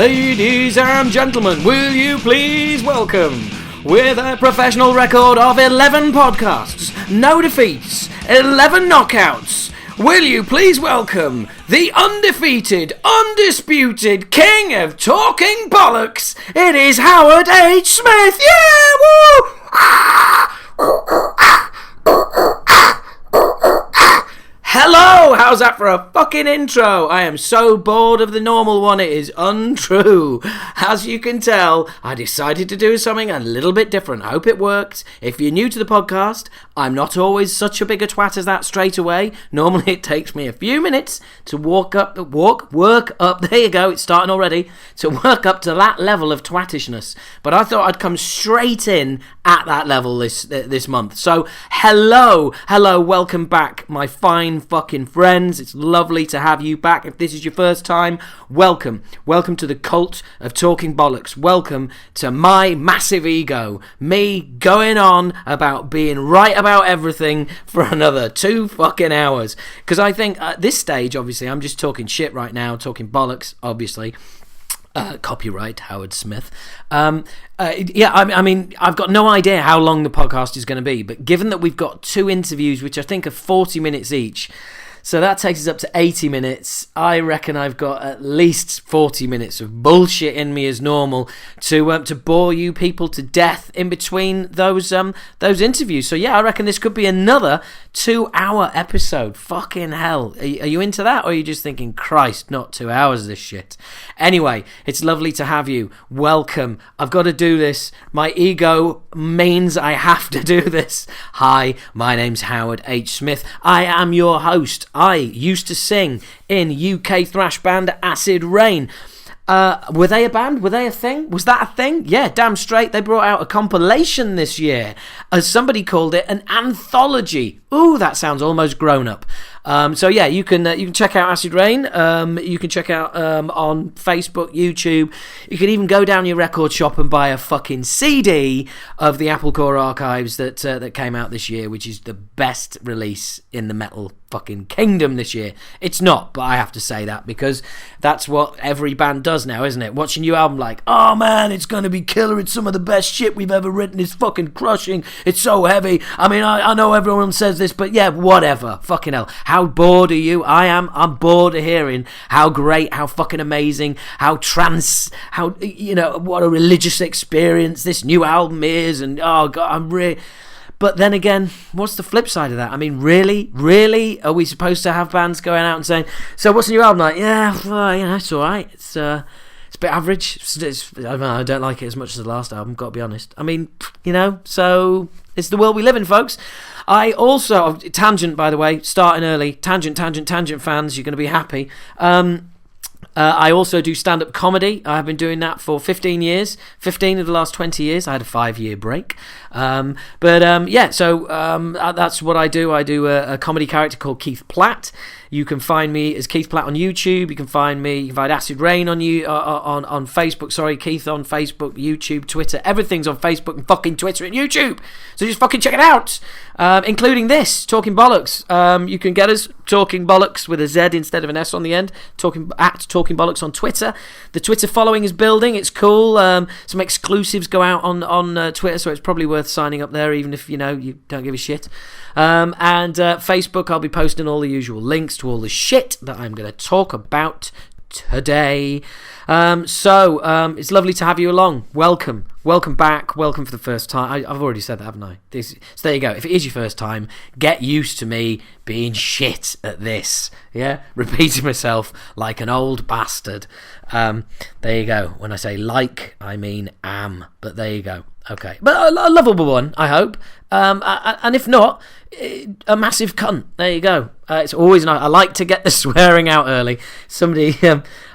Ladies and gentlemen, will you please welcome, with a professional record of 11 podcasts, no defeats, 11 knockouts, will you please welcome the undefeated, undisputed king of talking bollocks? It is Howard H. Smith. Yeah, woo! Hello! How's that for a fucking intro? I am so bored of the normal one, it is untrue. As you can tell, I decided to do something a little bit different. I hope it worked. If you're new to the podcast, I'm not always such a big a twat as that straight away. Normally it takes me a few minutes to work up, there you go, it's starting already, to work up to that level of twattishness. But I thought I'd come straight in at that level this month. So, hello, welcome back, my fine fucking friends. It's lovely to have you back. If this is your first time, welcome to the cult of talking bollocks. Welcome to my massive ego, me going on about being right about everything for another 2 fucking hours, because I think at this stage, obviously, I'm just talking shit right now, talking bollocks, obviously. Copyright Howard Smith. I mean, I've got no idea how long the podcast is going to be, but given that we've got 2 interviews, which I think are 40 minutes each, so that takes us up to 80 minutes. I reckon I've got at least 40 minutes of bullshit in me as normal to bore you people to death in between those interviews. So yeah, I reckon this could be another 2-hour episode. Fucking hell. Are you into that, or are you just thinking, Christ, not 2 hours of this shit? Anyway, it's lovely to have you. Welcome. I've got to do this. My ego means I have to do this. Hi, my name's Howard H. Smith. I am your host. I used to sing in UK thrash band Acid Rain. Were they a band? Were they a thing? Was that a thing? Yeah, damn straight. They brought out a compilation this year. As somebody called it, an anthology. Ooh, that sounds almost grown up. So yeah, you can check out Acid Rain. You can check out on Facebook, YouTube. You can even go down your record shop and buy a fucking CD of the Apple Core Archives that came out this year, which is the best release in the metal fucking kingdom this year. It's not, but I have to say that because that's what every band does now, isn't it? Watching your album like, oh man, it's gonna be killer. It's some of the best shit we've ever written. It's fucking crushing. It's so heavy. I mean, I know everyone says this, but yeah, whatever. Fucking hell. How bored are you? I am. I'm bored of hearing how great, how fucking amazing, how what a religious experience this new album is, and oh god, But then again, what's the flip side of that? I mean, really, are we supposed to have bands going out and saying, so what's the new album like? Yeah, well, it's alright. It's a bit average. I don't like it as much as the last album, got to be honest. I mean, so it's the world we live in, folks. I also, tangent by the way, starting early, tangent fans, you're going to be happy. I also do stand-up comedy. I've been doing that for 15 years. 15 of the last 20 years. I had a 5-year break. So that's what I do. I do a comedy character called Keith Platt. You can find me as Keith Platt on YouTube. You can find Acid Rain on Facebook. Sorry, Keith on Facebook, YouTube, Twitter. Everything's on Facebook and fucking Twitter and YouTube. So just fucking check it out. Including this, Talking Bollocks. You can get us Talking Bollocks with a Z instead of an S on the end. Talking Bollocks on Twitter. The Twitter following is building. It's cool. Some exclusives go out on Twitter, so it's probably worth signing up there, even if you don't give a shit. And Facebook, I'll be posting all the usual links to all the shit that I'm going to talk about today. So it's lovely to have you along. Welcome back, welcome for the first time. I've already said that, haven't I? So there you go. If it is your first time, get used to me being shit at this. Yeah, repeating myself like an old bastard. There you go. When I say like, I mean am, but there you go. Okay, but a lovable one, I hope. And if not, a massive cunt. There you go. It's always nice. I like to get the swearing out early. Somebody,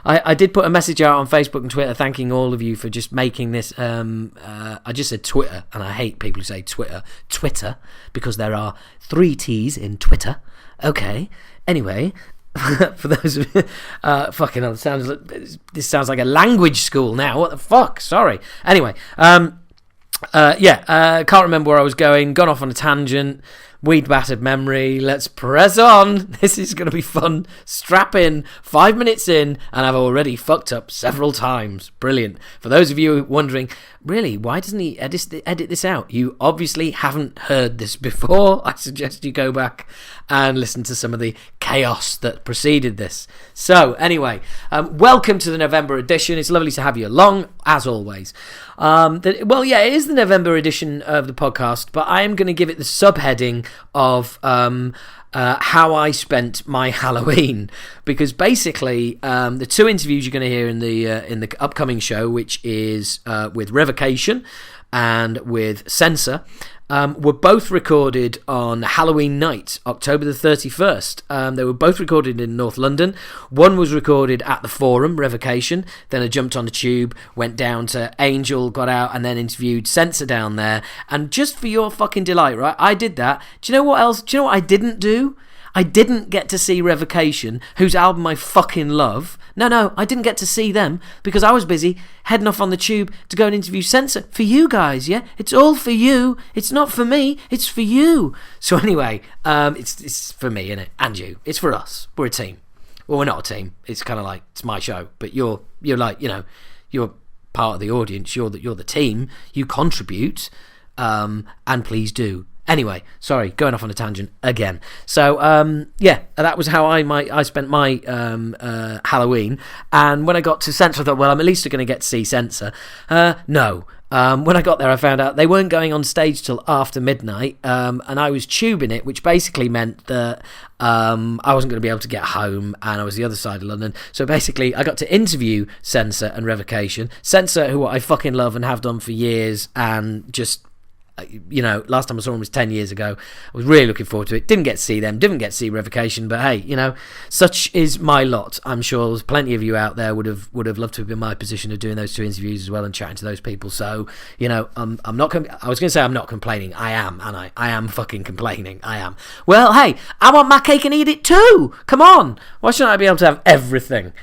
I did put a message out on Facebook and Twitter thanking all of you for just making this. I just said Twitter, and I hate people who say Twitter, because there are 3 T's in Twitter. Okay. Anyway. For those of you, fucking hell, this sounds like a language school now. What the fuck? Sorry. Anyway, can't remember where I was going. Gone off on a tangent. weed battered memory. Let's press on. This is going to be fun. Strap in. 5 minutes in, and I've already fucked up several times. Brilliant. For those of you wondering, really, why doesn't he edit this out? You obviously haven't heard this before. I suggest you go back and listen to some of the chaos that preceded this. So, anyway, welcome to the November edition. It's lovely to have you along, as always. It is the November edition of the podcast, but I am going to give it the subheading of how I spent my Halloween, because basically the two interviews you're going to hear in the upcoming show, which is with Revocation and with Censor, were both recorded on Halloween night, October the 31st. They were both recorded in North London. One was recorded at the Forum, Revocation. Then I jumped on the tube, went down to Angel, got out, and then interviewed Censor down there. And just for your fucking delight, right, I did that. Do you know what else? Do you know what I didn't do? I didn't get to see Revocation, whose album I fucking love. No, I didn't get to see them because I was busy heading off on the tube to go and interview Censor for you guys, yeah? It's all for you. It's not for me. It's for you. So anyway, it's for me, innit? And you. It's for us. We're a team. Well, we're not a team. It's kind of like, it's my show. But you're like, you know, you're part of the audience. You're the team. You contribute. And please do. Anyway, sorry, going off on a tangent again. So, that was how I spent my Halloween. And when I got to Censor, I thought, well, I'm at least going to get to see Censor. No. When I got there, I found out they weren't going on stage till after midnight, and I was tubing it, which basically meant that I wasn't going to be able to get home, and I was the other side of London. So basically, I got to interview Censor and Revocation. Censor, who I fucking love and have done for years, and just... You know, last time I saw them was 10 years ago. I was really looking forward to it. Didn't get to see them, didn't get to see Revocation, but hey, you know, such is my lot. I'm sure there's plenty of you out there would have loved to have been in my position of doing those two interviews as well and chatting to those people. So, you know, I was going to say I'm not complaining. I am, and I am fucking complaining. I am. Well, hey, I want my cake and eat it too. Come on, why shouldn't I be able to have everything?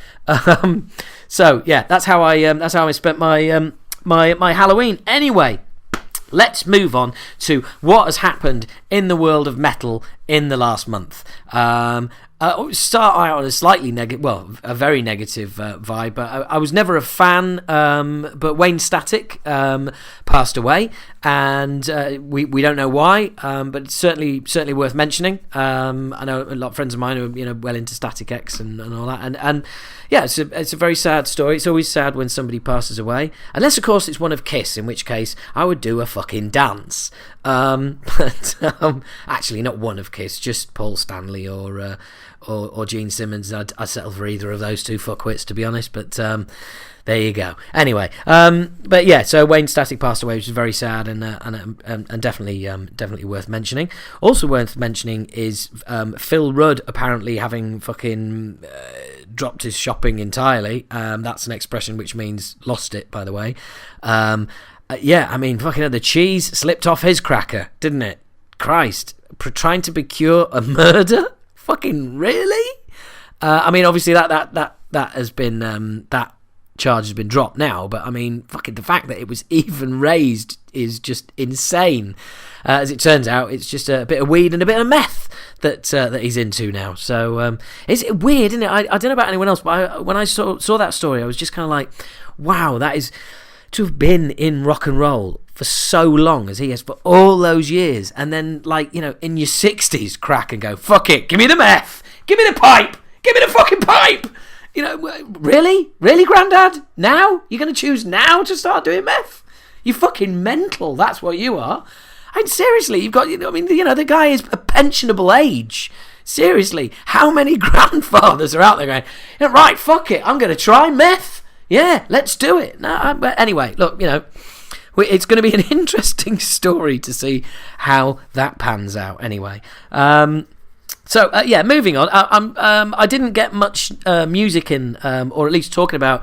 So yeah, that's how I spent my my Halloween. Anyway. Let's move on to what has happened in the world of metal in the last month. Start out on a slightly a very negative vibe. But I was never a fan. But Wayne Static passed away, and we don't know why. But it's certainly worth mentioning. I know a lot of friends of mine who are well into Static X and all that, and yeah, it's a very sad story. It's always sad when somebody passes away, unless of course it's one of Kiss, in which case I would do a fucking dance. But actually, not one of Kiss, just Paul Stanley or Gene Simmons. I'd settle for either of those two fuckwits, to be honest. But there you go. Anyway, but yeah, so Wayne Static passed away, which is very sad and definitely worth mentioning. Also worth mentioning is Phil Rudd apparently having fucking dropped his shopping entirely. That's an expression which means lost it, by the way. Yeah, I mean, fucking hell, the cheese slipped off his cracker, didn't it? Christ, trying to procure a murder? Fucking really? I mean, obviously that has been that charge has been dropped now, but I mean, fucking the fact that it was even raised is just insane. As it turns out, it's just a bit of weed and a bit of meth that he's into now. So it's weird, isn't it? I don't know about anyone else, but when I saw that story, I was just kind of like, wow, that is to have been in rock and roll for so long as he has for all those years, and then, like, you know, in your 60s crack and go, fuck it, give me the meth, give me the pipe, give me the fucking pipe. You know, really, Grandad? Now you're going to choose now to start doing meth? You fucking mental. That's what you are. I mean, seriously, you've got, the guy is a pensionable age. Seriously, how many grandfathers are out there going, right, fuck it, I'm going to try meth. Yeah, let's do it. No, but anyway, look, it's going to be an interesting story to see how that pans out. Anyway, so moving on. I didn't get much music in, or at least talking about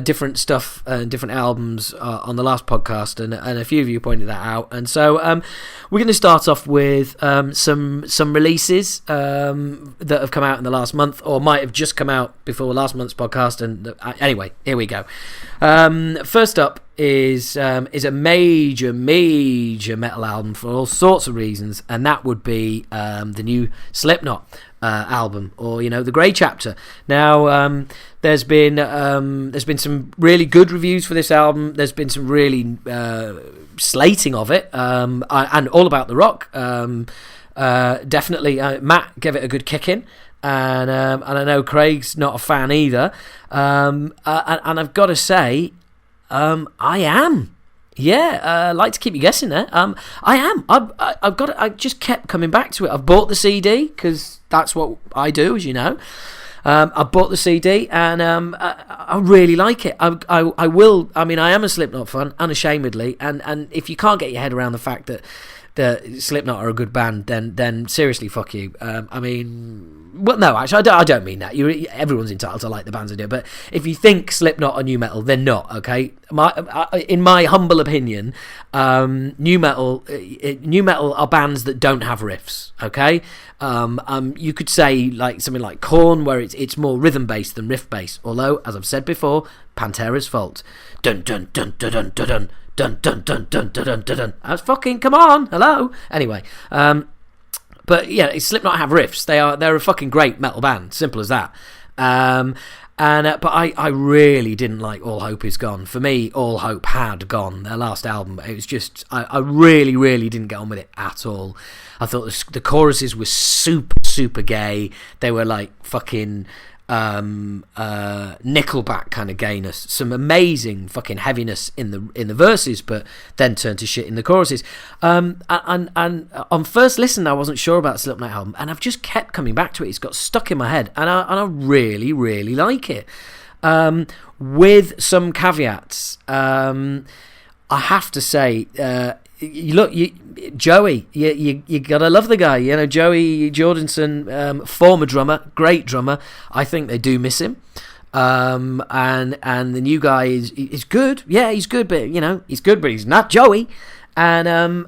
different stuff, different albums on the last podcast, and a few of you pointed that out. And so we're going to start off with some releases that have come out in the last month, or might have just come out before last month's podcast. And anyway, here we go. First up, is a major metal album for all sorts of reasons, and that would be the new Slipknot album, or the Grey Chapter. Now, there's been some really good reviews for this album. There's been some really slating of it, and all about the rock. Definitely, Matt gave it a good kick in. And I know Craig's not a fan either. And I've got to say, I am. Yeah, like to keep you guessing there. I am. I've got. I just kept coming back to it. I've bought the CD because that's what I do, as you know. I bought the CD and I really like it. I will. I mean, I am a Slipknot fan, unashamedly. And if you can't get your head around the fact that Slipknot are a good band, then seriously, fuck you. I mean, well, no, actually, I don't mean that. Everyone's entitled to like the bands they do, but if you think Slipknot are new metal, they're not. Okay, in my humble opinion, new metal are bands that don't have riffs. Okay, you could say like something like Korn, where it's more rhythm based than riff based. Although, as I've said before, Pantera's fault. Dun dun dun dun dun dun dun. Dun dun dun dun dun dun dun dun. That's fucking, come on, hello. Anyway, but yeah, Slipknot have riffs. They're a fucking great metal band. Simple as that. But I really didn't like All Hope Is Gone. For me, All Hope had gone. Their last album. It was just I really didn't get on with it at all. I thought the choruses were super gay. They were like fucking Nickelback kind of gayness, some amazing fucking heaviness in the verses, but then turned to shit in the choruses. And on first listen, I wasn't sure about the Slipknot album, and I've just kept coming back to it. It's got stuck in my head, and I really like it. With some caveats, I have to say, Joey, you gotta love the guy. Joey Jordison, former drummer, great drummer. I think they do miss him. And the new guy is good. Yeah, he's good, but he's good, but he's not Joey. And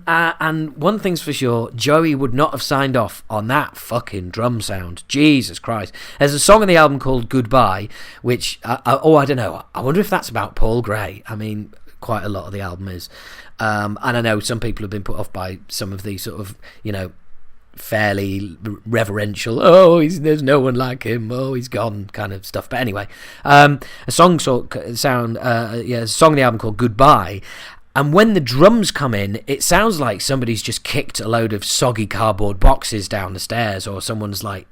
one thing's for sure, Joey would not have signed off on that fucking drum sound. Jesus Christ. There's a song on the album called Goodbye, which I don't know. I wonder if that's about Paul Gray. I mean, quite a lot of the album is. And I know some people have been put off by some of the sort of, fairly reverential, there's no one like him, he's gone kind of stuff. But anyway, a song on the album called Goodbye. And when the drums come in, it sounds like somebody's just kicked a load of soggy cardboard boxes down the stairs, or someone's like,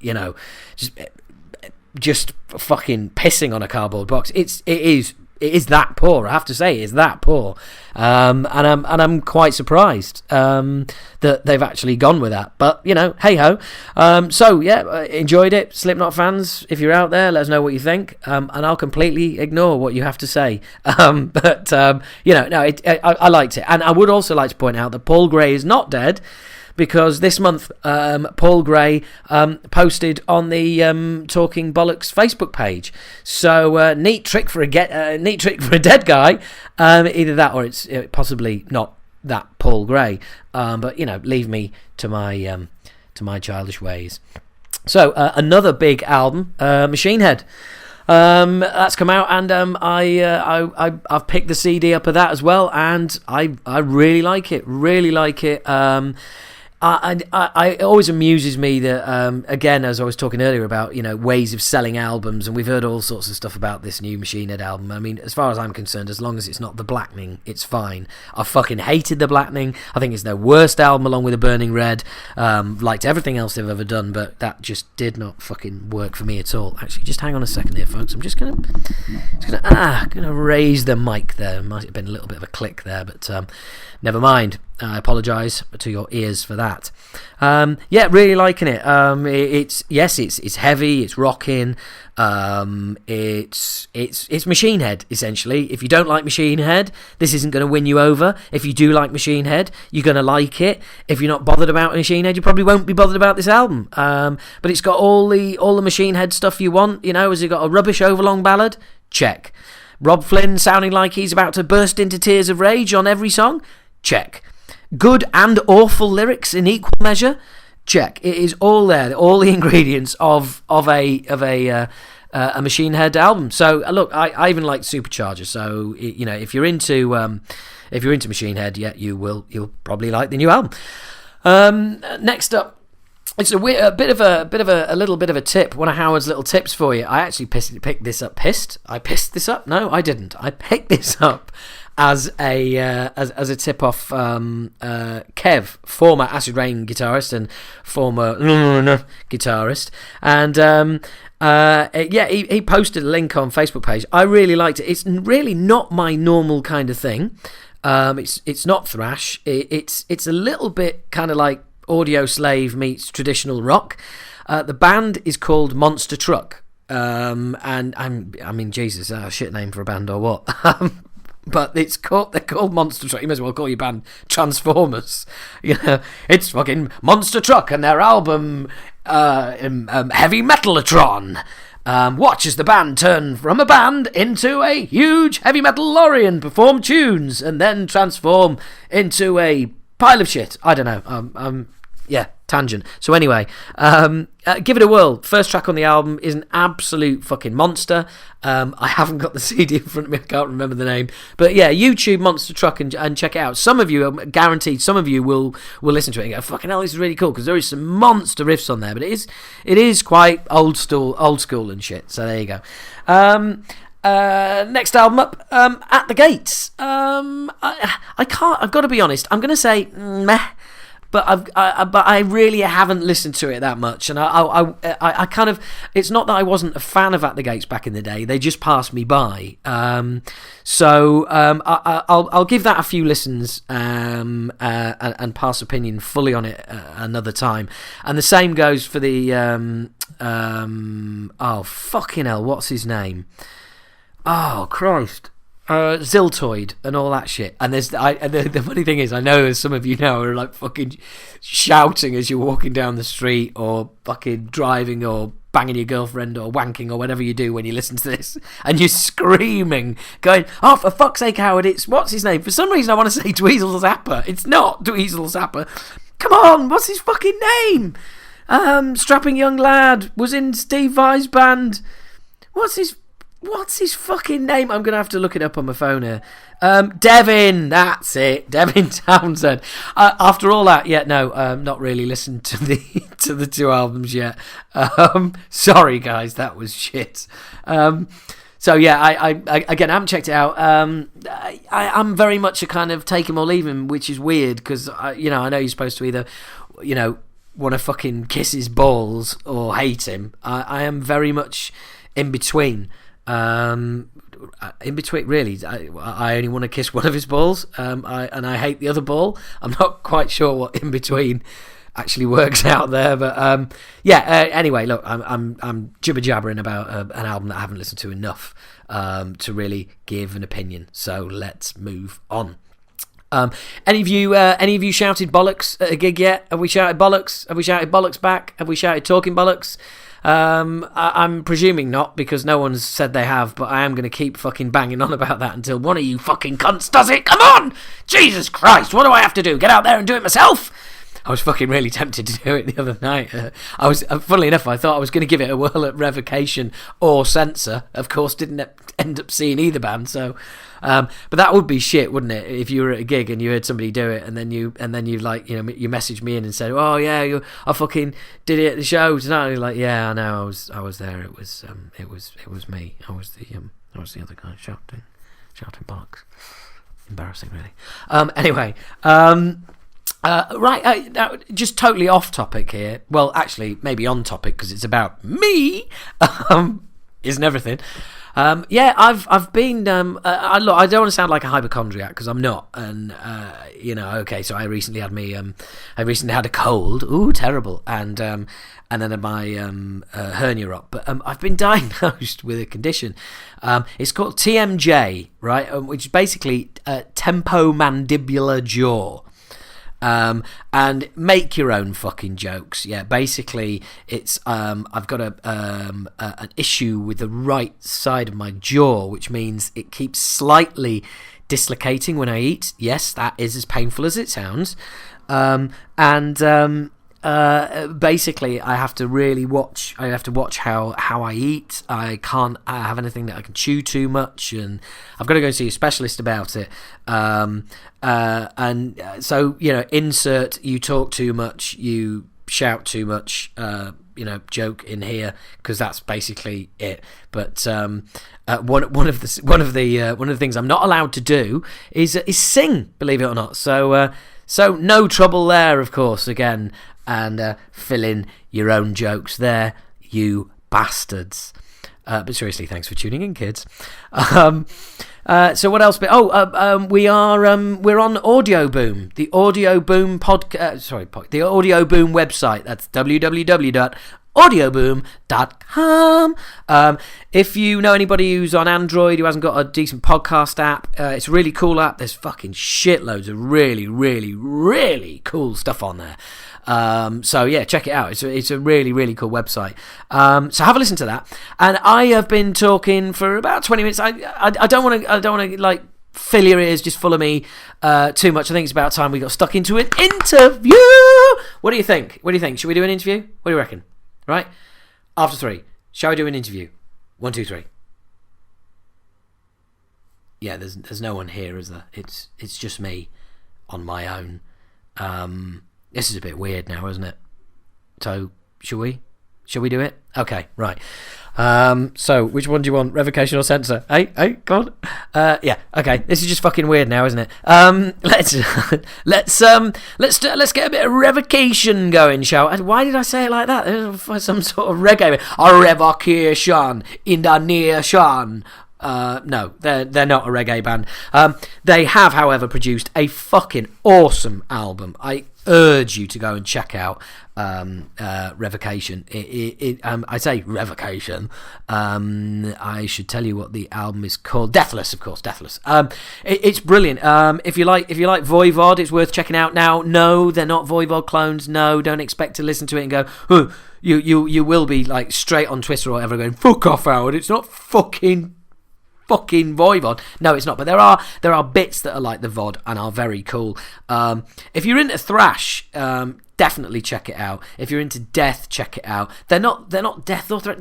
just fucking pissing on a cardboard box. It is that poor. I have to say, it's that poor, and I'm quite surprised that they've actually gone with that. But hey ho. So yeah, enjoyed it, Slipknot fans. If you're out there, let us know what you think, and I'll completely ignore what you have to say. I liked it, and I would also like to point out that Paul Gray is not dead. Because this month, Paul Gray posted on the Talking Bollocks Facebook page. So neat trick for a dead guy. Either that, or it's possibly not that Paul Gray. But leave me to my childish ways. So another big album, Machine Head. That's come out, and I've picked the CD up of that as well, and I really like it. It always amuses me that, again, as I was talking earlier about, ways of selling albums, and we've heard all sorts of stuff about this new Machine Head album. I mean, as far as I'm concerned, as long as it's not The Blackening, it's fine. I fucking hated The Blackening. I think it's their worst album, along with The Burning Red. Liked everything else they've ever done, but that just did not fucking work for me at all. Actually, just hang on a second here, folks. I'm just gonna raise the mic there. Might have been a little bit of a click there, but never mind. I apologise to your ears for that. Really liking it. It's heavy, it's rocking. It's Machine Head, essentially. If you don't like Machine Head, this isn't going to win you over. If you do like Machine Head, you're going to like it. If you're not bothered about Machine Head, you probably won't be bothered about this album. But it's got all the Machine Head stuff you want. Has it got a rubbish overlong ballad? Check. Rob Flynn sounding like he's about to burst into tears of rage on every song? Check. Good and awful lyrics in equal measure? Check. It is all there. All the ingredients of a a Machine Head album. So look, I even like Supercharger. So if you're into Machine Head, you'll probably like the new album. Next up, it's a little bit of a tip. One of Howard's little tips for you. I actually picked this up. I pissed this up. No, I didn't. I picked this up as a tip off Kev, former Acid Rain guitarist and former guitarist, and he posted a link on Facebook page. I really liked it. It's really not my normal kind of thing. It's not thrash. It's a little bit kind of like Audio Slave meets traditional rock. The band is called Monster Truck, and I mean, Jesus, a shit name for a band or what? But they're called Monster Truck. You may as well call your band Transformers. It's fucking Monster Truck and their album Heavy Metalatron. Watch as the band turn from a band into a huge heavy metal lorry and perform tunes and then transform into a pile of shit. I don't know. Tangent. So anyway, give it a whirl. First track on the album is an absolute fucking monster. I haven't got the CD in front of me. I can't remember the name. But yeah, YouTube Monster Truck and check it out. Some of you, I'm guaranteed, some of you will listen to it and go, fucking hell, this is really cool, because there is some monster riffs on there. But it is quite old school and shit. So there you go. Next album up, At the Gates. I've got to be honest, I'm going to say meh. But I really haven't listened to it that much, and I kind of, it's not that I wasn't a fan of At the Gates back in the day; they just passed me by. So I'll give that a few listens and pass opinion fully on it another time. And the same goes for the oh fucking hell, what's his name? Oh Christ. Ziltoid and all that shit. And the funny thing is, I know as some of you know are like fucking shouting as you're walking down the street or fucking driving or banging your girlfriend or wanking or whatever you do when you listen to this, and you're screaming going, oh for fuck's sake Howard, it's what's his name? For some reason I want to say Dweezil Zappa. It's not Dweezil Zappa. Come on, what's his fucking name? Strapping young lad, was in Steve Vai's band. What's his fucking name? I'm going to have to look it up on my phone here. Devin, that's it. Devin Townsend. After all that, not really listened to the two albums yet. Sorry guys, that was shit. So yeah, I again, I haven't checked it out. I'm very much a kind of take him or leave him, which is weird because I know you're supposed to either, want to fucking kiss his balls or hate him. I am very much in between. In between, really. I only want to kiss one of his balls, and I hate the other ball. I'm not quite sure what in between actually works out there, but anyway, look, I'm jibber jabbering about an album that I haven't listened to enough to really give an opinion. So let's move on. Any of you shouted bollocks at a gig yet? Have we shouted bollocks? Have we shouted bollocks back? Have we shouted talking bollocks? I'm presuming not, because no one's said they have, but I am going to keep fucking banging on about that until one of you fucking cunts does it. Come on! Jesus Christ, what do I have to do? Get out there and do it myself? I was fucking really tempted to do it the other night. Funnily enough, I thought I was going to give it a whirl at Revocation or Censor. Of course, didn't end up seeing either band, so... but that would be shit, wouldn't it? If you were at a gig and you heard somebody do it, and then you messaged me in and said, "Oh yeah, I fucking did it at the show tonight." And you're like, "Yeah, I know, I was there. It was me. I was the other guy shouting bollocks." Embarrassing, really. Anyway, right, just totally off topic here. Well, actually, maybe on topic because it's about me. Isn't everything? I've been. Look, I don't want to sound like a hypochondriac because I'm not. And okay, so I recently had a cold. Ooh, terrible. And then had my hernia up. But I've been diagnosed with a condition. It's called TMJ, right? Which is basically temporomandibular jaw. And make your own fucking jokes. Yeah, basically, it's I've got an issue with the right side of my jaw, which means it keeps slightly dislocating when I eat. Yes, that is as painful as it sounds. basically I have to really watch. I have to watch how I eat. I can't have anything that I can chew too much, and I've got to go see a specialist about it. And so insert you talk too much, you shout too much, joke in here, because that's basically it. But one of the things I'm not allowed to do is sing, believe it or not. So no trouble there, of course. Again, and fill in your own jokes there, you bastards. But seriously, thanks for tuning in, kids. So what else? We're on Audio Boom, the Audio Boom the Audio Boom website. That's www.audioboom.com. If you know anybody who's on Android who hasn't got a decent podcast app, it's a really cool app. There's fucking shitloads of really, really, really cool stuff on there. So yeah, check it out. It's a really, really cool website. So have a listen to that. And I have been talking for about 20 minutes. I don't want to like fill your ears just full of me too much. I think it's about time we got stuck into an interview. What do you think? Should we do an interview? What do you reckon? Right? After 3. Shall we do an interview? 1, 2, 3. Yeah, there's no one here, is there? It's just me on my own. This is a bit weird now, isn't it? So, shall we do it? Okay, right. So, which one do you want? Revocation or censor? Hey, go on. Yeah, okay. This is just fucking weird now, isn't it? Let's get a bit of revocation going, shall we? Why did I say it like that? Some sort of reggae. A revocation in the nation. No, they're not a reggae band. They have, however, produced a fucking awesome album. I urge you to go and check out Revocation. I say Revocation. I should tell you what the album is called. Deathless, of course, Deathless. It's brilliant. If you like Voivod, it's worth checking out. Now, no, they're not Voivod clones. No, don't expect to listen to it and go, huh, you will be like straight on Twitter or whatever going, fuck off, Howard. It's not fucking Voivod. No, it's not. But there are bits that are like the VOD and are very cool. If you're into thrash, definitely check it out. If you're into death, check it out. They're not death or thrash.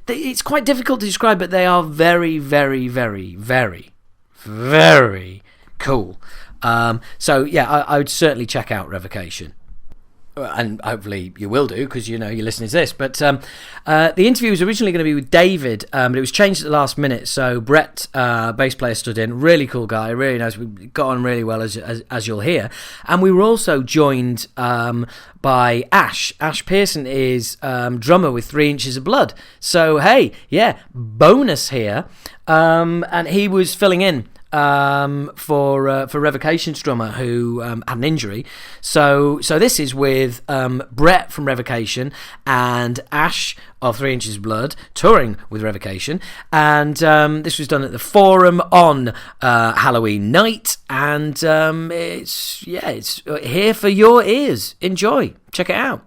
It's quite difficult to describe, but they are very, very, very, very, very cool. So yeah, I would certainly check out Revocation. And hopefully you will do, because you're listening to this. But the interview was originally going to be with David, but it was changed at the last minute. So Brett, bass player, stood in. Really cool guy, really nice. We got on really well, as you'll hear. And we were also joined by Ash. Ash Pearson is drummer with 3 Inches of Blood. So hey, yeah, bonus here. And he was filling in for Revocation's drummer who had an injury. So this is with Brett from Revocation and Ash of 3 Inches of Blood touring with Revocation, and this was done at the Forum on Halloween night, and it's here for your ears. Enjoy, check it out.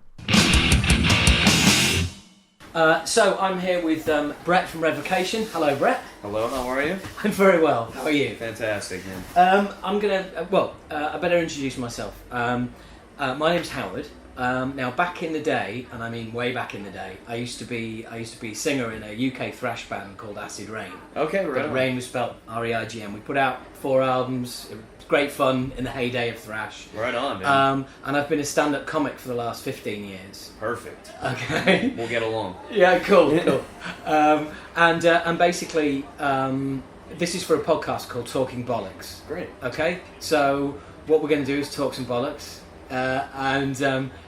So I'm here with Brett from Revocation. Hello, Brett. Hello, how are you? I'm very well. How are you? Fantastic, man. I'm gonna. I better introduce myself. My name's Howard. Now, back in the day, and I mean way back in the day, I used to be a singer in a UK thrash band called Acid Rain. Okay, right. Rain was spelled R-E-I-G-N. We put out 4 albums. It was great fun in the heyday of thrash. Right on, man. And I've been a stand-up comic for the last 15 years. Perfect. Okay. We'll get along. Yeah, cool. And basically, this is for a podcast called Talking Bollocks. Great. Okay, so what we're going to do is talk some bollocks. Do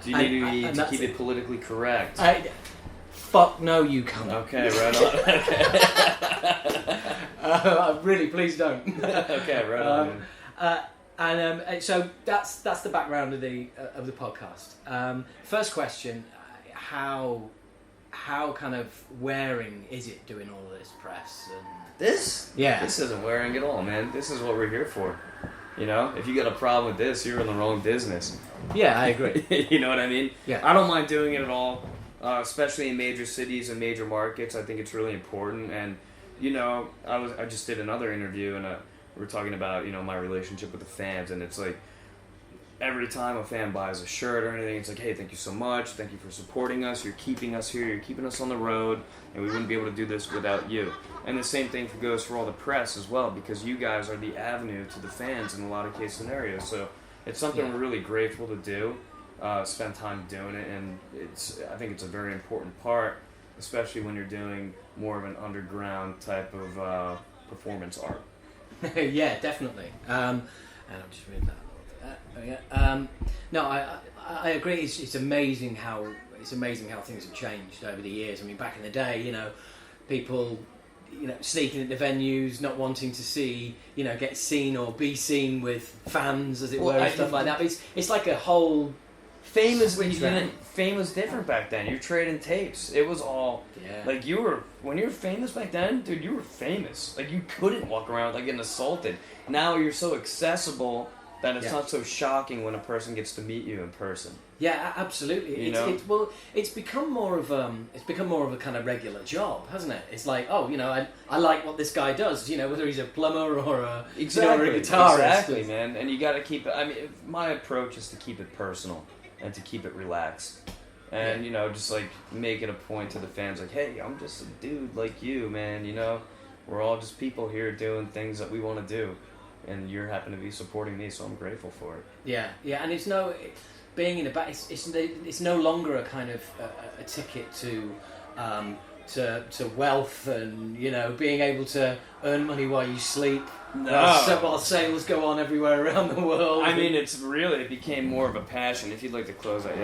you need me to keep it politically correct? Fuck no, you can't. Okay, right on. Really, please don't. Okay, right on. So that's the background of the podcast. First question: how kind of wearing is it doing all this press and this? Yeah, this isn't wearing at all, man. This is what we're here for. If you got a problem with this, you're in the wrong business. Yeah, I agree. You know what I mean? Yeah. I don't mind doing it at all, especially in major cities and major markets. I think it's really important. And, I just did another interview, and we were talking about, my relationship with the fans. And it's like, every time a fan buys a shirt or anything, it's like, hey, thank you so much. Thank you for supporting us. You're keeping us here. You're keeping us on the road. And we wouldn't be able to do this without you. And the same thing goes for all the press as well, because you guys are the avenue to the fans in a lot of case scenarios. So it's something we're really grateful to do, spend time doing it. And I think it's a very important part, especially when you're doing more of an underground type of performance art. Yeah, definitely. And I'll just read that. No, I agree. It's amazing how things have changed over the years. I mean, back in the day, people, sneaking into venues, not wanting to see, get seen or be seen with fans, as it were, and stuff like that. But it's like a whole fame was different back then. You're trading tapes. It was all like when you were famous back then, dude. You were famous. Like you couldn't walk around like getting assaulted. Now you're so accessible that it's not so shocking when a person gets to meet you in person. Yeah, absolutely. It's become more of a kind of regular job, hasn't it? It's like, I like what this guy does. Whether he's a plumber or a guitarist. Exactly, man. And you got to keep it. I mean, my approach is to keep it personal and to keep it relaxed, and just like make it a point to the fans, like, hey, I'm just a dude like you, man. We're all just people here doing things that we want to do. And you happen to be supporting me, so I'm grateful for it. Yeah, and being in a band. It's no longer a kind of a ticket to wealth and being able to earn money while you sleep. No, while sales go on everywhere around the world. I mean, it became more of a passion. If you'd like to close that,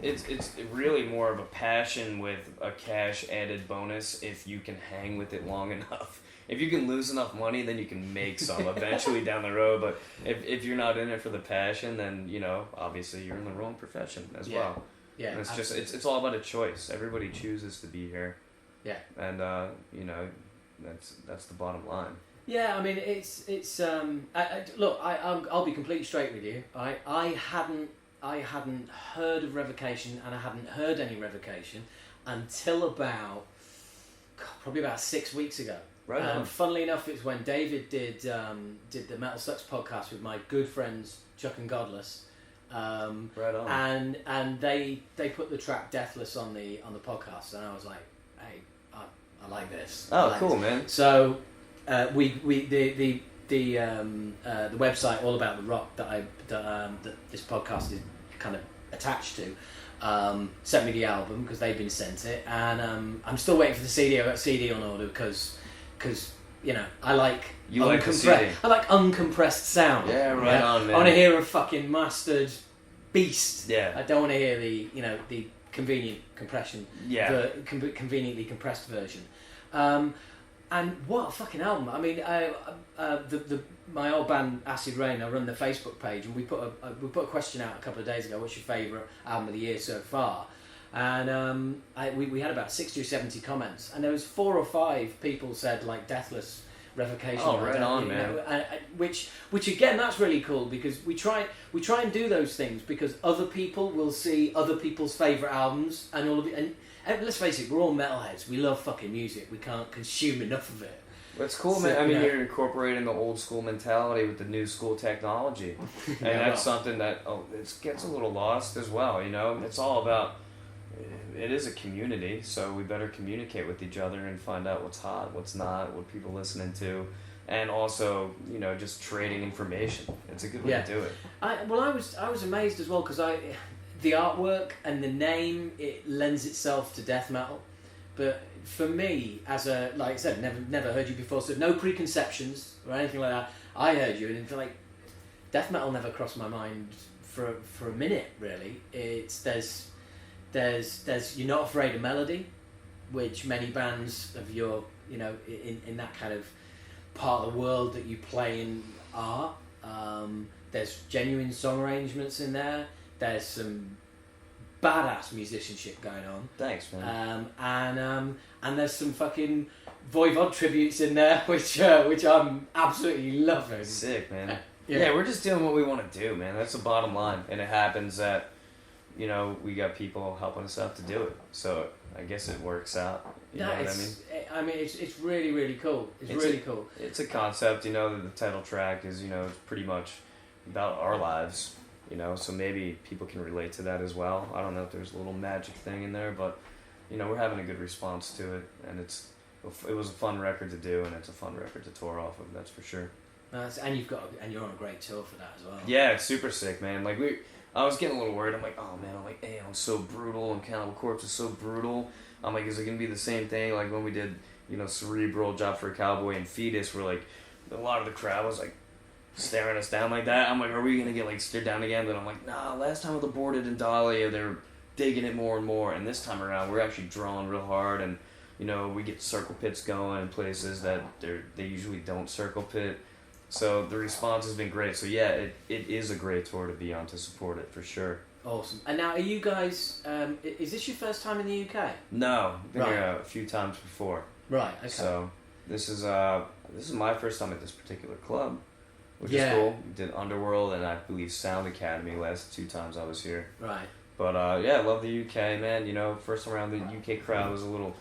It's really more of a passion with a cash added bonus if you can hang with it long enough. If you can lose enough money, then you can make some eventually down the road. But if you're not in it for the passion, then obviously you're in the wrong profession as well. Yeah, and it's all about a choice. Everybody chooses to be here. Yeah, and that's the bottom line. Yeah, I mean look, I'll be completely straight with you. I hadn't heard of Revocation, and I hadn't heard any Revocation until probably about 6 weeks ago. Right on. Funnily enough, it's when David did the Metal Sucks podcast with my good friends Chuck and Godless. Right on. And they put the track Deathless on the podcast, and I was like, hey, I like this. Oh, cool, man. So the website All About the Rock that this podcast is kind of attached to sent me the album because they've been sent it, and I'm still waiting for the CD. I got CD on order because I like uncompressed sound. Yeah, right on, man. I want to hear a fucking mastered beast. Yeah. I don't want to hear the convenient compression. Yeah. The conveniently compressed version. And what a fucking album! I mean, my old band Acid Rain. I run the Facebook page, and we put a question out a couple of days ago. What's your favourite album of the year so far? And we had about 60 or 70 comments, and there was 4 or 5 people said like Deathless, Revocation. Oh, right on, man. Which again, that's really cool because we try and do those things because other people will see other people's favourite albums and all of it. And let's face it, we're all metalheads. We love fucking music. We can't consume enough of it. It's cool, man. I mean, you're incorporating the old school mentality with the new school technology, and that's something that it gets a little lost as well. It's all about. It is a community, so we better communicate with each other and find out what's hot, what's not, what people are listening to, and also, just trading information. It's a good way to do it. I was amazed as well because the artwork and the name, it lends itself to death metal, but for me, like I said, never heard you before, so no preconceptions or anything like that. I heard you, and like death metal never crossed my mind for a minute. Really, there's You're Not Afraid of Melody, which many bands of your in that kind of part of the world that you play in are. There's genuine song arrangements in there. There's some badass musicianship going on. Thanks, man. And there's some fucking Voivod tributes in there, which I'm absolutely loving. Sick, man. Yeah, we're just doing what we want to do, man. That's the bottom line, and it happens that we got people helping us out to do it. So I guess it works out. You know what I mean? I mean, it's really, really cool. It's really cool. It's a concept, the title track is, it's pretty much about our lives, you know, so maybe people can relate to that as well. I don't know if there's a little magic thing in there, but, you know, we're having a good response to it, and it was a fun record to do, and it's a fun record to tour off of, that's for sure. And you're on a great tour for that as well. Yeah, it's super sick, man. Like, I was getting a little worried. I'm like, oh man, Aeon's so brutal, and Cannibal Corpse is so brutal. I'm like, is it gonna be the same thing like when we did, you know, Cerebral, Job for a Cowboy, and Fetus, where like a lot of the crowd was like staring us down like that. I'm like, are we gonna get like stared down again? But I'm like, nah. Last time with Aborted and Dahlia, they were digging it more and more, and this time around, we're actually drawing real hard, and you know, we get circle pits going in places that they usually don't circle pit. So the response has been great. So yeah, it is a great tour to be on, to support it for sure. Awesome. And now, are you guys? Is this your first time in the UK? No, I've been here a few times before. Right. Okay. So this is my first time at this particular club, which is cool. We did Underworld and I believe Sound Academy last 2 times I was here. Right. But yeah, I love the UK, man. You know, first time around, the UK crowd was a little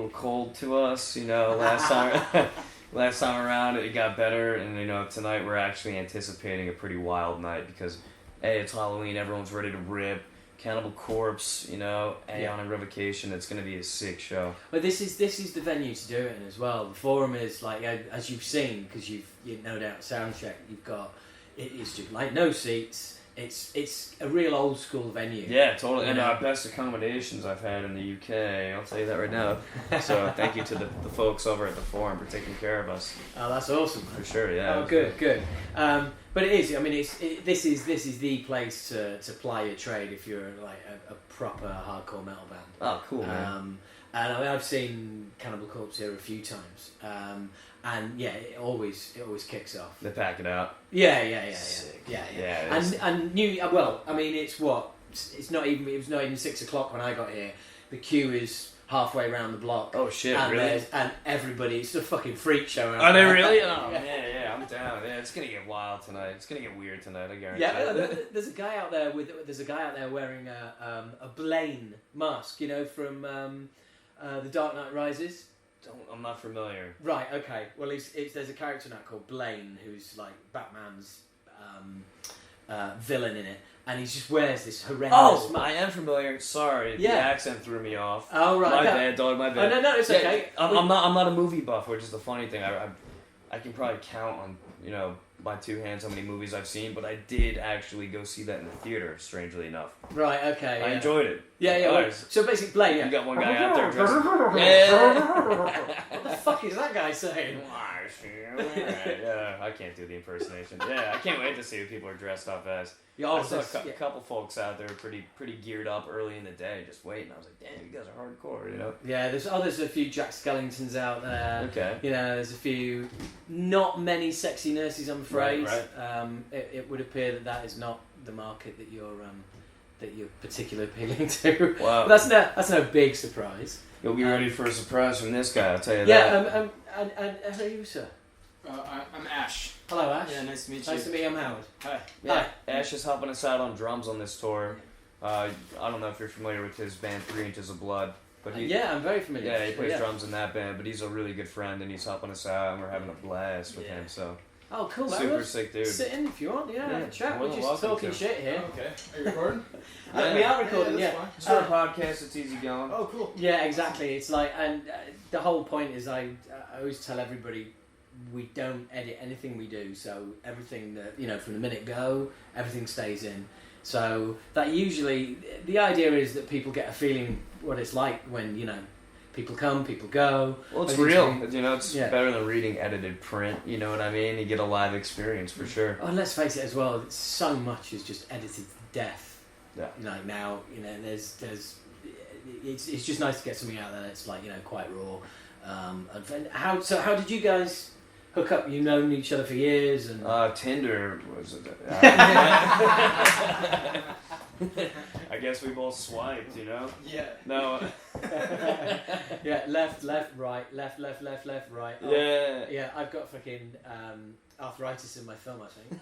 cold to us. You know, last time. Last time around, it got better, and you know, tonight we're actually anticipating a pretty wild night because, hey, it's Halloween, everyone's ready to rip. Cannibal Corpse, you know, Aeon and Revocation. It's gonna be a sick show. But this is the venue to do it in as well. The Forum is like, as you've seen, because you no doubt soundcheck. You've got it's just like no seats. It's a real old school venue. Yeah, totally. And our best accommodations I've had in the UK. I'll tell you that right now. So thank you to the folks over at the Forum for taking care of us. Oh, that's awesome. For sure, yeah. Oh, good. But it is. I mean, this is the place to ply your trade if you're like a proper hardcore metal band. Oh, cool, man. And I mean, I've seen Cannibal Corpse here a few times. And yeah, it always kicks off. They pack it out. Yeah. Sick. Yeah. And well, I mean, it was not even 6 o'clock when I got here. The queue is halfway around the block. Oh shit, and really? And everybody, it's a fucking freak show. Are they really? Oh yeah, I'm down. Yeah, it's gonna get wild tonight. It's gonna get weird tonight, I guarantee. Yeah, there's a guy out there wearing a Blaine mask, you know, from The Dark Knight Rises. I'm not familiar. Right, okay. Well, there's a character now called Blaine who's like Batman's villain in it, and he just wears this horrendous mask. I am familiar. Sorry, the accent threw me off. Oh, right. My bad, dog. My bad. Oh, no, it's okay. I'm not a movie buff, which is the funny thing. I can probably count on, you know, by 2 hands how many movies I've seen, but I did actually go see that in the theater, strangely enough. Right, okay. I enjoyed it. Yeah. Well, so basically, Blaine, You got one guy out there dressed... What the fuck is that guy saying? Yeah, I can't do the impersonation. Yeah, I can't wait to see what people are dressed up as. I saw a couple folks out there pretty geared up early in the day, just waiting. I was like, damn, you guys are hardcore, you know? Yeah, there's a few Jack Skellingtons out there. Okay. You know, there's a few, not many sexy nurses, I'm afraid. Right. It would appear that is not the market that you're particularly appealing to. Wow. But that's no big surprise. You'll be ready for a surprise from this guy, I'll tell you that. Yeah, and who are you, sir? I'm Ash. Hello, Ash. Yeah, nice to meet you. Nice to meet you. I'm Howard. Hi. Yeah, Ash is helping us out on drums on this tour. I don't know if you're familiar with his band 3 Inches of Blood, but I'm very familiar. Yeah, he plays drums in that band, but he's a really good friend and he's helping us out, and we're having a blast with him. So. Oh, cool. Super sick dude. Sit in if you want. Yeah, chat. We're just talking shit here. Oh, okay. Are you recording? We are recording. Yeah. It's our podcast. It's easy going. Oh, cool. Yeah, exactly. It's like, and the whole point is, I always tell everybody, we don't edit anything we do, so everything that, you know, from the minute go, everything stays in. So that usually, the idea is that people get a feeling what it's like when, you know, people come, people go. Well, it's real. You know, it's better than reading edited print. You know what I mean? You get a live experience for sure. Oh, and let's face it as well, so much is just edited to death. Yeah. Like now, you know, there's it's just nice to get something out there that's like, you know, quite raw. How did you guys hook up? You've known each other for years, and Tinder was I guess we both swiped, you know? Yeah. No. Yeah, left, right, left, right. Oh, yeah, I've got fucking arthritis in my thumb, I think.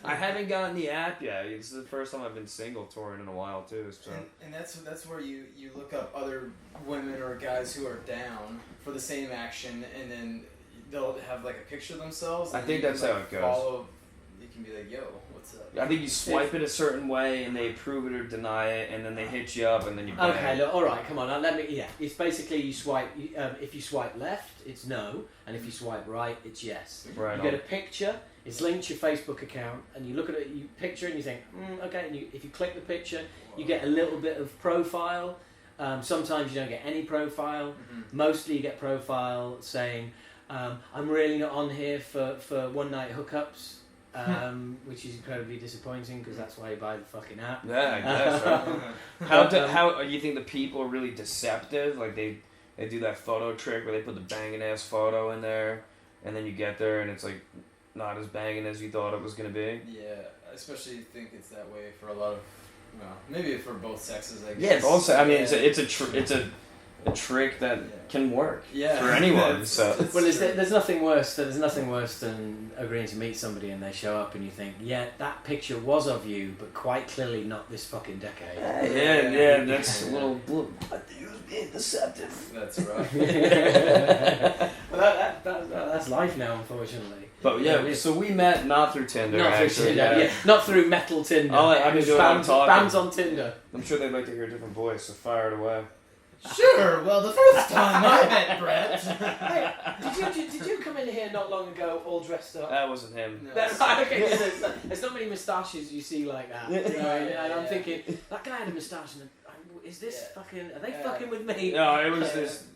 I haven't gotten the app yet. It's the first time I've been single touring in a while too. So. And that's where you look up other women or guys who are down for the same action, and then they'll have like a picture of themselves. I think that's how it goes. You can be like, yo, what's up? I think you swipe it a certain way, and they approve it or deny it, and then they hit you up, and then you bang. Okay, look, all right, come on. Now let me. Yeah, it's basically you swipe. If you swipe left, it's no, and if you swipe right, it's yes. Right You on. get a picture. It's linked to your Facebook account, and you look at it. You picture, and you think, okay. And if you click the picture, you get a little bit of profile. Sometimes you don't get any profile. Mm-hmm. Mostly you get profile saying, I'm really not on here for one night hookups, which is incredibly disappointing because that's why you buy the fucking app. Yeah, I guess. Right? How you think the people are really deceptive? Like they do that photo trick where they put the banging ass photo in there, and then you get there and it's like not as banging as you thought it was gonna be. Yeah, I especially think it's that way for a lot of, well, maybe for both sexes, I Yeah, guess. both. I mean, Yeah. it's a trick that can work Yeah. for anyone. It's- So it's Well, true. there's nothing worse. There's nothing worse than agreeing to meet somebody and they show up and you think, yeah, that picture was of you, but quite clearly not this fucking decade. yeah, that's a little. I think it was being deceptive. That's rough. Well, that's life now, unfortunately. But yeah, so we met not through Tinder. Not through actually. Tinder, yeah. Not through metal Tinder. Oh, I've been doing a lot of talking. Bands on Tinder. I'm sure they'd like to hear a different voice, so fire it away. Sure. Well, the first time I met Brett. Hey, did you come in here not long ago all dressed up? That wasn't him. No. Then, right, okay, there's not many moustaches you see like that. You know, and I'm Yeah. thinking, that guy had a moustache and is this Yeah. fucking, are they Yeah. fucking with me? No, it was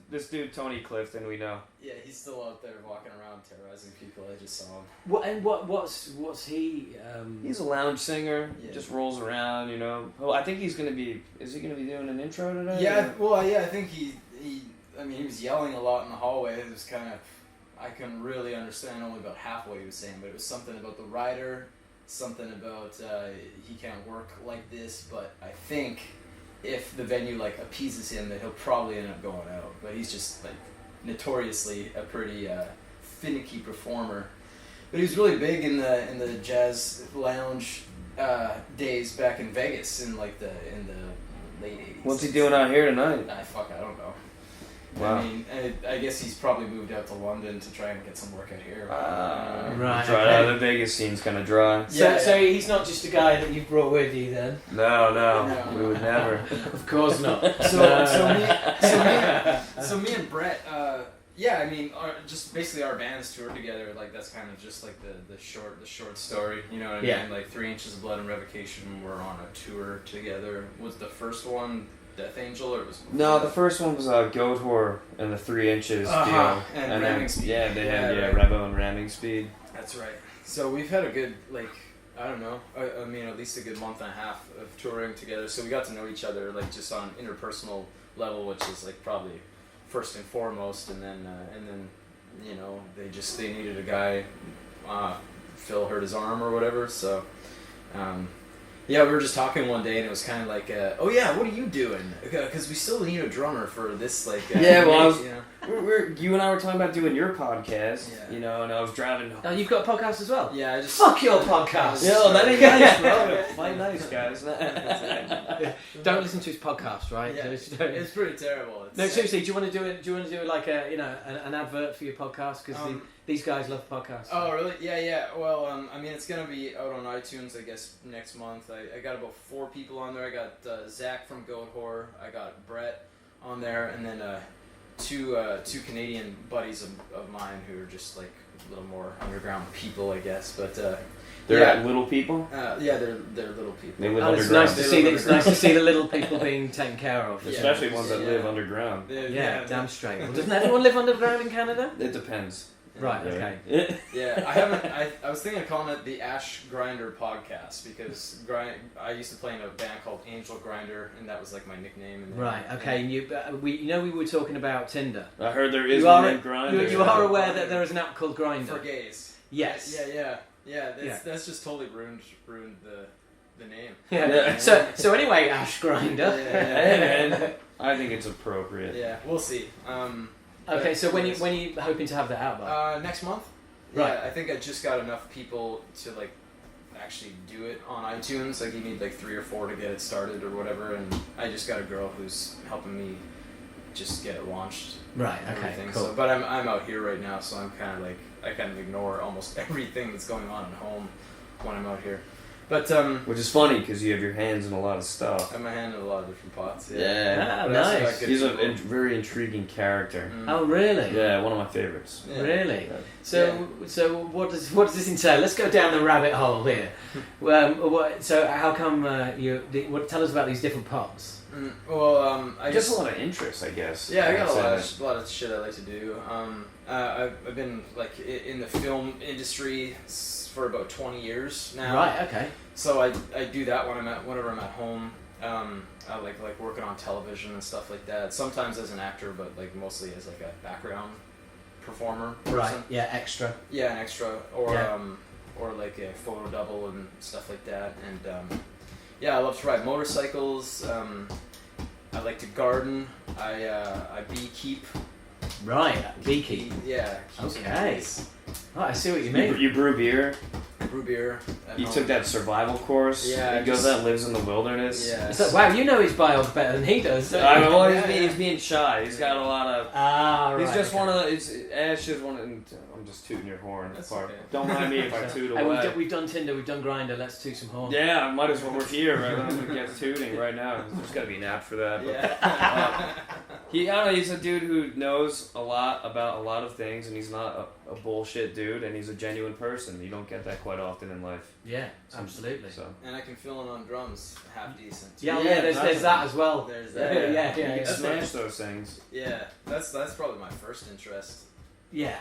this dude Tony Clifton. We know. Yeah, he's still out there walking around terrorizing people. I just saw him. What's he? He's a lounge singer. Yeah. Just rolls around, you know. Oh, I think he's gonna be. Is he gonna be doing an intro today? Yeah, well, yeah, I think he. I mean, he was yelling a lot in the hallway. It was kind of. I couldn't really understand only about half what he was saying, but it was something about the rider, something about he can't work like this. But I think if the venue like appeases him, that he'll probably end up going out. But he's just like notoriously a pretty finicky performer. But he was really big in the jazz lounge days back in Vegas in the late '80s. What's he doing out here tonight? I don't know. Wow. I mean, I guess he's probably moved out to London to try and get some work out here. Right, Dry. okay. The Vegas scene's kind of dry. So he's not just a guy that you've brought with you then? No, No. we would never. Of course not. So me and Brett, yeah, I mean, just basically our bands toured together. Like that's kind of just like the short story. You know what I mean? Yeah. Like 3 Inches of Blood and Revocation were on a tour together. Was the first one Death Angel or was? No, the first one was Goat Whore and the 3 Inches Uh-huh. deal. And then, Ramming Speed. Yeah, they had Yeah, right. Revo and Ramming Speed. That's right. So we've had a good, like, I don't know, I mean, at least a good month and a half of touring together. So we got to know each other, like, just on an interpersonal level, which is, like, probably first and foremost. And then, you know, they needed a guy, Phil hurt his arm or whatever. So, yeah, we were just talking one day and it was kind of like, oh yeah, what are you doing? Because we still need a drummer for this, like, Yeah, well, I was- you know. You and I were talking about doing your podcast, Yeah. you know, and I was driving. Oh, you've got a podcast as well? Yeah, I just... Fuck your podcast! Yeah, that ain't nice, bro. Play nice, guys. Don't listen to his podcast, right? Yeah, Just don't- it's pretty terrible. It's, No, seriously. Do you want to do it? Do you want to do like a an advert for your podcast? Because these guys love podcasts. Oh, really? Yeah. Well, I mean, it's gonna be out on iTunes, I guess, next month. I got about 4 people on there. I got Zach from Goat Whore. I got Brett on there, and then two Canadian buddies of mine who are just like a little more underground people, I guess. But They're little people. yeah, they're little people. They live And it's underground. nice to see that. It's nice to see the little people being taken care of. Yeah. Especially ones that Yeah. live underground. Yeah, damn straight. Well, doesn't everyone live underground in Canada? It depends. Right. Okay. Yeah, I was thinking of calling it the Ash Grinder Podcast because I used to play in a band called Angel Grinder, and that was like my nickname. And then, Right. Okay. And we were talking about Tinder. I heard there is You one are named Grindr. you are aware that there is an app called for Grindr? gays. Yes. Yeah. Yeah. That's just totally ruined the name. Yeah. So anyway, Ash Grinder. Hey, man. I think it's appropriate. Yeah, we'll see. Okay. So when you hoping to have that out by? Next month. Right. Yeah, I think I just got enough people to like actually do it on iTunes. Like you need like 3 or 4 to get it started or whatever, and I just got a girl who's helping me just get it launched. Right. and Okay. everything. Cool. So, but I'm out here right now, so I'm kind of like I kind of ignore almost everything that's going on at home when I'm out here. But Which is funny because you have your hands in a lot of stuff. I have my hand in a lot of different pots. Yeah. Ah, But I also nice. got good He's a people. very intriguing character. Oh, really? Yeah, one of my favorites. Yeah. Really? Yeah. So what does this entail? Let's go down the rabbit hole here. So how come tell us about these different pots? Well, I Just guess a lot of interest, I guess. yeah, I got I'd say a lot of shit I like to do. I've bbeen like in the film industry for about 20 years now. Right. Okay. So I do that whenever I'm at home. I like working on television and stuff like that. Sometimes as an actor, but like mostly as like a background performer. Right. person. Yeah. Extra. Yeah, an extra or Yeah. or like a photo double and stuff like that. And yeah, I love to ride motorcycles. I like to garden. I beekeep. Right. Beekeep. Yeah. keep some Okay. bees. Oh, I see what you mean. You brew beer. Brew beer. at You home. took that survival course. Yeah, He goes just- out, lives in the wilderness. Yeah. So, wow, you know his bios better than he does. Don't I you? mean, well, Yeah, he's being shy. He's got a lot of. Ah, right. He's just okay. one of the. Ash is one of. I'm just tooting your horn. That's Part. okay. Don't mind me if I toot Hey, away. we've done Tinder, we've done Grindr. Let's toot some horn. Yeah, I might as well. We're here, right? I'm gonna get tooting right now. There's got to be an app for that. But, Yeah. I don't know. He's a dude who knows a lot about a lot of things, and he's not a bullshit dude, and he's a genuine person. You don't get that quite often in life. Yeah, absolutely. So. And I can fill in on drums half decent. Yeah, Yeah, there's that's- that as well. There's Yeah, that. yeah, You yeah. can Yeah, smash those things. Yeah, that's probably my first interest. yeah.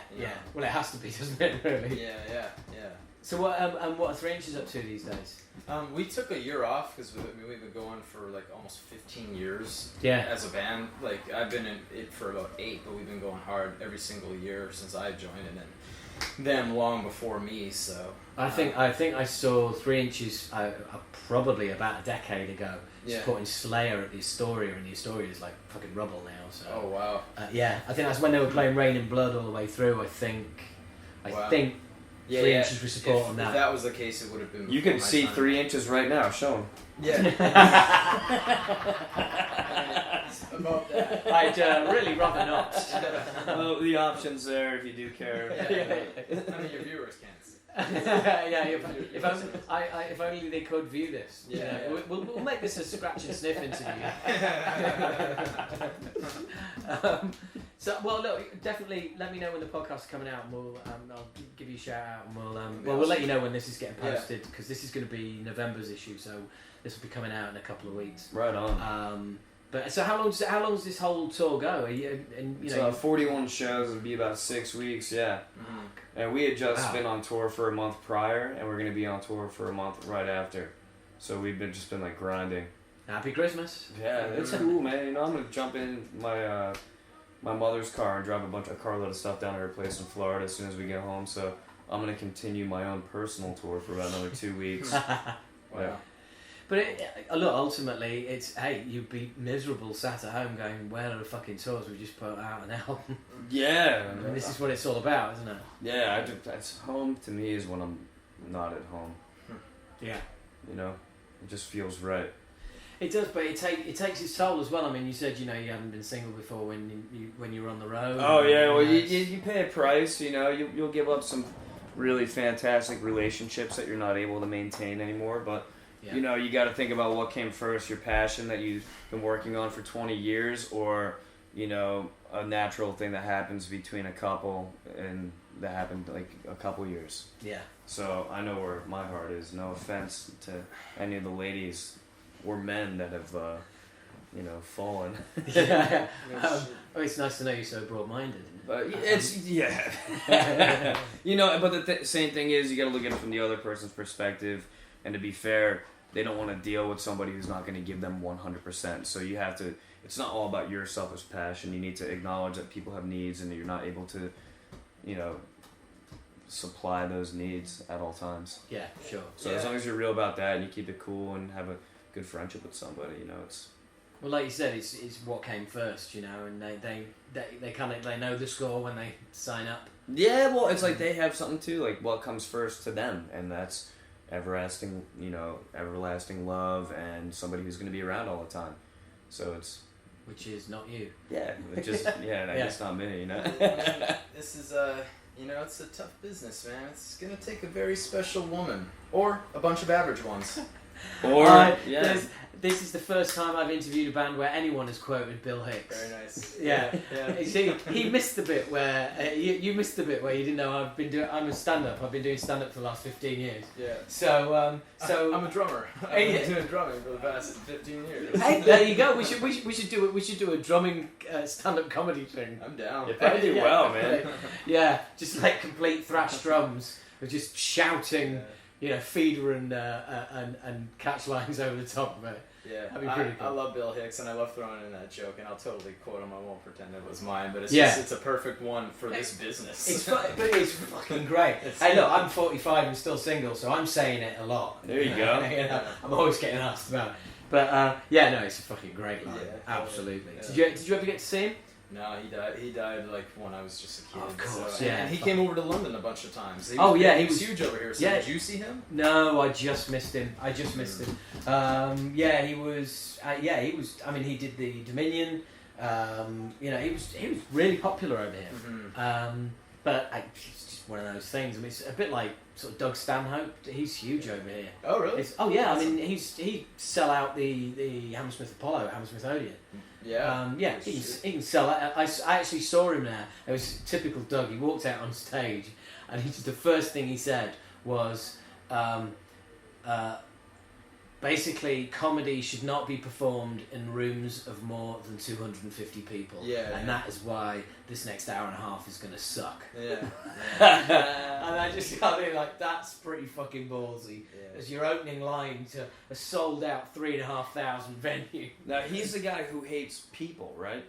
Well, it has to be, doesn't it? Really. Yeah. So what? What are 3 inches up to these days? We took a year off because we've been going for like almost 15 years Yeah. as a band. Like I've been in it for about 8, but we've been going hard every single year since I joined, and then them long before me. So I think I saw 3 inches probably about a decade ago. Yeah. Supporting Slayer at the Astoria, and the Astoria is like fucking rubble now. So Oh wow. yeah, I think that's when they were playing Rain and Blood all the way through. I think Wow. 3 inches we support if, on If that. that was the case, it would have been. You before can my see time. 3 inches right now. Show him. Yeah. About that. I'd really rather not. Well, the options there if you do care. I mean, your viewers can't see. Yeah, if only they could view this. Yeah, You know, yeah. We'll make this a scratch and sniff interview. Well, look, definitely let me know when the podcast's coming out, and I'll give you a shout out, and we'll let you know when this is getting posted, because this is going to be November's issue, so this will be coming out in a couple of weeks. Right on. But so how long does this whole tour go? Are you, and you It's know, 41 shows. It'd be about 6 weeks. Yeah. Mhm. And we had just Wow. been on tour for a month prior, and we're gonna be on tour for a month right after. So we've just been like grinding. Happy Christmas. Yeah, it's cool, man. You know, I'm gonna jump in my my mother's car and drive a carload of stuff down to her place in Florida as soon as we get home. So I'm gonna continue my own personal tour for about another 2 weeks. Wow. But look, ultimately, it's hey, you'd be miserable sat at home going, "Where are the fucking tours? We just put out an album." Yeah. And this is what it's all about, isn't it? Yeah, that's home to me is when I'm not at home. Yeah. You know, it just feels right. It does, but it takes its toll as well. I mean, you said you haven't been single before when you were on the road. Oh yeah, well it's- you pay a price. You know, you'll give up some really fantastic relationships that you're not able to maintain anymore. But Yeah. you know, you got to think about what came first: your passion that you've been working on for 20 years, or you know, a natural thing that happens between a couple and that happened like a couple years. Yeah. So I know where my heart is. No offense to any of the ladies or men that have, fallen. Yeah. No It's nice to know you're so broad-minded. But it's you know. But the same thing is, you got to look at it from the other person's perspective. And to be fair, they don't want to deal with somebody who's not going to give them 100%. So you have to. It's not all about your selfish passion. You need to acknowledge that people have needs, and that you're not able to, supply those needs at all times. Yeah, sure. So as long as you're real about that, and you keep it cool, and have a good friendship with somebody, it's. Well, like you said, it's what came first, and they kind of they know the score when they sign up. Yeah, well, it's like they have something too, like what comes first to them, and that's everlasting love and somebody who's going to be around all the time. So it's. Which is not you. Yeah, it's just I guess not me, This is You know, it's a tough business, man. It's gonna take a very special woman, or a bunch of average ones. Or This is the first time I've interviewed a band where anyone has quoted Bill Hicks. Very nice. Yeah. Yeah. See, he missed the bit where you missed the bit where you didn't know I'm a stand-up. I've been doing stand-up for the last 15 years. Yeah. So I'm a drummer. I've been doing drumming for the past 15 years. Hey, there you go. We should do a drumming stand-up comedy thing. I'm down. You probably do well, man. Yeah, just like complete thrash drums with just shouting, feeder and catch lines over the top of it. Yeah, That'd be pretty cool. I love Bill Hicks and I love throwing in that joke, and I'll totally quote him. I won't pretend it was mine, but it's a perfect one for this business. But it's fucking great. Hey, look, I'm 45 and still single, so I'm saying it a lot. There you go. I'm always getting asked about it. But it's a fucking great line. Yeah, Absolutely. Yeah. Did you ever get to see him? No, he died like when I was just a kid. Of course, so, yeah. And he came over to London a bunch of times. He was huge over here. So yeah. did you see him? No, I just missed him. He was. He was. I mean, he did the Dominion. He was really popular over here. Mm-hmm. But it's just one of those things. I mean, it's a bit like sort of Doug Stanhope. He's huge over here. Oh, really? I mean, he sell out the Hammersmith Apollo, Hammersmith Odeon. Yeah. He can sell it. I actually saw him there. It was typical Doug. He walked out on stage, and the first thing he said was, basically, comedy should not be performed in rooms of more than 250 people. And that is why this next hour and a half is going to suck. Yeah. And I think like that's pretty fucking ballsy. Yeah. As your opening line to a sold out 3,500 venue. Now he's the guy who hates people, right?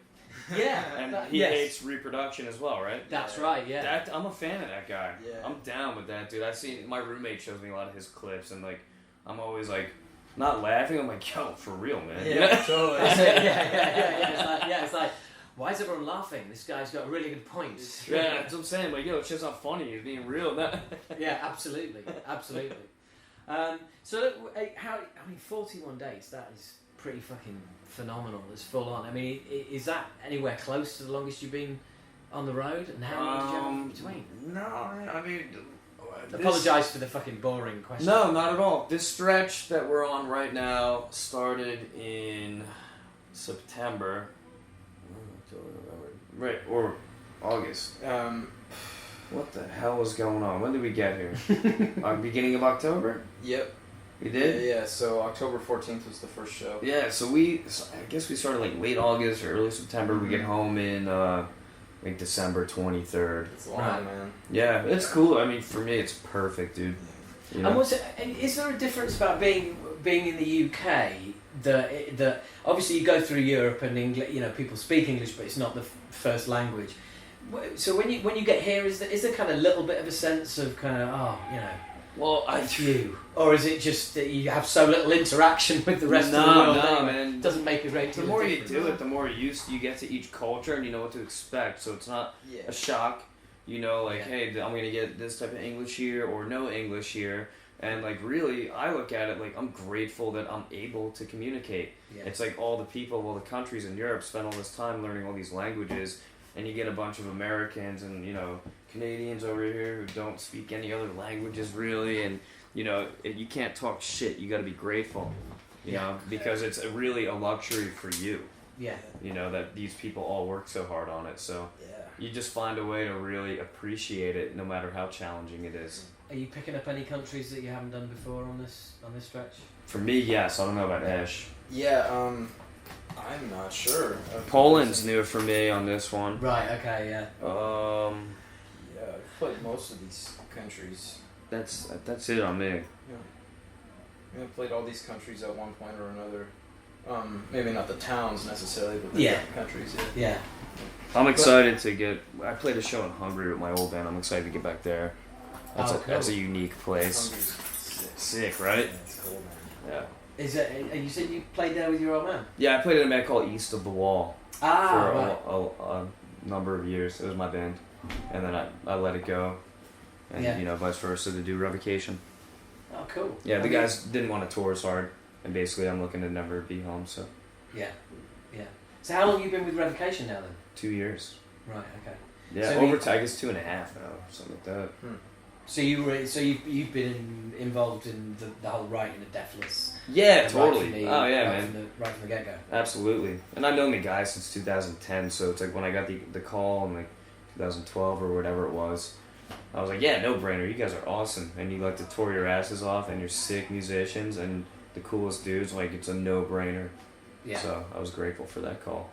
Yeah. And he hates reproduction as well, right? That's right, yeah. I'm a fan of that guy. Yeah. I'm down with that dude. I've seen my roommate shows me a lot of his clips, and like I'm always like not laughing. I'm like, yo, for real, man. Yeah, totally. It's like, why is everyone laughing? This guy's got a really good point. Yeah, that's what I'm saying. Like, yo, it's just not funny. He's being real. Yeah, absolutely. 41 days. That is pretty fucking phenomenal. It's full on. I mean, is that anywhere close to the longest you've been on the road? And how long did you have in between? No, I mean. Apologise for the fucking boring question. No, not at all. This stretch that we're on right now started in September. Right, or August. What the hell is going on? When did we get here? Beginning of October? Yep. We did? Yeah, so October 14th was the first show. Yeah, so I guess we started like late August or early September. We get home in like December 23rd. It's long, man. Yeah, it's cool. I mean, for me, it's perfect, dude. You know? And is there a difference about being in the UK that obviously you go through Europe and English, people speak English, but it's not the first language. So when you get here, is there kind of a little bit of a sense of kind of well, it's you, or is it just that you have so little interaction with the rest of the world? No, man. It doesn't make a great deal. The more of you difference. do it, the more used you get to each culture, and you know what to expect. So it's not a shock. Hey, I'm gonna get this type of English here or no English here. And like really, I look at it like I'm grateful that I'm able to communicate. Yeah. It's like all the countries in Europe spend all this time learning all these languages, and you get a bunch of Americans and Canadians over here who don't speak any other languages really, and you can't talk shit. You got to be grateful, because it's really a luxury for you. Yeah. That these people all work so hard on it. So you just find a way to really appreciate it, no matter how challenging it is. Are you picking up any countries that you haven't done before on this stretch? For me, yes. I don't know about Ash. Yeah, I'm not sure. Poland's new for me on this one. Right. Okay. Yeah. Yeah, I've played most of these countries. That's it on me. Yeah, I've played all these countries at one point or another. Maybe not the towns necessarily, but the countries. Yeah. I'm excited to get. I played a show in Hungary with my old band. I'm excited to get back there. That's a unique place. Sick, right? Yeah, it's cool, man. Yeah. Is it? And you said you played there with your old man? Yeah, I played in a band called East of the Wall for right. a number of years. It was my band, and then I let it go, and vice versa to do Revocation. Oh, cool. Yeah, the guys didn't want to tour as hard, and basically I'm looking to never be home. So. Yeah. So how long have you been with Revocation now then? 2 years. Right. Okay. Yeah, So overtime is 2.5 now, something like that. you've been involved in the whole writing of Deathless. Yeah, totally. Right man. From the get go. Absolutely. And I've known the guy since 2010, so it's like when I got the call in like 2012 or whatever it was, I was like, yeah, no brainer. You guys are awesome, and you like to tour your asses off, and you're sick musicians and the coolest dudes. Like, it's a no brainer. Yeah. So I was grateful for that call.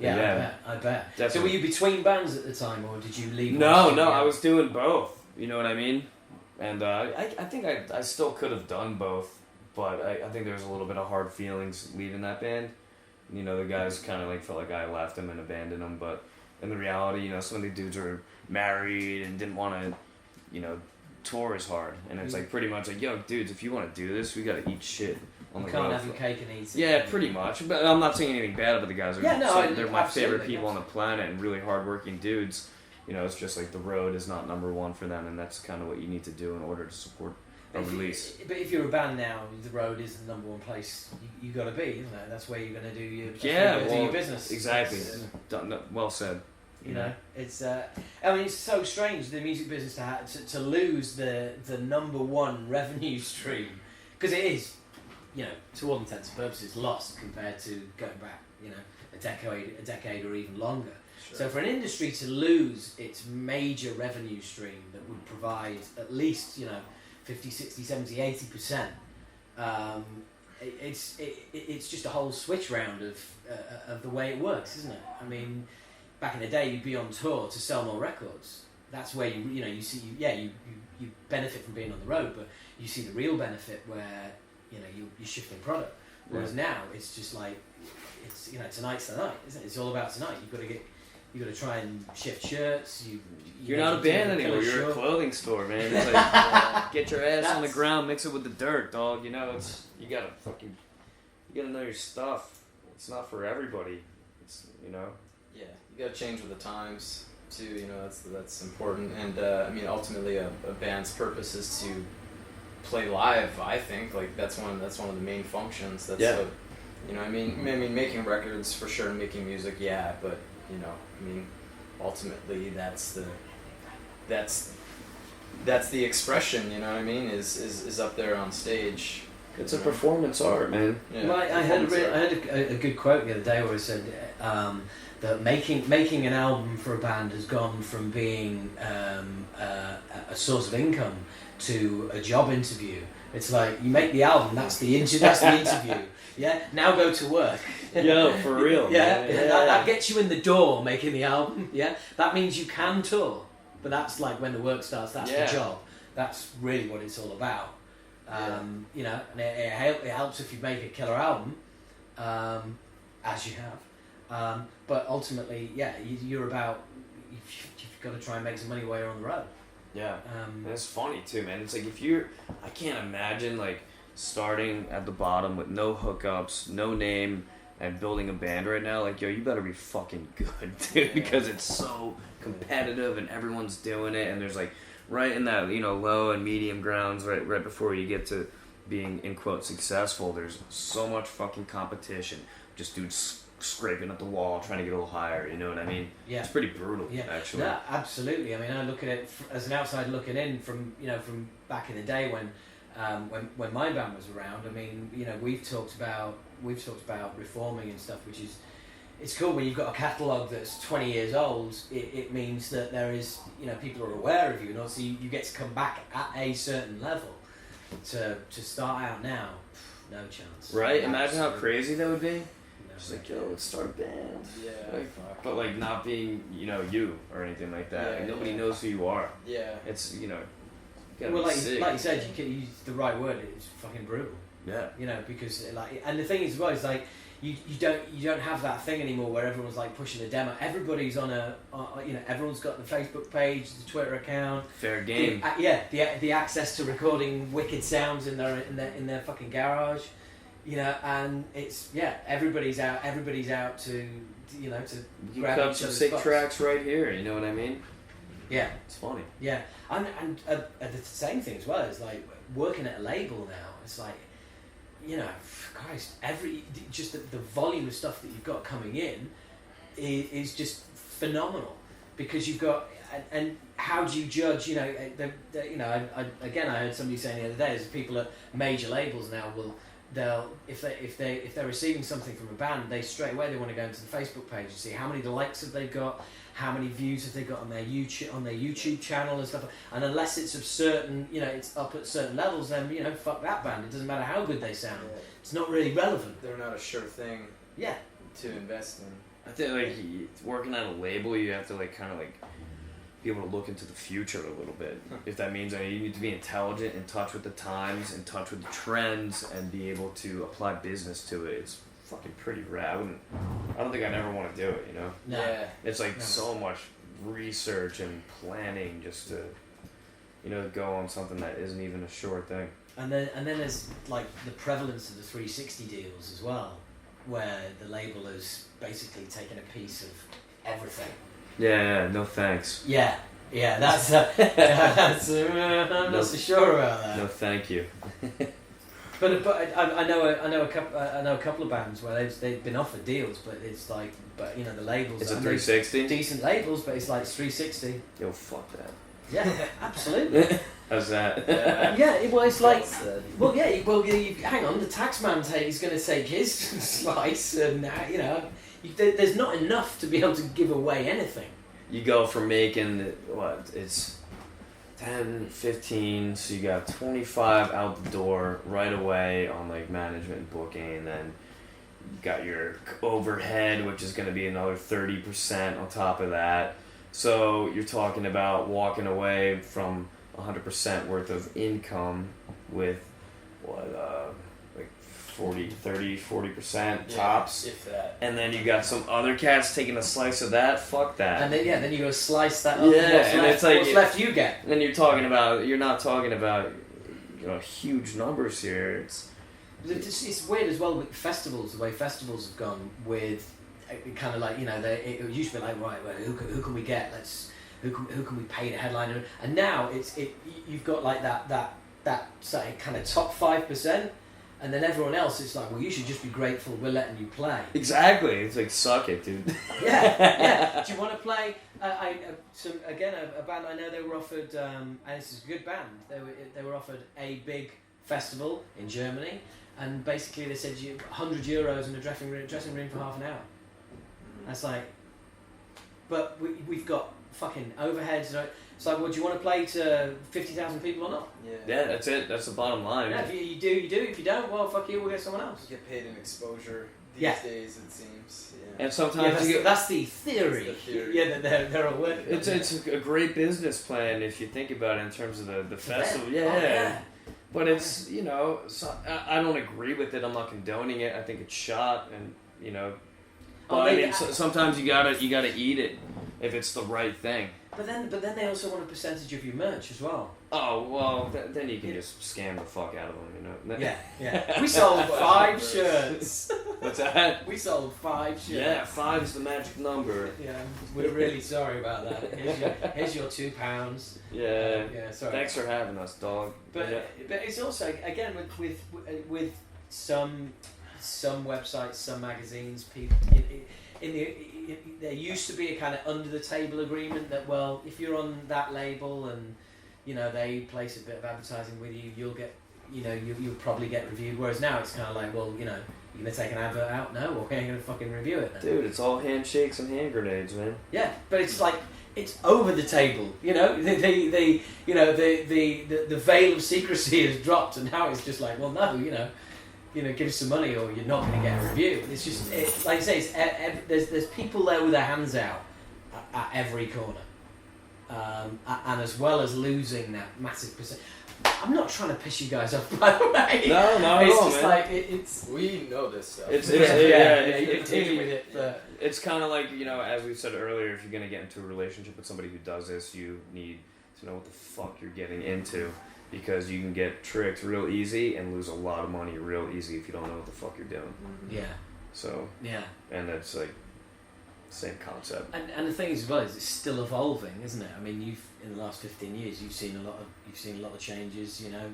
Yeah, I bet. Definitely. So were you between bands at the time, or did you leave? No, I was doing both. You know what I mean? And I think I still could have done both, but I think there was a little bit of hard feelings leaving that band. You know, the guys kind of like felt like I left them and abandoned them, but in the reality, you know, some of the dudes were married and didn't want to, you know, tour as hard. And it's like pretty much like, yo, dudes, if you want to do this, we got to eat shit on the road. Can't have your cake and eat it. Yeah, pretty much. But I'm not saying anything bad about the guys. They're my favorite people on the planet and really hardworking dudes. You know, it's just like the road is not number one for them, and that's kind of what you need to do in order to support a release. But if you're a band now, the road is the number one place you got to be, isn't it? That's where you're going to do your do your business. Exactly. Well said. You know, it's. I mean, it's so strange the music business to lose the number one revenue stream, because it is, you know, to all intents and purposes, lost compared to going back, you know, a decade or even longer. Sure. So for an industry to lose its major revenue stream that would provide at least, you know, 50, 60, 70, 80%, it's just a whole switch round of the way it works, isn't it? I mean, back in the day, you'd be on tour to sell more records. That's where you benefit from being on the road, but you see the real benefit where, you know, you're shifting product. Whereas now it's just like, it's, you know, tonight's the night, isn't it? It's all about tonight. You've got to try and shift shirts. You're not a band anymore. You're a clothing store, man. It's like, get your ass on the ground, mix it with the dirt, dog. You know, you gotta know your stuff. It's not for everybody. It's, you know. Yeah, you gotta change with the times too. You know, that's important. And I mean, ultimately, a band's purpose is to play live. I think like that's one of the main functions. That's what, you know. I mean, making records for sure, making music, yeah, but. You know, I mean, ultimately that's the expression. You know what I mean? Is up there on stage. It's a performance art, man. Yeah, well, I heard a good quote the other day where it said that making an album for a band has gone from being a source of income to a job interview. It's like you make the album, that's the interview. Yeah, now go to work. Yo, for real. Yeah, that gets you in the door making the album. Yeah, that means you can tour, but that's like when the work starts. That's the job. That's really what it's all about. You know, and it helps if you make a killer album, as you have. But ultimately, you're about. You've got to try and make some money while you're on the road. Yeah, and it's funny too, man. It's like I can't imagine like starting at the bottom with no hookups, no name, and building a band right now. Like, yo, you better be fucking good, dude, because it's so competitive and everyone's doing it, and there's like right in that, you know, low and medium grounds, right before you get to being in quote successful. There's so much fucking competition. Just dudes scraping at the wall, trying to get a little higher. You know what I mean? Yeah, it's pretty brutal. Yeah, actually. Yeah, absolutely. I mean, I look at it as an outsider looking in from back in the day when my band was around. I mean, you know, we've talked about reforming and stuff, which is, it's cool when you've got a catalogue that's 20 years old. It means that there is, you know, people are aware of you, and also you get to come back at a certain level. To start out now, no chance. Right? Imagine how crazy that would be. Just like, yo, let's start a band. Yeah. Like, but like not being, you know, you or anything like that. Yeah, like, nobody knows who you are. Yeah. It's, you know, well, like you said, you can use the right word. It's fucking brutal. Yeah. You know, because like, and the thing is, well, is like you don't have that thing anymore where everyone's like pushing a demo. Everybody's on you know, everyone's got the Facebook page, the Twitter account. Fair game. The access to recording wicked sounds in their fucking garage. You know, and it's everybody's out to, you know, to you grab cut each some other's sick spots. tracks right here. You know what I mean? Yeah, it's funny. Yeah, and the same thing as well is like working at a label now. It's like, you know, Christ, just the volume of stuff that you've got coming in is just phenomenal. because you've got and how do you judge? You know, I heard somebody saying the other day, there's people at major labels now they'll if they're receiving something from a band, they straight away they want to go into the Facebook page and see how many likes have they got, how many views have they got on their YouTube channel and stuff. And unless it's of certain, it's up at certain levels, then fuck that band. It doesn't matter how good they sound. Yeah. It's not really relevant. They're not a sure thing. Yeah. To invest in. I think working at a label, you have to kind of be able to look into the future a little bit. If that means you need to be intelligent, in touch with the times, in touch with the trends, and be able to apply business to it. It's fucking pretty rad. I don't think I'd ever want to do it, No. Yeah. It's so much research and planning just to, go on something that isn't even a sure thing. And then there's the prevalence of the 360 deals as well, where the label has basically taken a piece of everything. Yeah, no thanks. Yeah, that's I'm not so sure about that. No, thank you. But I know a couple of bands where they've been offered deals, but it's the labels. It's a 360. Decent labels, but it's 360. Yo, fuck that. Yeah, absolutely. How's that? Yeah, it's hang on, the tax man he's going to take his slice, and there's not enough to be able to give away anything. You go from making it's 10, 15, so you got 25 out the door right away on management and booking, and then you got your overhead, which is going to be another 30% on top of that. So you're talking about walking away from 100% worth of income with 40% tops. If that. And then you got some other cats taking a slice of that. Fuck that. And then you go slice that up. Yeah, What's left you get. And you're not talking about huge numbers here. It's weird as well with festivals, the way festivals have gone with kind of it used to be right, well, who can we get? Who can we pay the headliner? And now you've got that say kind of top 5%, and then everyone else it's well, you should just be grateful we're letting you play. Exactly. It's suck it, dude. Yeah. Do you want to play? A band I know, they were offered, and this is a good band. They were offered a big festival in Germany, and basically they said €100 in a dressing room for half an hour. That's but we've got fucking overheads. It's well, do you want to play to 50,000 people or not? Yeah, that's it. That's the bottom line. Yeah, if you do, you do. If you don't, well, fuck you, we'll get someone else. You get paid in exposure these days, it seems. Yeah. And sometimes that's the theory. That's the theory. Yeah, that they're all working. It's a great business plan if you think about it in terms of the festival. Yeah. But it's, I don't agree with it. I'm not condoning it. I think it's shot, and sometimes you gotta eat it if it's the right thing. But then they also want a percentage of your merch as well. Oh well, then you can just scam the fuck out of them, Yeah. We sold 5 shirts. What's that? We sold 5 shirts. Yeah, 5 is the magic number. Yeah, we're really sorry about that. Here's your £2. Yeah. Sorry. Thanks for having us, dog. But it's also again with some websites, some magazines, people there used to be a kind of under the table agreement that if you're on that label and they place a bit of advertising with you, you'll get you'll probably get reviewed. Whereas now it's kind of you're gonna take an advert out? No, or we ain't gonna fucking review it then. Dude, it's all handshakes and hand grenades, man. Yeah, but it's it's over the table, the veil of secrecy has dropped, and now it's just no, give us some money or you're not going to get a review. It's just, like I say, there's people there with their hands out at every corner, and as well as losing that massive percent. I'm not trying to piss you guys off, by the way. No, not at all, man. It's we know this stuff. It's you've been dealing with it. But it's kind of as we said earlier, if you're going to get into a relationship with somebody who does this, you need to know what the fuck you're getting into. Because you can get tricked real easy and lose a lot of money real easy if you don't know what the fuck you're doing. Yeah. So. Yeah. And that's same concept. And the thing is, it's still evolving, isn't it? I mean, in the last 15 years, you've seen a lot of changes. Yeah.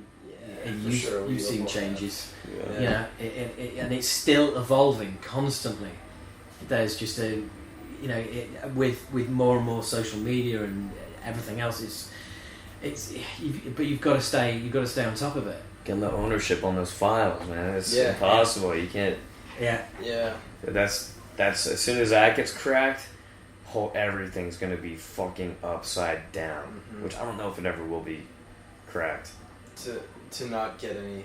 And for sure. You've seen changes. Yeah. And it's still evolving constantly. There's just with more and more social media and everything else, but you've got to stay on top of it. Getting the ownership on those files, man. It's Yeah. impossible. You can't. Yeah. That's as soon as that gets cracked, everything's gonna be fucking upside down. Mhm. Which I don't know if it ever will be cracked. To not get any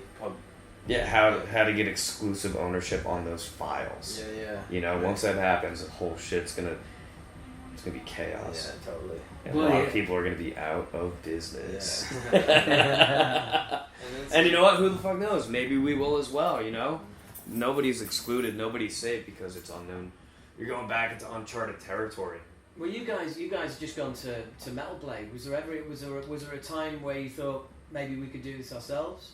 Yeah, how to get exclusive ownership on those files. Yeah. Right. Once that happens, the whole shit's gonna be chaos. Yeah, totally. And a lot of people are gonna be out of business. Yeah. And you know what? Who the fuck knows? Maybe we will as well. Nobody's excluded. Nobody's safe because it's unknown. You're going back into uncharted territory. Well, you guys just gone to Metal Blade. Was there a time where you thought maybe we could do this ourselves?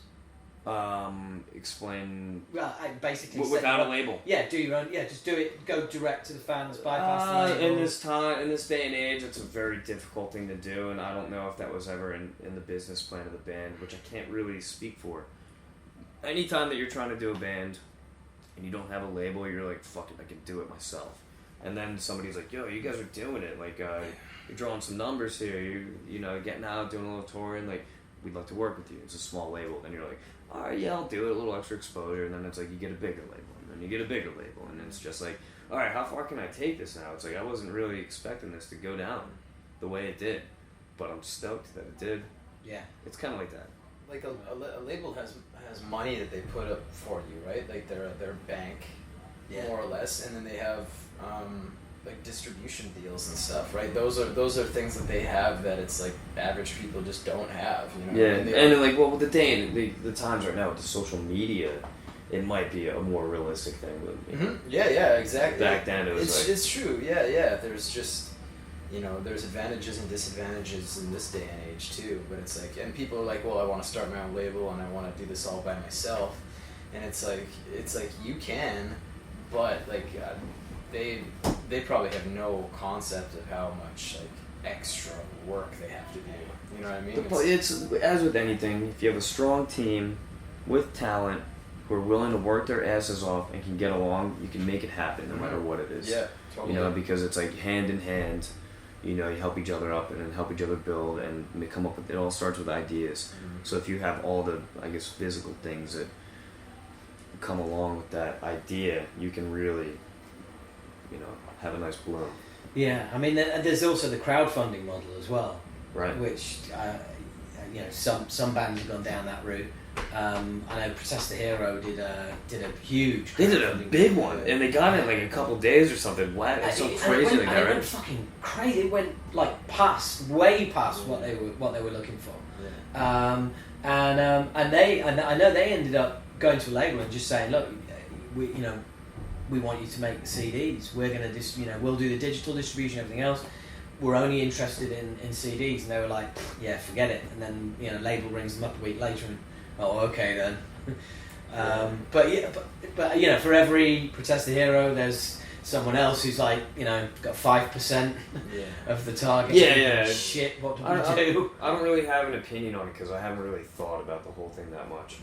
Explain. Well, I basically without a label. Yeah, do your own. Yeah, just do it. Go direct to the fans. Bypass the label. In this day and age, it's a very difficult thing to do, and I don't know if that was ever in the business plan of the band, which I can't really speak for. Anytime that you're trying to do a band and you don't have a label, you're like, fuck it, I can do it myself. And then somebody's like, yo, you guys are doing it. Like, you're drawing some numbers here. You're getting out, doing a little touring. Like, we'd like to work with you. It's a small label. Then you're like, all right, yeah, I'll do it. A little extra exposure. And then it's like you get a bigger label. And then you get a bigger label. And it's just like, all right, how far can I take this now? It's like I wasn't really expecting this to go down the way it did. But I'm stoked that it did. Yeah. It's kind of like that. Like a label has money that they put up for you, right? Like their bank, more or less, and then they have like distribution deals and stuff, right? Those are things that they have that it's like average people just don't have, Yeah, and like with the day and the times right now with the social media, it might be a more realistic thing. But, Yeah, exactly. Back then it was it's true. Yeah. There's just there's advantages and disadvantages in this day and age too. But it's like, and people are like, well, I want to start my own label and I want to do this all by myself, and it's like you can, but like. They probably have no concept of how much like extra work they have to do. You know what I mean? It's as with anything. If you have a strong team with talent who are willing to work their asses off and can get along, you can make it happen no matter what it is. Yeah, totally. Because it's like hand in hand. You help each other up and then help each other build and come up with. It all starts with ideas. Mm-hmm. So if you have all the physical things that come along with that idea, you can really have a nice bloom. Yeah, I mean, there's also the crowdfunding model as well, right? Which some bands have gone down that route. I know Protest the Hero did a huge. They did a big one, and they got it in like a couple days or something. Wow, it's so crazy. It went fucking crazy. It went like way past what they were looking for. Yeah. And I know they ended up going to a label and just saying, look, we want you to make the CDs. We're gonna we'll do the digital distribution, everything else. We're only interested in CDs. And they were like, yeah, forget it. And then label rings them up a week later and, oh, okay then. But for every Protest the Hero, there's someone else who's like, got 5% of the target. Yeah. Shit, what do we do? I don't really have an opinion on it because I haven't really thought about the whole thing that much.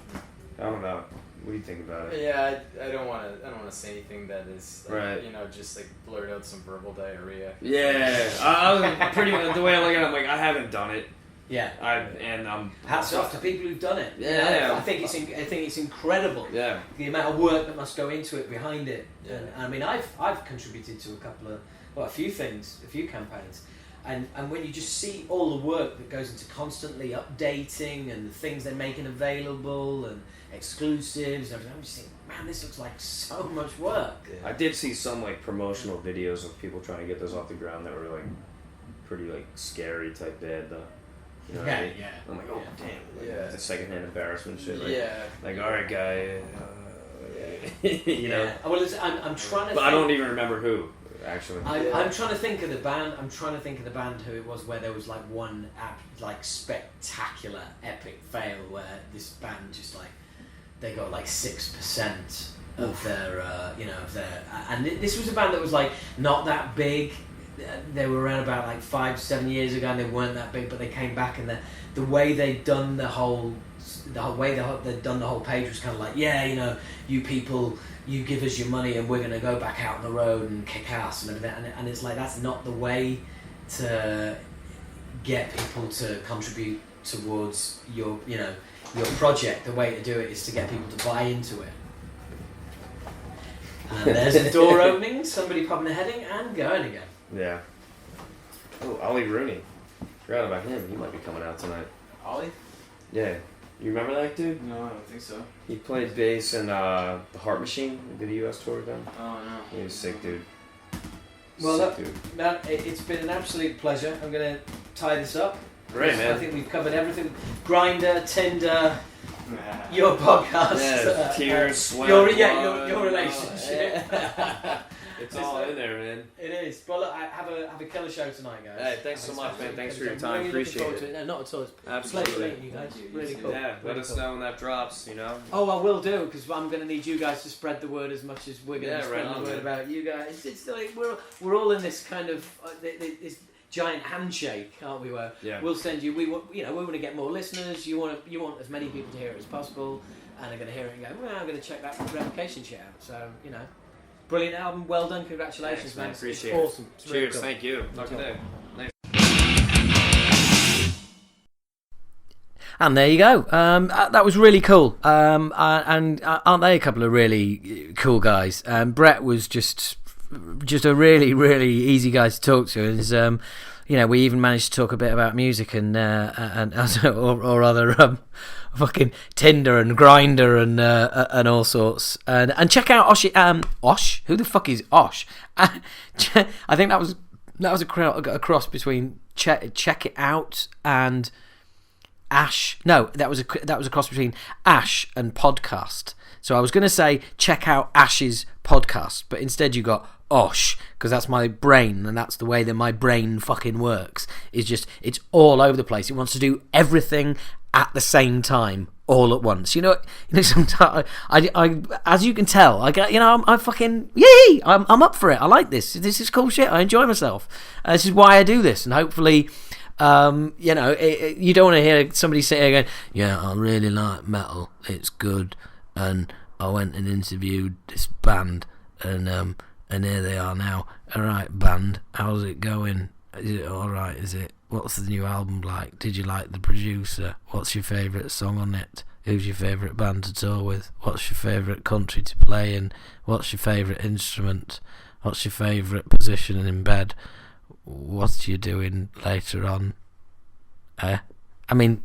I don't know. What do you think about it? Yeah, I don't want to say anything that is right. Just like blurt out some verbal diarrhea. Yeah, I was pretty much the way I look at it. I'm like, I haven't done it. Yeah. Hats off to people who've done it. Yeah. I think it's incredible. Yeah. The amount of work that must go into it behind it. Yeah. And I mean, I've contributed to a few campaigns. And when you just see all the work that goes into constantly updating and the things they're making available and exclusives and everything, I'm just thinking, man, this looks like so much work. Yeah. I did see some promotional videos of people trying to get those off the ground that were pretty scary type bad though. You know what I mean? Yeah. I'm like, oh damn, yeah. It's secondhand embarrassment shit. Yeah. All right, guy. Yeah. Well, I'm trying to. But I don't even remember who. Actually, I'm trying to think of the band. Who it was where there was one spectacular epic fail where this band just they got 6% of their and this was a band that was not that big. They were around about 5-7 years ago and they weren't that big, but they came back and the way they'd done the whole the whole way they'd done the whole page was kind of like, yeah, you know, you people, you give us your money and we're going to go back out on the road and kick ass and everything. And it's like, that's not the way to get people to contribute towards your project. The way to do it is to get people to buy into it. And there's a door opening, somebody popping a heading and going again. Yeah. Oh, Ollie Rooney. Forgot about him. He might be coming out tonight. Ollie? Yeah. You remember that dude? No, I don't think so. He played bass in the Heart Machine. He did a US tour with them. Oh, no. He was a sick dude. Well, Sick dude. it's been an absolute pleasure. I'm going to tie this up. Great, man. I think we've covered everything. Grindr, Tinder, your podcast. Yeah, tears, sweat, your blood, relationship. It's all in there, man. It is. Well, look, have a killer show tonight, guys. Hey, thanks so much, man. Thanks for your time. Appreciate it. No, not at all. It's Absolutely. pleasure meeting you guys. Really cool. Yeah, let Really us cool. know when that drops, you know. Oh, I will do, because I'm going to need you guys to spread the word as much as we're going to spread right the on, word man. about you guys. It's like we're all in this kind of this giant handshake, aren't we? Where we'll send you. We want to get more listeners. You want as many people to hear it as possible, and they're going to hear it and go, well, I'm going to check that Revocation shit out. So brilliant album. Well done. Congratulations, Thanks, man. man. Appreciate it's it. awesome. It's really Cheers. cool. Thank you. Talk to you later. Nice. And there you go. That was really cool. And aren't they a couple of really cool guys? Brett was just a really, really easy guy to talk to. And we even managed to talk a bit about music and or rather fucking Tinder and Grindr and all sorts. And check out Osh. Who the fuck is Osh? I think that was a cross between check it out and Ash. No, that was a cross between Ash and podcast. So I was going to say check out Ash's podcast, but instead you got Osh, because that's my brain, and that's the way that my brain fucking works. It's all over the place. It wants to do everything at the same time, all at once. Sometimes I as you can tell, I'm fucking yay! I'm up for it. I like this. This is cool shit. I enjoy myself. This is why I do this, and hopefully. You don't want to hear somebody sit here going, yeah, I really like metal, it's good, and I went and interviewed this band, and here they are now. Alright, band, how's it going? Is it alright, is it? What's the new album like? Did you like the producer? What's your favourite song on it? Who's your favourite band to tour with? What's your favourite country to play in? What's your favourite instrument? What's your favourite position in bed? What you doing later on? I mean,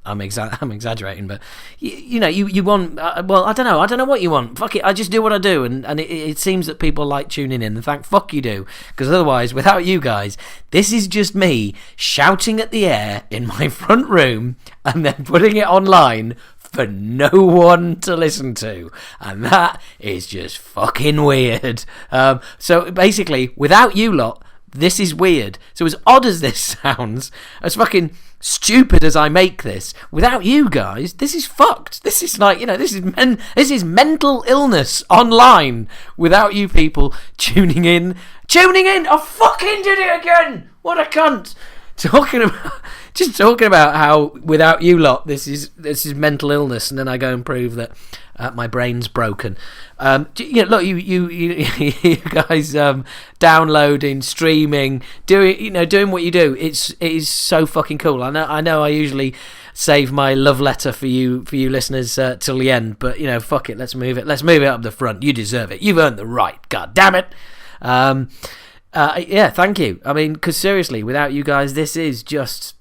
I'm exaggerating, but you want. Well, I don't know what you want. Fuck it, I just do what I do, and it seems that people like tuning in. And thank fuck you do, because otherwise, without you guys, this is just me shouting at the air in my front room and then putting it online for no one to listen to, and that is just fucking weird. So basically, without you lot, this is weird. So as odd as this sounds, as fucking stupid as I make this, without you guys, this is fucked. This is like, this is mental illness online without you people tuning in. I fucking did it again. What a cunt. Talking about how without you lot this is mental illness, and then I go and prove that my brain's broken. Look, you guys downloading, streaming, doing what you do. It is so fucking cool. I know. I usually save my love letter for you listeners till the end, but fuck it. Let's move it. Let's move it up the front. You deserve it. You've earned the right. God damn it. Yeah, thank you. I mean, because seriously, without you guys, this is just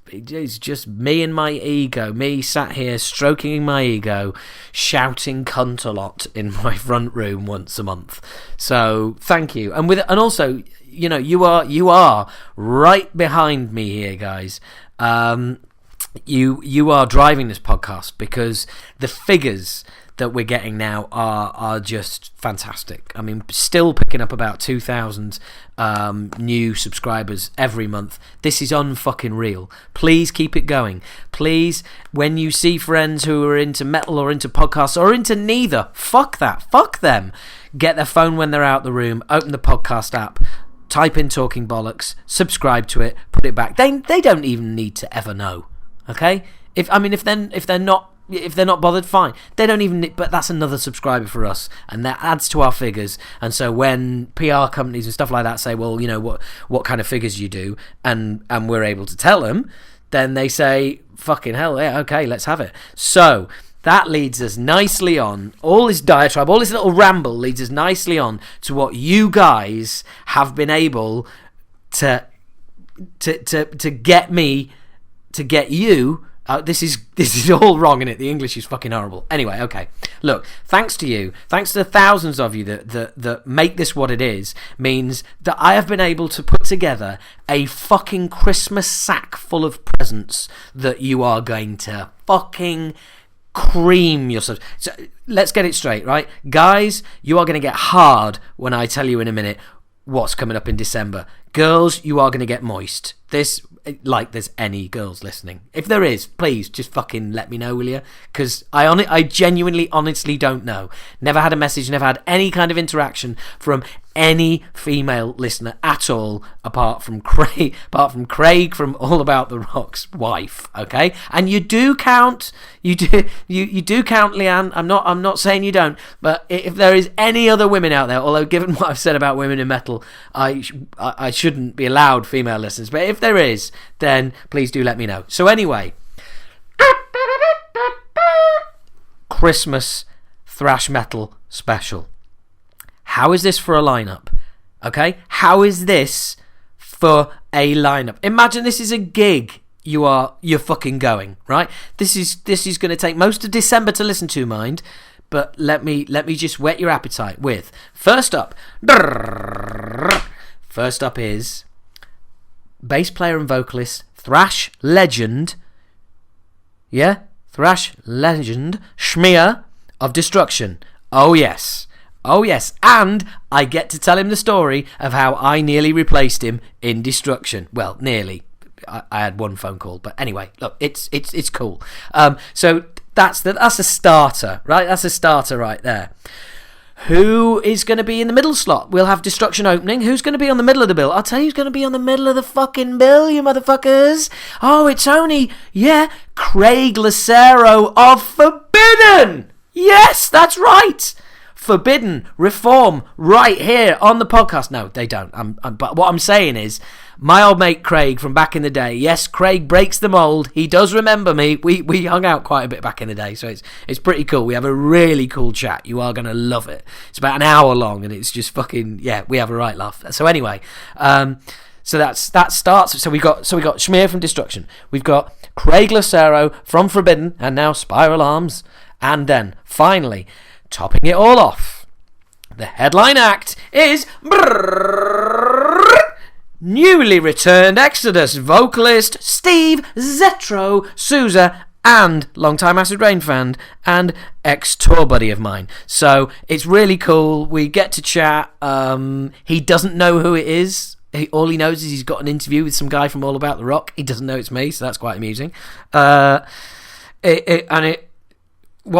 me and my ego. Me sat here stroking my ego, shouting cunt a lot in my front room once a month. So thank you. And also, you are right behind me here, guys. You are driving this podcast, because the figures that we're getting now are just fantastic. I mean, still picking up about 2,000 new subscribers every month. This is unfucking real. Please keep it going. Please, when you see friends who are into metal or into podcasts or into neither, fuck that. Fuck them. Get their phone when they're out the room, open the podcast app, type in Talking Bollocks, subscribe to it, put it back. They don't even need to ever know. Okay? If they're not if they're not bothered, fine. They don't even, but that's another subscriber for us, and that adds to our figures. And so when PR companies and stuff like that say, well, what kind of figures you do, and we're able to tell them, then they say, fucking hell, yeah, okay, let's have it. So that leads us nicely on. All this diatribe, all this little ramble leads us nicely on to what you guys have been able to get me, to get you. This is all wrong, innit? The English is fucking horrible. Anyway, okay. Look, thanks to you, thanks to the thousands of you that make this what it is, means that I have been able to put together a fucking Christmas sack full of presents that you are going to fucking cream yourself. So let's get it straight, right? Guys, you are going to get hard when I tell you in a minute what's coming up in December. Girls, you are going to get moist. This, like there's any girls listening. If there is, please just fucking let me know, will you? Because I genuinely, honestly don't know. Never had a message, never had any kind of interaction from any female listener at all, apart from Craig from All About the Rock's wife. Okay, and you do count, you do count, Leanne. I'm not saying you don't, but if there is any other women out there, although given what I've said about women in metal, I shouldn't be allowed female listeners. But if there is, then please do let me know. So anyway, Xmas Thrash Metal Special. How is this for a lineup? Okay, how is this for a lineup? Imagine this is a gig you're fucking going, right? This is going to take most of December to listen to, mind. But let me just whet your appetite with first up is bass player and vocalist, thrash legend, Schmear of Destruction. Oh yes, and I get to tell him the story of how I nearly replaced him in Destruction. Well, nearly. I had one phone call, but anyway, look, it's cool. So that's a starter, right? That's a starter right there. Who is going to be in the middle slot? We'll have Destruction opening. Who's going to be on the middle of the bill? I'll tell you who's going to be on the middle of the fucking bill, you motherfuckers. Oh, it's only, Craig Lucero of Forbidden. Yes, that's right. Forbidden, Reform, right here on the podcast. No, they don't. But what I'm saying is, my old mate Craig from back in the day. Yes, Craig breaks the mold. He does remember me. We hung out quite a bit back in the day, so it's pretty cool. We have a really cool chat. You are gonna love it. It's about an hour long, and it's just fucking we have a right laugh. So anyway, so that starts. So we got Schmear from Destruction. We've got Craig Lucero from Forbidden, and now Spiral Arms, and then finally, topping it all off, the headline act is newly returned Exodus vocalist Steve Zetro Souza, and longtime Acid Rain fan and ex-tour buddy of mine. So it's really cool. We get to chat. He doesn't know who it is. All he knows is he's got an interview with some guy from All About the Rock. He doesn't know it's me, so that's quite amusing. What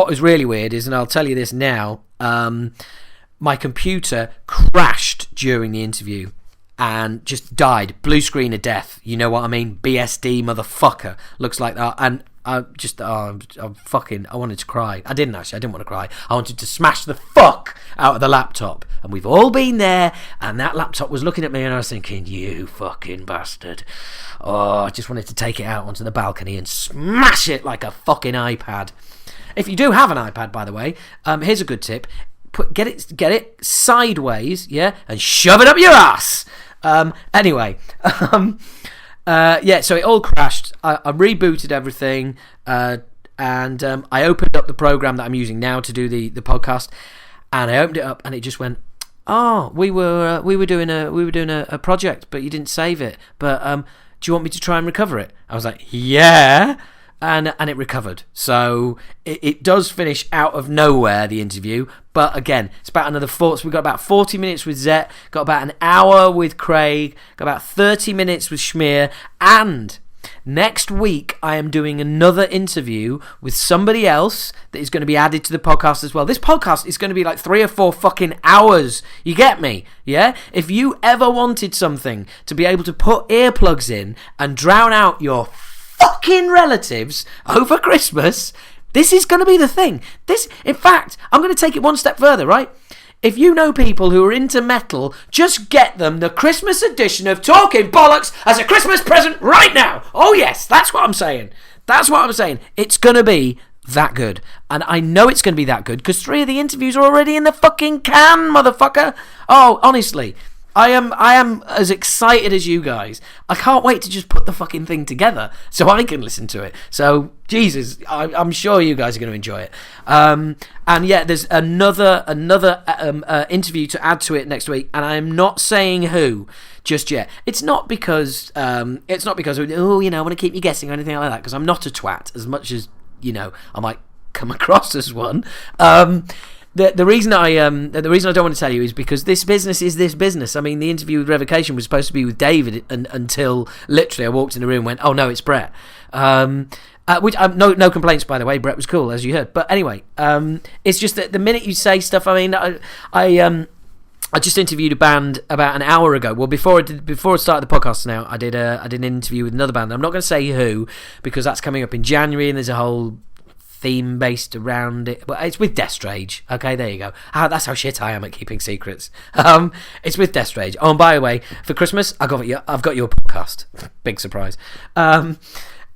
was really weird is, and I'll tell you this now, my computer crashed during the interview and just died. Blue screen of death. You know what I mean? BSD motherfucker. Looks like that. And I wanted to cry. I didn't want to cry. I wanted to smash the fuck out of the laptop. And we've all been there, and that laptop was looking at me, and I was thinking, you fucking bastard. Oh, I just wanted to take it out onto the balcony and smash it like a fucking iPad. If you do have an iPad, by the way, here's a good tip. Get it sideways, and shove it up your ass. So it all crashed. I rebooted everything, and I opened up the program that I'm using now to do the podcast, and I opened it up, and it just went, "Oh, we were doing a project, but you didn't save it. But do you want me to try and recover it?" I was like, "Yeah." And it recovered. So it does finish out of nowhere, the interview. But again, it's about another 40. So we got about 40 minutes with Zet, got about an hour with Craig, got about 30 minutes with Schmear. And next week, I am doing another interview with somebody else that is going to be added to the podcast as well. This podcast is going to be like 3 or 4 fucking hours. You get me? Yeah? If you ever wanted something to be able to put earplugs in and drown out your fucking relatives over Christmas, This is going to be the thing. In fact, I'm going to take it one step further, right? If you know people who are into metal, just get them the Christmas edition of Talking Bollocks as a Christmas present right now. Oh yes, that's what I'm saying. That's what I'm saying. It's going to be that good. And I know it's going to be that good because 3 of the interviews are already in the fucking can, motherfucker. Oh, honestly, I am as excited as you guys. I can't wait to just put the fucking thing together so I can listen to it. So, Jesus, I'm sure you guys are going to enjoy it. And yeah, there's another interview to add to it next week, and I'm not saying who just yet. It's not because I want to keep you guessing or anything like that, because I'm not a twat as much as I might come across as one. The reason I don't want to tell you is because this business is this business. I mean, the interview with Revocation was supposed to be with David until literally I walked in the room and went, oh no, it's Brett. Which no complaints, by the way. Brett was cool, as you heard. But anyway, it's just that the minute you say stuff, I mean, I just interviewed a band about an hour ago. Well, before I started the podcast, now I did an interview with another band. I'm not going to say who because that's coming up in January, and there's a whole theme based around it, but it's with Death Rage. Okay, there you go. That's how shit I am at keeping secrets. It's with Death Rage. Oh, and by the way, for Christmas, I've got your podcast. Big surprise.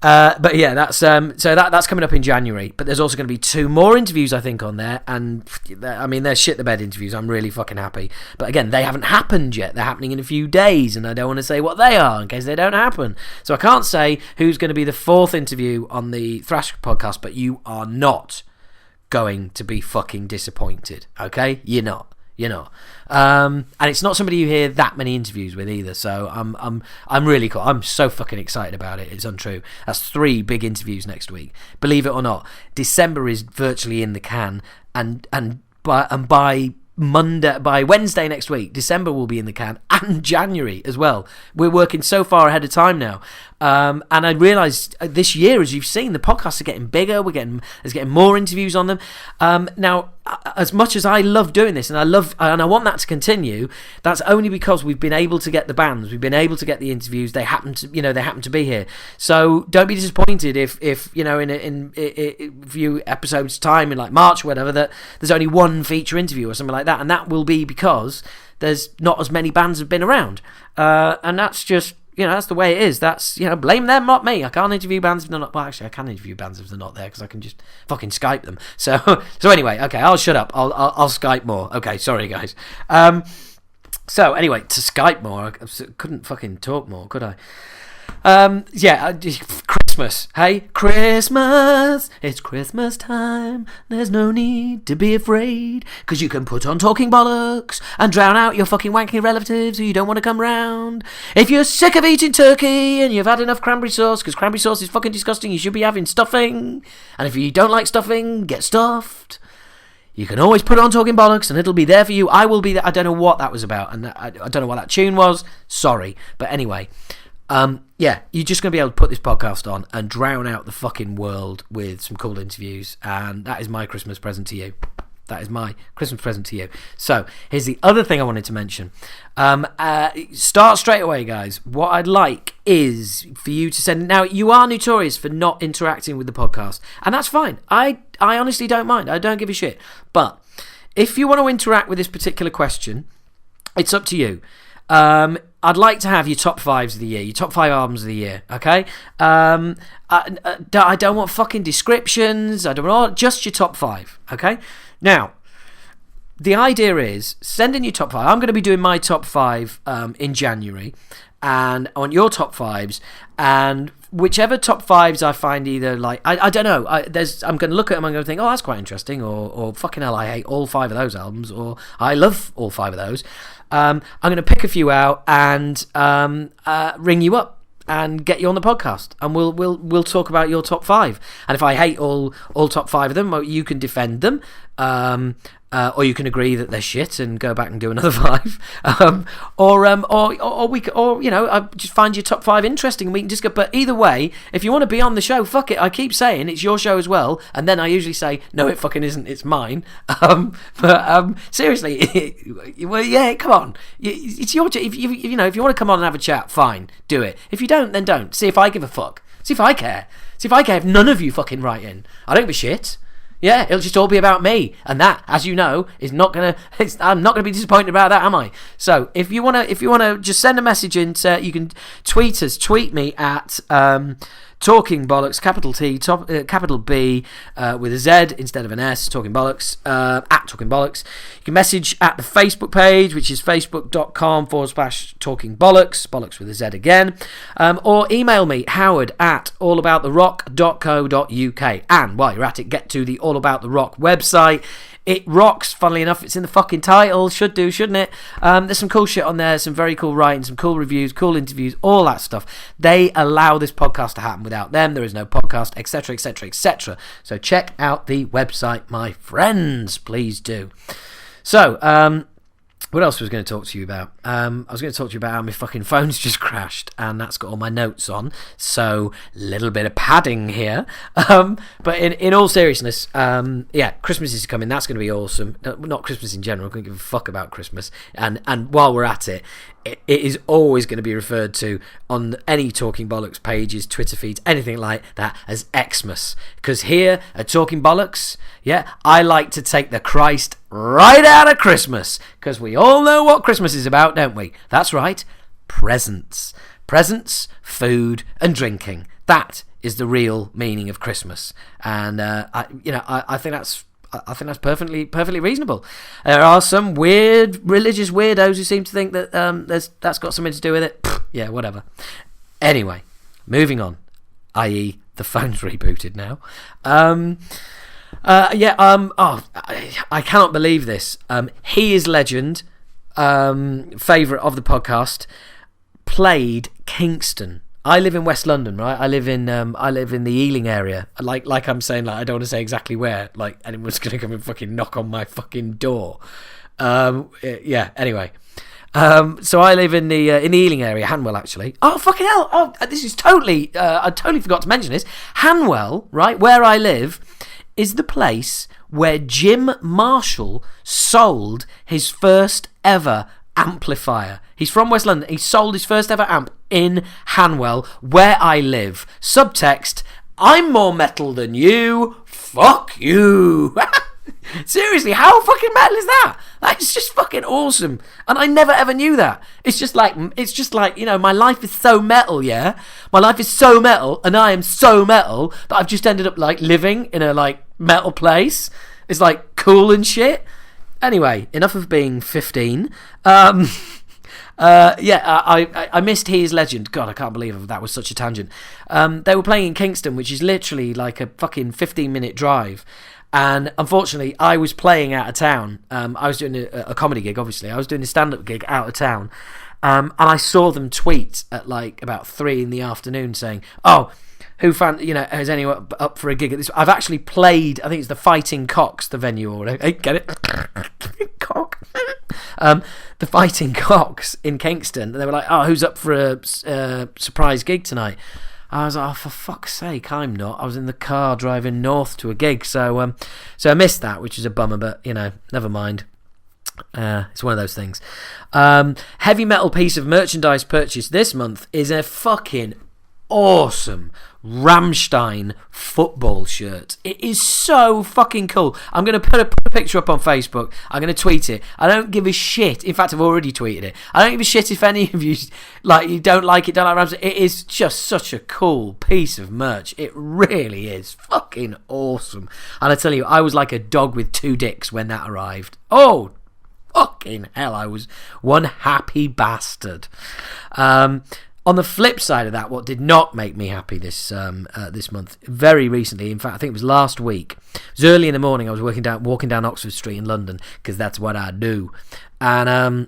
But yeah, that's coming up in January. But there's also going to be 2 more interviews, I think, on there, and I mean, they're shit the bed interviews. I'm really fucking happy. But again, they haven't happened yet. They're happening in a few days, and I don't want to say what they are in case they don't happen. So I can't say who's going to be the 4th interview on the Thrash podcast. But you are not going to be fucking disappointed. Okay, you're not. And it's not somebody you hear that many interviews with either. So I'm really cool. I'm so fucking excited about it. It's untrue. That's 3 big interviews next week. Believe it or not, December is virtually in the can, and by Wednesday next week, December will be in the can, and January as well. We're working so far ahead of time now. And I realised this year, as you've seen, the podcasts are getting bigger. There's getting more interviews on them. Now, as much as I love doing this, and I want that to continue, that's only because we've been able to get the bands, we've been able to get the interviews. They happen to be here. So don't be disappointed if in a few episodes time in like March or whatever that there's only 1 feature interview or something like that, and that will be because there's not as many bands have been around, and that's just. That's the way it is. That's, blame them, not me. I can't interview bands if they're not... Well, actually, I can interview bands if they're not there because I can just fucking Skype them. So anyway, okay, I'll shut up. I'll Skype more. Okay, sorry, guys. So anyway, to Skype more, I couldn't fucking talk more, could I? Christmas. Hey, Christmas. It's Christmas time. There's no need to be afraid, because you can put on Talking Bollocks and drown out your fucking wanky relatives who you don't want to come round. If you're sick of eating turkey and you've had enough cranberry sauce, because cranberry sauce is fucking disgusting, you should be having stuffing. And if you don't like stuffing, get stuffed. You can always put on Talking Bollocks and it'll be there for you. I will be there. I don't know what that was about, and I don't know what that tune was. Sorry. But anyway... you're just going to be able to put this podcast on and drown out the fucking world with some cool interviews, and that is my Christmas present to you. That is my Christmas present to you. So, here's the other thing I wanted to mention. Start straight away, guys. What I'd like is for you to send... Now, you are notorious for not interacting with the podcast, and that's fine. I honestly don't mind. I don't give a shit. But if you want to interact with this particular question, it's up to you. I'd like to have your top 5s of the year, your top 5 albums of the year, okay? I don't want fucking descriptions, I don't want just your top 5, okay? Now, the idea is, send in your top 5. I'm going to be doing my top 5 in January, and I want your top 5s, and whichever top 5s I find either like, I don't know, I'm going to look at them and I'm going to think, oh, that's quite interesting, or fucking hell, I hate all 5 of those albums, or I love all 5 of those. I'm going to pick a few out and ring you up and get you on the podcast, and we'll talk about your top 5. And if I hate all top 5 of them, you can defend them, or you can agree that they're shit and go back and do another 5, or we could, just find your top 5 interesting and we can just go. But either way, if you want to be on the show, fuck it. I keep saying it's your show as well, and then I usually say no, it fucking isn't. It's mine. But seriously, well, yeah, come on. It's your. If you want to come on and have a chat, fine, do it. If you don't, then don't. See if I give a fuck. See if I care. See if I care if none of you fucking write in. I don't give a shit. Yeah, it'll just all be about me, and that, as you know, is not gonna. I'm not gonna be disappointed about that, am I? So if you wanna just send a message in, you can tweet us. Tweet me at Talking Bollocks, capital T, capital B, with a Z instead of an S. Talking Bollocks, at Talking Bollocks. You can message at the Facebook page, which is facebook.com/Talking Bollocks, bollocks with a Z again, or email me, Howard at allabouttherock.co.uk. And while you're at it, get to the All About the Rock website. It rocks, funnily enough. It's in the fucking title. Should do, shouldn't it? There's some cool shit on there, some very cool writing, some cool reviews, cool interviews, all that stuff. They allow this podcast to happen. Without them, there is no podcast, etc., etc., etc. So check out the website, my friends. Please do. So, what else was I going to talk to you about? I was going to talk to you about how my fucking phone's just crashed, and that's got all my notes on, so little bit of padding here. But in all seriousness, yeah, Christmas is coming. That's going to be awesome. Not Christmas in general. I couldn't give a fuck about Christmas. And while we're at it, it is always going to be referred to on any Talking Bollocks pages, Twitter feeds, anything like that as Xmas. Because here at Talking Bollocks, yeah, I like to take the Christ right out of Christmas. Because we all know what Christmas is about, don't we? That's right, presents. Presents, food, and drinking. That is the real meaning of Christmas. And I think that's perfectly reasonable. There are some weird religious weirdos who seem to think that that's got something to do with it. Yeah, whatever. Anyway, moving on. I.e., the phone's rebooted now. I cannot believe this. He is Legend, favourite of the podcast, played Kingston. I live in West London, right? I live in the Ealing area. Like I'm saying, like I don't want to say exactly where. Like anyone's gonna come and fucking knock on my fucking door. Yeah. Anyway, so I live in the Ealing area, Hanwell actually. Oh fucking hell! Oh, this is totally. I totally forgot to mention this. Hanwell, right, where I live, is the place where Jim Marshall sold his first ever amplifier. He's from West London. He sold his first ever amp in Hanwell, where I live. Subtext: I'm more metal than you. Fuck you. Seriously, how fucking metal is that? That's just fucking awesome. And I never ever knew that. It's just like, you know, my life is so metal, yeah? My life is so metal, and I am so metal that I've just ended up like living in a like metal place. It's like cool and shit. Anyway, enough of being 15. I missed He Is Legend. God, I can't believe that was such a tangent. They were playing in Kingston, which is literally like a fucking 15-minute drive. And unfortunately, I was playing out of town. I was doing a comedy gig, obviously. I was doing a stand-up gig out of town. And I saw them tweet at like about 3 PM saying, oh, has anyone up for a gig at this? I've actually played, I think it's the Fighting Cocks, the venue or whatever. Hey, get it? Cock. The Fighting Cocks in Kingston. They were like, oh, who's up for a surprise gig tonight? I was like, oh, for fuck's sake, I'm not. I was in the car driving north to a gig, so I missed that, which is a bummer, but, you know, never mind. It's one of those things. Heavy metal piece of merchandise purchased this month is a fucking awesome Rammstein football shirt. It is so fucking cool. I'm going to put a picture up on Facebook. I'm going to tweet it. I don't give a shit. In fact, I've already tweeted it. I don't give a shit if any of you don't like Rammstein. It is just such a cool piece of merch. It really is fucking awesome. And I tell you, I was like a dog with 2 dicks when that arrived. Oh, fucking hell, I was one happy bastard. On the flip side of that, what did not make me happy this month, very recently, in fact, I think it was last week, it was early in the morning, I was walking down Oxford Street in London, because that's what I do, and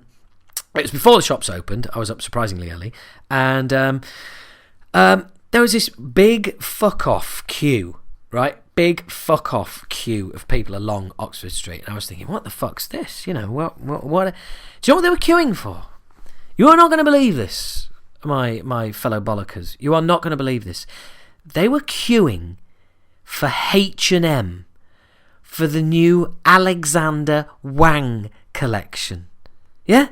it was before the shops opened. I was up surprisingly early, and there was this big fuck-off queue, right? Big fuck-off queue of people along Oxford Street, and I was thinking, what the fuck's this? You know, what? Do you know what they were queuing for? You are not going to believe this. My fellow bollockers, you are not going to believe this. They were queuing for H&M for the new Alexander Wang collection. Yeah?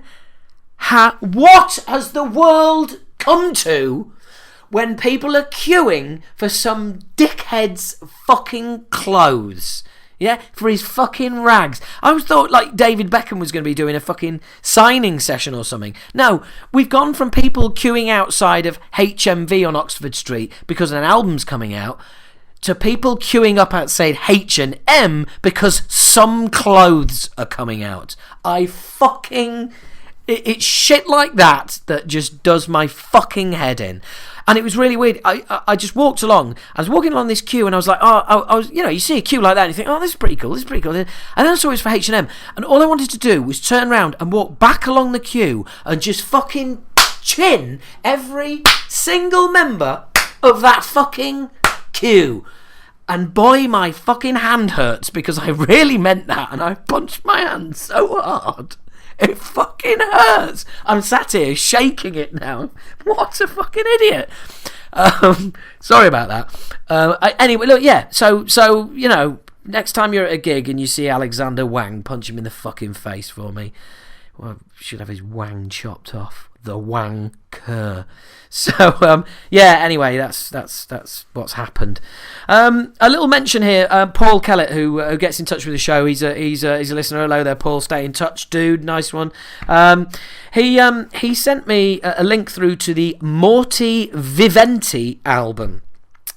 What has the world come to when people are queuing for some dickhead's fucking clothes. Yeah, for his fucking rags. I always thought like David Beckham was going to be doing a fucking signing session or something. No, we've gone from people queuing outside of HMV on Oxford Street because an album's coming out to people queuing up outside H&M because some clothes are coming out. It's shit like that just does my fucking head in. And it was really weird. I just walked along. I was walking along this queue and I was like, I was, you see a queue like that and you think, this is pretty cool. And then I saw it was for H&M. And all I wanted to do was turn around and walk back along the queue and just fucking chin every single member of that fucking queue. And boy, my fucking hand hurts because I really meant that. And I punched my hand so hard. It fucking hurts. I'm sat here shaking it now. What a fucking idiot. Sorry about that. Anyway, look, yeah. So next time you're at a gig and you see Alexander Wang, punch him in the fucking face for me. Well, should have his wang chopped off. The wanker. So anyway, that's what's happened. A little mention here, Paul Kellett, who gets in touch with the show. He's a listener. Hello there, Paul. Stay in touch, dude. Nice one. He sent me a link through to the Morty Viventi album.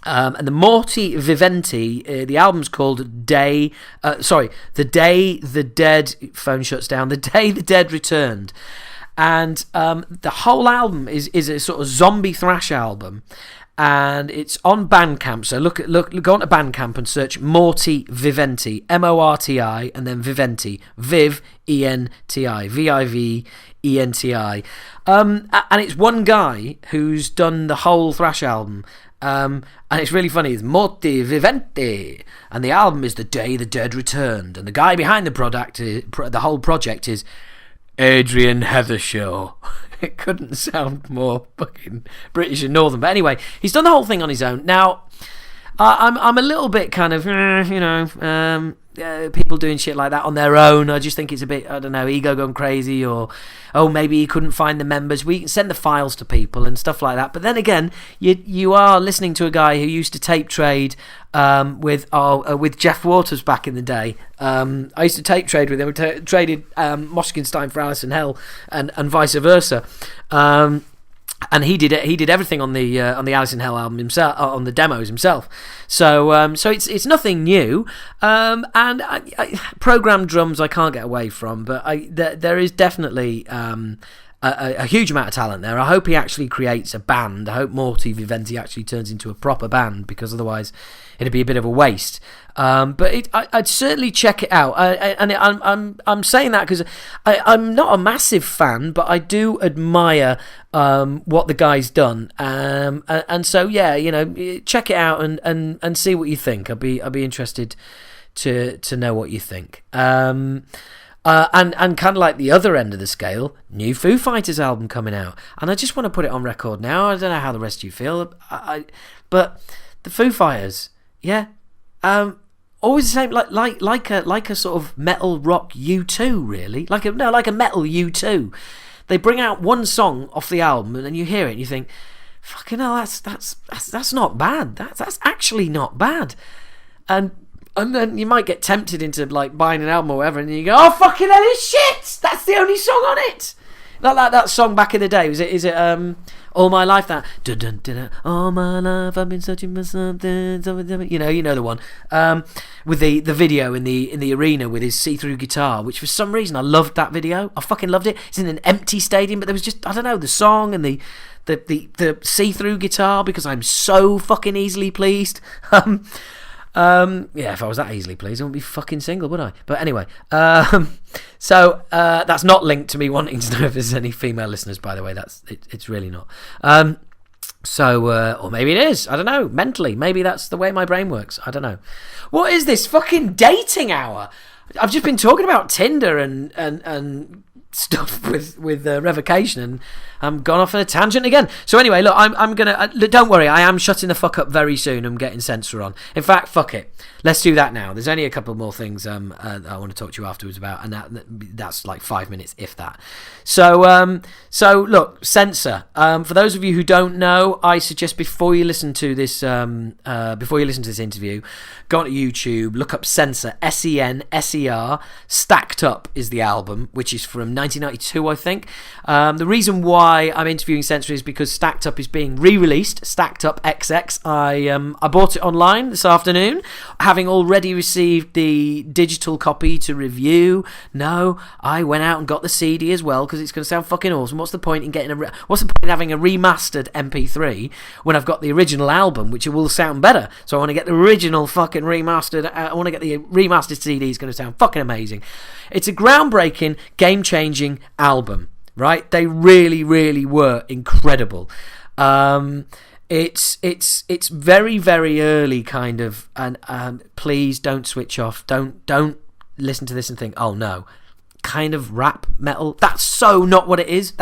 And the Morty Viventi, the album's called The Day the Dead, phone shuts down, The Day the Dead Returned. And the whole album is a sort of zombie thrash album, and it's on Bandcamp. So go on to Bandcamp and search Morty Viventi, Morti, and then Viventi, Viv E-N-T-I, Viventi. And it's one guy who's done the whole thrash album. And it's really funny. It's Morty Viventi, and the album is The Day the Dead Returned, and the guy behind the whole project is Adrian Heathershaw. It couldn't sound more fucking British and Northern. But anyway, he's done the whole thing on his own. Now, I'm a little bit kind of, people doing shit like that on their own. I just think it's a bit, I don't know, ego gone crazy, or maybe he couldn't find the members. We can send the files to people and stuff like that. But then again, you are listening to a guy who used to tape trade with Jeff Waters back in the day. I used to tape trade with him. We traded Moshkinstein for Alice in Hell and vice versa. And he did everything on the Alice in Hell album himself, on the demos himself. So it's nothing new. And I programmed drums I can't get away from, but there is definitely a huge amount of talent there. I hope he actually creates a band. I hope Morty Viventi actually turns into a proper band, because otherwise it'd be a bit of a waste. But I'd certainly check it out. I'm saying that because I'm not a massive fan, but I do admire what the guy's done. And so check it out and see what you think. I'd be interested to know what you think. And kind of like the other end of the scale, new Foo Fighters album coming out, and I just want to put it on record now. I don't know how the rest of you feel, but the Foo Fighters, always the same, like a sort of metal rock U2, really, like a metal U2. They bring out one song off the album, and then you hear it, and you think, fucking hell, that's not bad. That's actually not bad, and then you might get tempted into like buying an album or whatever, and you go, "Oh fucking hell, it's shit! That's the only song on it." Like that song back in the day. Is it All My Life? That dun, dun, dun, dun, all my life I've been searching for something. You know the one with the video in the arena with his see-through guitar, which for some reason I loved that video. I fucking loved it. It's in an empty stadium, but there was just, I don't know, the song and the see-through guitar, because I'm so fucking easily pleased. If I was that easily pleased, I wouldn't be fucking single, would I? But anyway, so that's not linked to me wanting to know if there's any female listeners, by the way. It's really not. Or maybe it is. I don't know. Mentally, maybe that's the way my brain works. I don't know. What is this fucking dating hour? I've just been talking about Tinder and stuff with Revocation, and I'm gone off on a tangent again. So anyway, look, I'm gonna don't worry, I am shutting the fuck up very soon. I'm getting censor on. In fact, fuck it, let's do that now. There's only a couple more things I want to talk to you afterwards about, and that's like 5 minutes, if that. So look, censor. For those of you who don't know, I suggest before you listen to this interview, go onto YouTube, look up Censor, SENSER. Stacked Up is the album, which is from 1992, I think. The reason why I'm interviewing Censor is because Stacked Up is being re-released, Stacked Up XX. I bought it online this afternoon, having already received the digital copy to review. No, I went out and got the CD as well, because it's going to sound fucking awesome. What's the point in having a remastered MP3 when I've got the original album, which will sound better? So I want to get the original fucking remastered. I want to get the remastered CD. It's going to sound fucking amazing. It's a groundbreaking, game-changing album, right? They really, really were incredible. It's very, very early, kind of, and please don't switch off. Don't listen to this and think, oh no, kind of rap metal. That's so not what it is.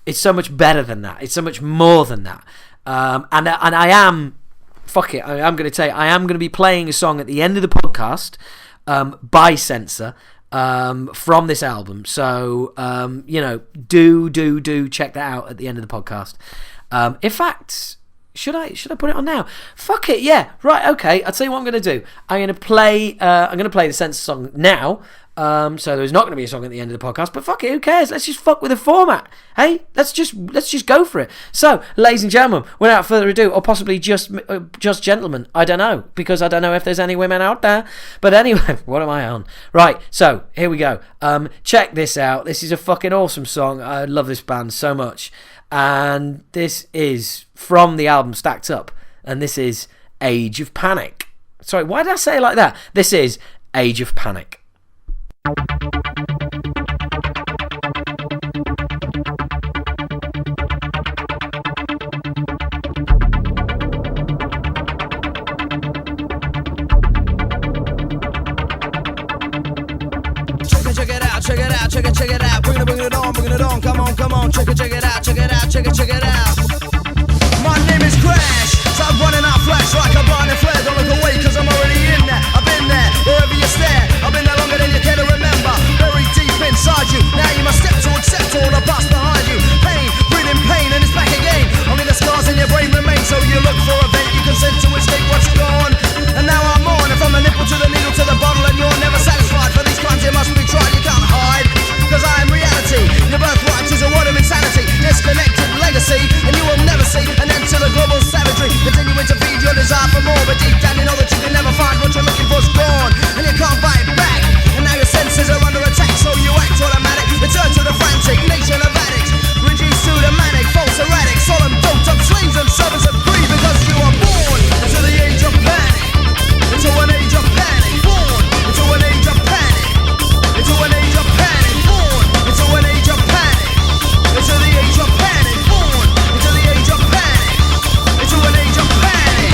It's so much better than that. It's so much more than that. And I am, fuck it, I'm going to tell you, I am going to be playing a song at the end of the podcast by Censor from this album. So, do check that out at the end of the podcast. In fact, should I put it on now? Fuck it, yeah. Right, okay. I'll tell you what I'm going to do. I'm going to play the Censor song now. So there's not going to be a song at the end of the podcast, but fuck it, who cares? Let's just fuck with the format. Hey, let's just go for it. So, ladies and gentlemen, without further ado, or possibly just gentlemen, I don't know, because I don't know if there's any women out there. But anyway, what am I on? Right, so here we go. Check this out. This is a fucking awesome song. I love this band so much, and this is from the album Stacked Up, and this is Age of Panic. Sorry, why did I say it like that? This is Age of Panic. Check it out, bring it on, come on, check it out. My name is Crash, so I'm running out flash like a blinding flare. Don't look away, cause I'm already in there. I've been there, wherever you stare. I've been there longer than you care to remember. Very deep inside you, now you must step to accept all the past behind you. Pain, breathing pain, and it's back again. Only the scars in your brain remain, so you look for a vent. You consent to escape what's gone. And now I'm on, and from the nipple to the needle to the bottle, and you're never satisfied. For these crimes you must be tried, you can't hide. Cause I am reality, your birthright is a word of insanity. Disconnected legacy, and you will never see an end to the global savagery. Continuing to feed your desire for more, but deep down you know that you can never find what you're looking for's gone, and you can't fight back. And now your senses are under attack, so you act automatic. Return to the frantic nation of addicts, reduced to the manic, false erratic, solemn dope up slaves and servants of greed. Because you are born into the age of panic, into an age of panic, born into an age of panic, into an age of panic, born into an age of panic, into the age of panic, born into the age of panic, into an age of panic.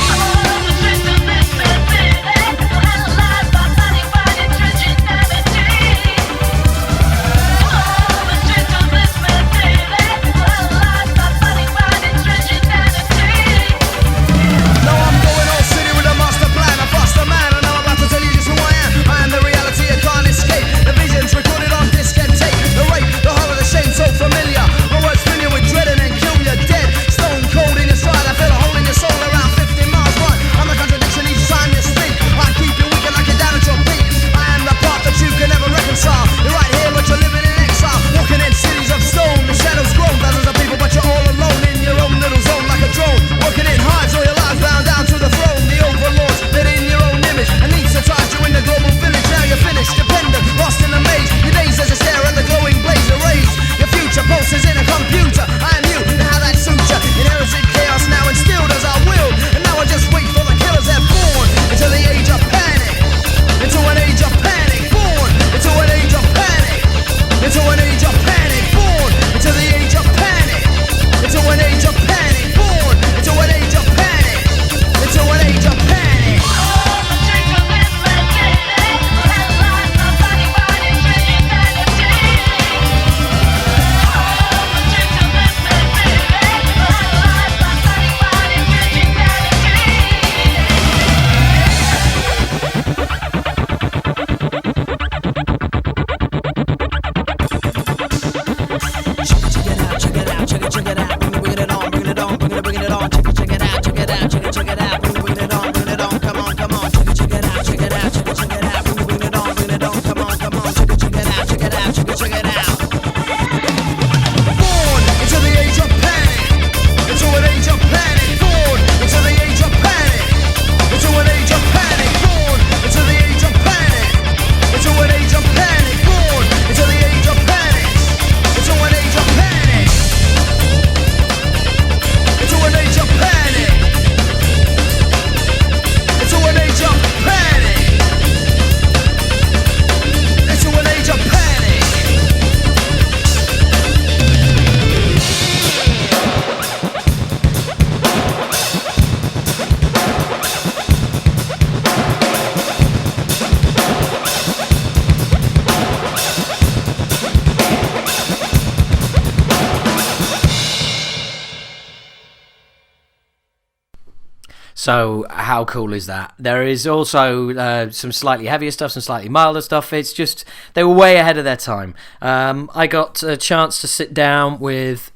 So how cool is that? There is also some slightly heavier stuff, some slightly milder stuff. It's just, they were way ahead of their time. I got a chance to sit down with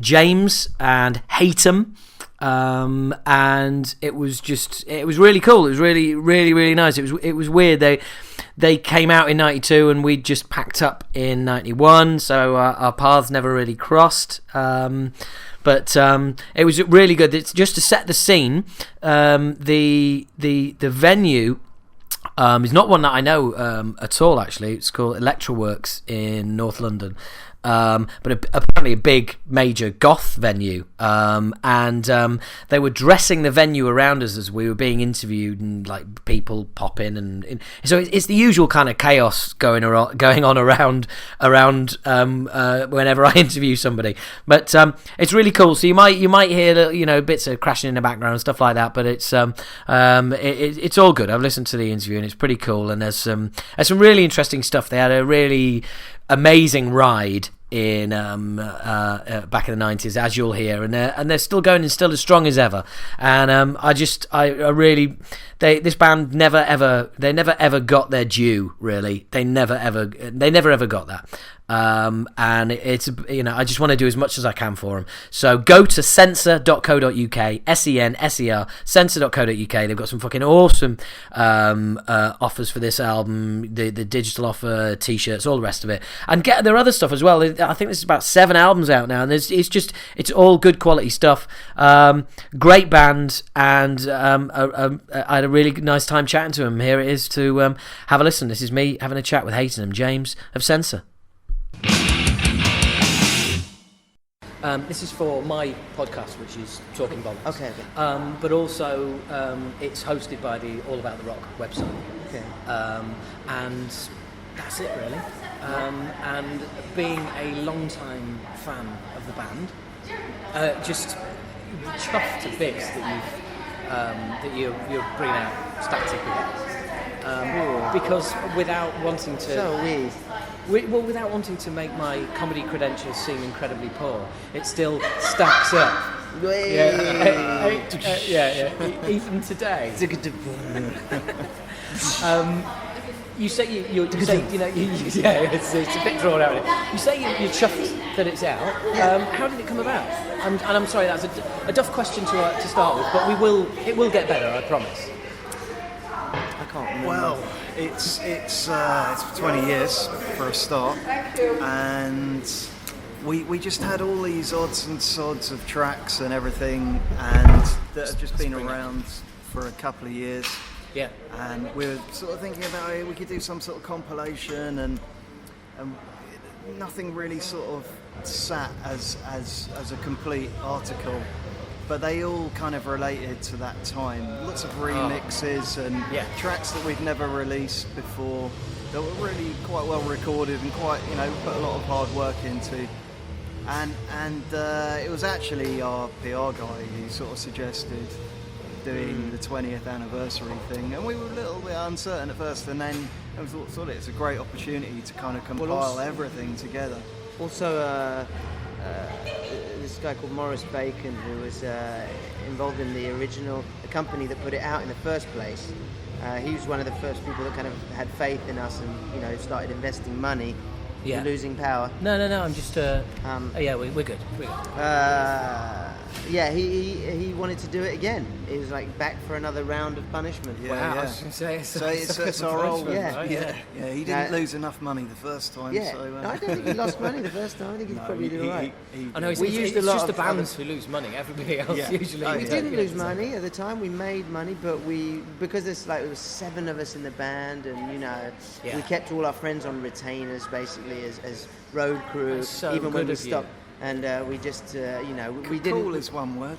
James and Haytham. And it was really cool. It was really, really, really nice. It was weird. They came out in 92 and we just packed up in 91, so our paths never really crossed. But it was really good. It's just to set the scene. The venue is not one that I know at all. Actually, it's called Electroworks in North London. But apparently a big major goth venue, and they were dressing the venue around us as we were being interviewed, and like people pop in, and so it's the usual kind of chaos going on around whenever I interview somebody. But it's really cool. So you might hear bits of crashing in the background and stuff like that, but it's all good. I've listened to the interview and it's pretty cool, and there's some really interesting stuff. They had a really amazing ride in back in the 90s, as you'll hear, and they're still going and still as strong as ever. And I really, this band never ever got their due. Really, they never ever got that. And it's, I just want to do as much as I can for them. So go to censor.co.uk, SENSER, censor.co.uk. They've got some fucking awesome offers for this album, the digital offer, t-shirts, all the rest of it. And get their other stuff as well. I think there's about 7 albums out now, and it's all good quality stuff. Great band, and I had a really nice time chatting to them. Here it is to have a listen. This is me having a chat with Haytham and James of Censor. This is for my podcast, which is Talking Bollocks. Okay. But also, it's hosted by the All About the Rock website. Okay. And that's it, really. And being a long-time fan of the band, just chuffed to bits that you're bringing out Static again. Because without wanting to... So weird. Without wanting to make my comedy credentials seem incredibly poor, it still stacks up. Yeah. Even today. You say it's a bit drawn out. You say you're chuffed that it's out. How did it come about? And I'm sorry, that's a tough question to start with, but it will get better, I promise. I can't remember. Well, it's 20 years for a start, and we just had all these odds and sods of tracks and everything, and that have just been around for a couple of years. Yeah. And we were sort of thinking about we could do some sort of compilation, and nothing really sort of sat as a complete article. But they all kind of related to that time. Lots of remixes and tracks that we'd never released before that were really quite well recorded and quite, put a lot of hard work into. And it was actually our PR guy who sort of suggested doing the 20th anniversary thing. And we were a little bit uncertain at first, and then we thought it's a great opportunity to kind of compile everything together. Also, this guy called Maurice Bacon, who was involved in the company that put it out in the first place. He was one of the first people that kind of had faith in us and, started investing money. Yeah. You're losing power. No, I'm just... we're good. He wanted to do it again. He was like back for another round of punishment. Yeah, wow, yeah. I was going to say... it's our old... Yeah. He didn't lose enough money the first time. Yeah, So, I don't think he lost money the first time. I think he probably did all right. I know, it's just the bands who lose money. Everybody else usually... We didn't lose money at the time. We made money, but because there was 7 of us in the band, and we kept all our friends on retainers basically as road crew, so even when we of you. stopped. And we just, we didn't. Cool is one word.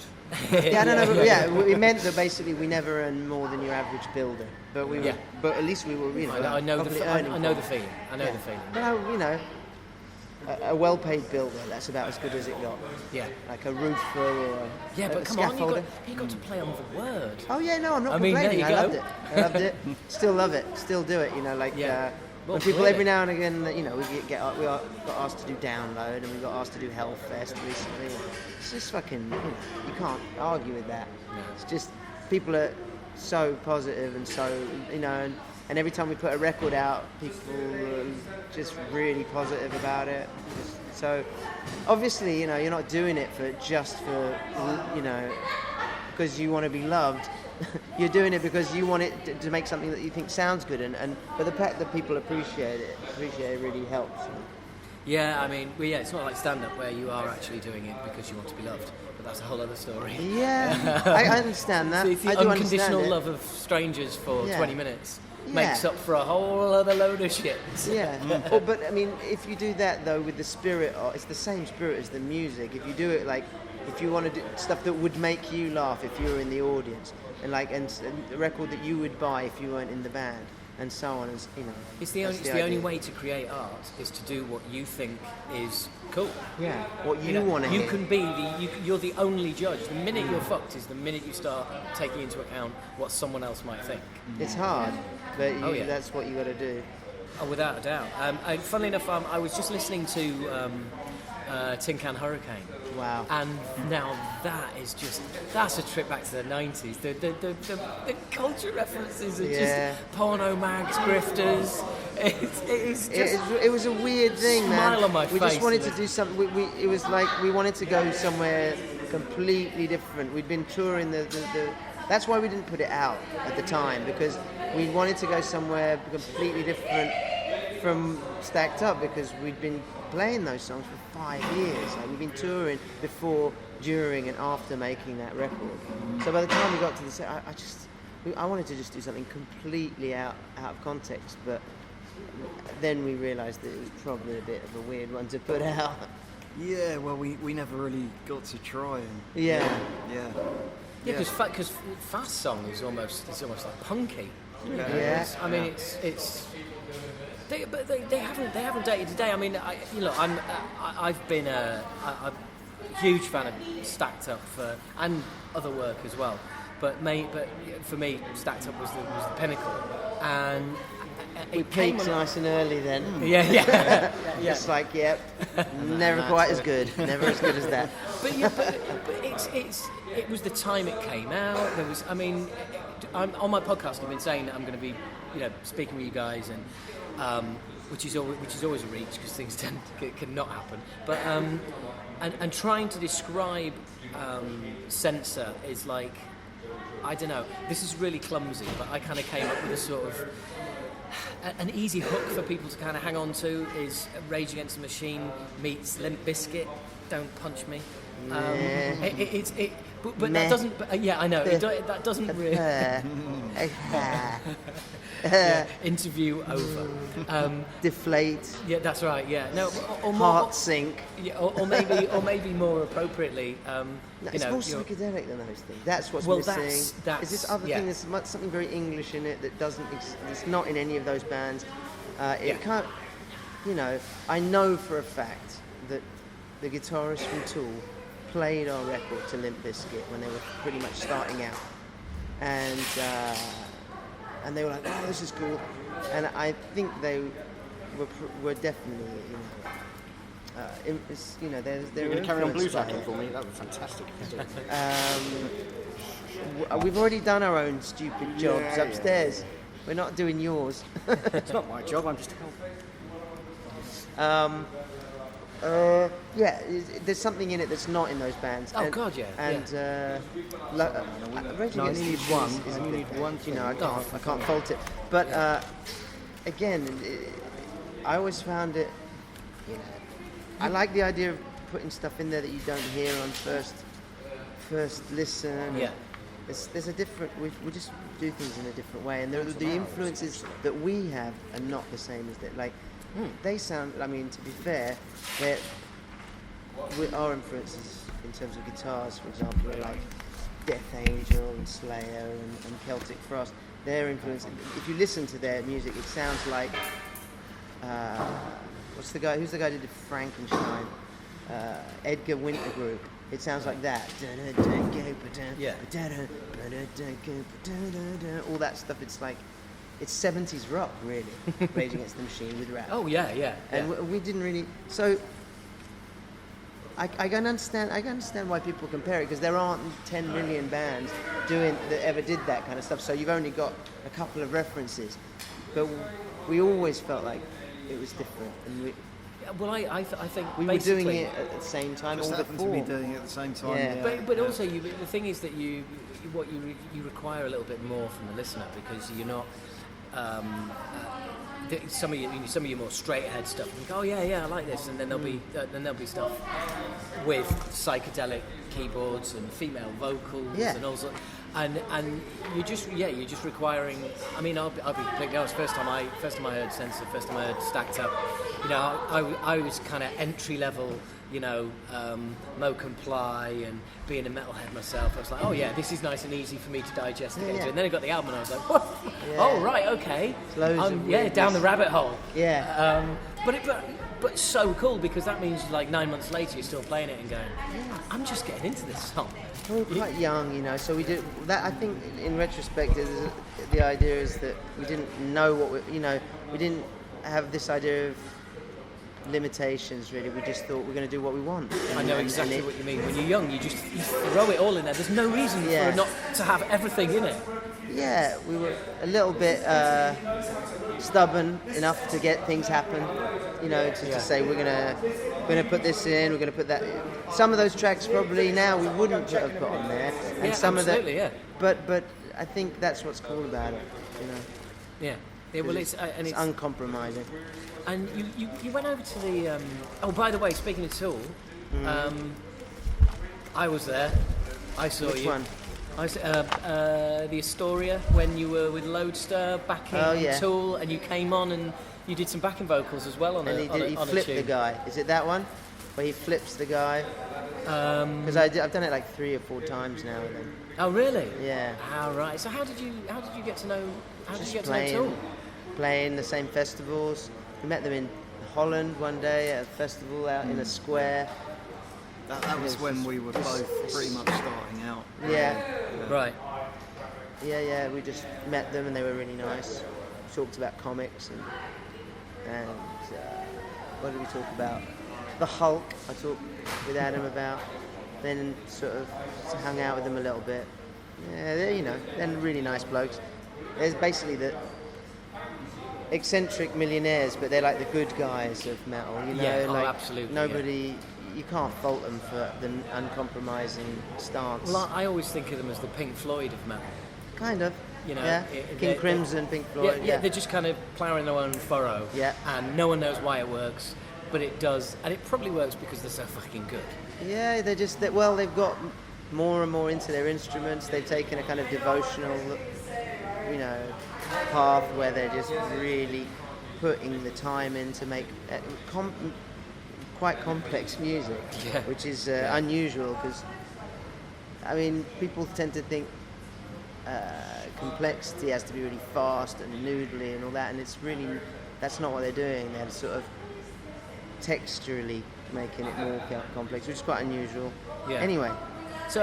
We meant that basically we never earned more than your average builder, but we were, but at least we were, I know the feeling. I know the feeling. But a well-paid builder, that's about as good as it got. Yeah. Like a roofer or a but come scaffolder. on, you got to play on the word. Oh yeah, no, I'm not there complaining. you I go. loved it. Still love it. Still do it. When people every now and again, we got asked to do Download, and we got asked to do Hellfest recently. It's just fucking, you can't argue with that. No. It's just people are so positive and so, you know, and every time we put a record out, people are just really positive about it. So obviously, you know, you're not doing it for, you know, because you want to be loved. You're doing it because you want it to make something that you think sounds good, but the fact that people appreciate it really helps. Yeah, I mean, it's not like stand-up where you are actually doing it because you want to be loved, but that's a whole other story. Yeah, I understand that. So the I do unconditional understand love of strangers for 20 minutes Yeah. makes up for a whole other load of shit. Yeah, but I mean, if you do that though with the spirit, it's the same spirit as the music. If you do it like, if you want to do stuff that would make you laugh if you were in the audience, and the record that you would buy if you weren't in the band, and so on, as you know. It's the only way to create art is to do what you think is cool. Yeah, what you want to You hear. can be you're the only judge. The minute you're fucked is the minute you start taking into account what someone else might think. It's hard, but yeah. that's what you got to do. Oh, without a doubt. Funnily enough, I was just listening to Tin Can Hurricane. Wow. And now that's a trip back to the 90s. The culture references are just porno mags, grifters. It was a weird thing, man. Smile on my we face. just wanted to do something. It was like we wanted to go somewhere completely different. We'd been touring the. That's why we didn't put it out at the time, because we wanted to go somewhere completely different from Stacked Up, because we'd been playing those songs for 5 years. Like, we've been touring before, during, and after making that record. So by the time we got to the set, I wanted to just do something completely out of context, but then we realised that it was probably a bit of a weird one to put out. Yeah, well, we never really got to try. Yeah, because fast song is almost like punky. Yeah. I mean, it's. They haven't dated today. I mean, I've been I'm a huge fan of Stacked Up and other work as well. But for me, Stacked Up was the pinnacle, and we peaked nice and early then. Yeah. It's like, never quite as good, never as good as that. But it was the time it came out. There was, I'm on my podcast. I've been saying that I'm going to be, speaking with you guys, and which is always a reach because things can not happen. But and trying to describe Censor is like, I don't know. This is really clumsy, but I kind of came up with a sort of an easy hook for people to kind of hang on to is Rage Against the Machine meets Limp Bizkit. Don't punch me. But that doesn't. I know that doesn't really. Interview over. Deflate. Yeah, that's right. Yeah, no, or more, heart sink. Yeah, or maybe more appropriately. It's more psychedelic than those things. That's what's missing. That's is this other thing? There's something very English in it that doesn't. It's not in any of those bands. It can't. I know for a fact that the guitarist from Tool played our record to Limp Bizkit when they were pretty much starting out, and they were like, "Oh, this is cool," and I think they were definitely, they're going to carry on blues influenced by acting it. for me? That would be fantastic. We've already done our own stupid jobs upstairs. We're not doing yours. It's not my job. I'm just a helper. There's something in it that's not in those bands. Oh God, yeah. And Rage No, I Against only need the one. Machine is I a only good need one band. thing. I can't fault it. But again, I always found it. I like the idea of putting stuff in there that you don't hear on first listen. Yeah. There's a different. We just do things in a different way, and the influences that we have are not the same as that. Like they sound. I mean, to be fair, our influences in terms of guitars, for example, are like Death Angel and Slayer and Celtic Frost. Their influence. If you listen to their music, it sounds like. Who's the guy who did Frankenstein? Edgar Winter Group. It sounds like that. Yeah. All that stuff. It's like, it's 70s rock, really. Rage Against the Machine with rap. Oh yeah. And we didn't really. So I can understand why people compare it, because there aren't 10 million bands that ever did that kind of stuff. So you've only got a couple of references, but we always felt like it was different, and Well, I think we were doing it at the same time Just all happened before. to be doing it at the same time. Yeah. But also, the thing is that you require a little bit more from the listener, because you're not. Some of your more straight ahead stuff. You think, oh yeah, I like this, and then there'll be stuff with psychedelic keyboards and female vocals and all sorts. And you're just requiring. I mean, I'll be completely honest. First time I heard Sensor, first time I heard Stacked Up, I was kind of entry level. Mo Comply and being a metalhead myself, I was like, oh yeah, this is nice and easy for me to digest and get into. And then I got the album and I was like, what? Yeah. Oh right, okay. Down the rabbit hole. Yeah. But so cool, because that means like 9 months later you're still playing it and going, I'm just getting into this song. We were quite young, so we did that. I think in retrospect, the idea is that we didn't know we didn't have this idea of limitations really. We just thought we're going to do what we want. I know exactly what you mean. When you're young, you throw it all in there. There's no reason for it not to have everything in it. Yeah, we were a little bit stubborn enough to get things happen. To say we're gonna put this in, we're gonna put that in. Some of those tracks probably now we wouldn't have put on there, and some absolutely, of that. But I think that's what's cool about it. Yeah. Well, it's uncompromising. And you went over to the. Oh, by the way, speaking of Tool, I was there. I saw you. Which one? I was, the Astoria, when you were with Lodestar backing Tool, and you came on and you did some backing vocals as well on and he flipped the guy. Is it that one where he flips the guy? Because I've done it like 3 or 4 times now with him. Oh really? Yeah. Ah, right. So how did you get to know? How did you get playing, to know Tool? Playing the same festivals. We met them in Holland one day at a festival out in a square. That was when we were both pretty much starting out. Yeah. Right. Yeah. We just met them and they were really nice. Talked about comics and what did we talk about? The Hulk. I talked with Adam about. Then sort of hung out with them a little bit. Yeah, they're really nice blokes. There's basically the eccentric millionaires, but they're like the good guys of metal. Absolutely. Nobody. You can't fault them for the uncompromising stance. Well, I always think of them as the Pink Floyd of metal. Kind of. King Crimson, Pink Floyd. Yeah, they're just kind of ploughing their own furrow. Yeah. And no one knows why it works, but it does, and it probably works because they're so fucking good. Yeah, they've got more and more into their instruments. They've taken a kind of devotional, path where they're just really putting the time in to make quite complex music, which is unusual because, people tend to think complexity has to be really fast and noodly and all that, and that's not what they're doing. They're sort of texturally making it more complex, which is quite unusual. Yeah. Anyway. So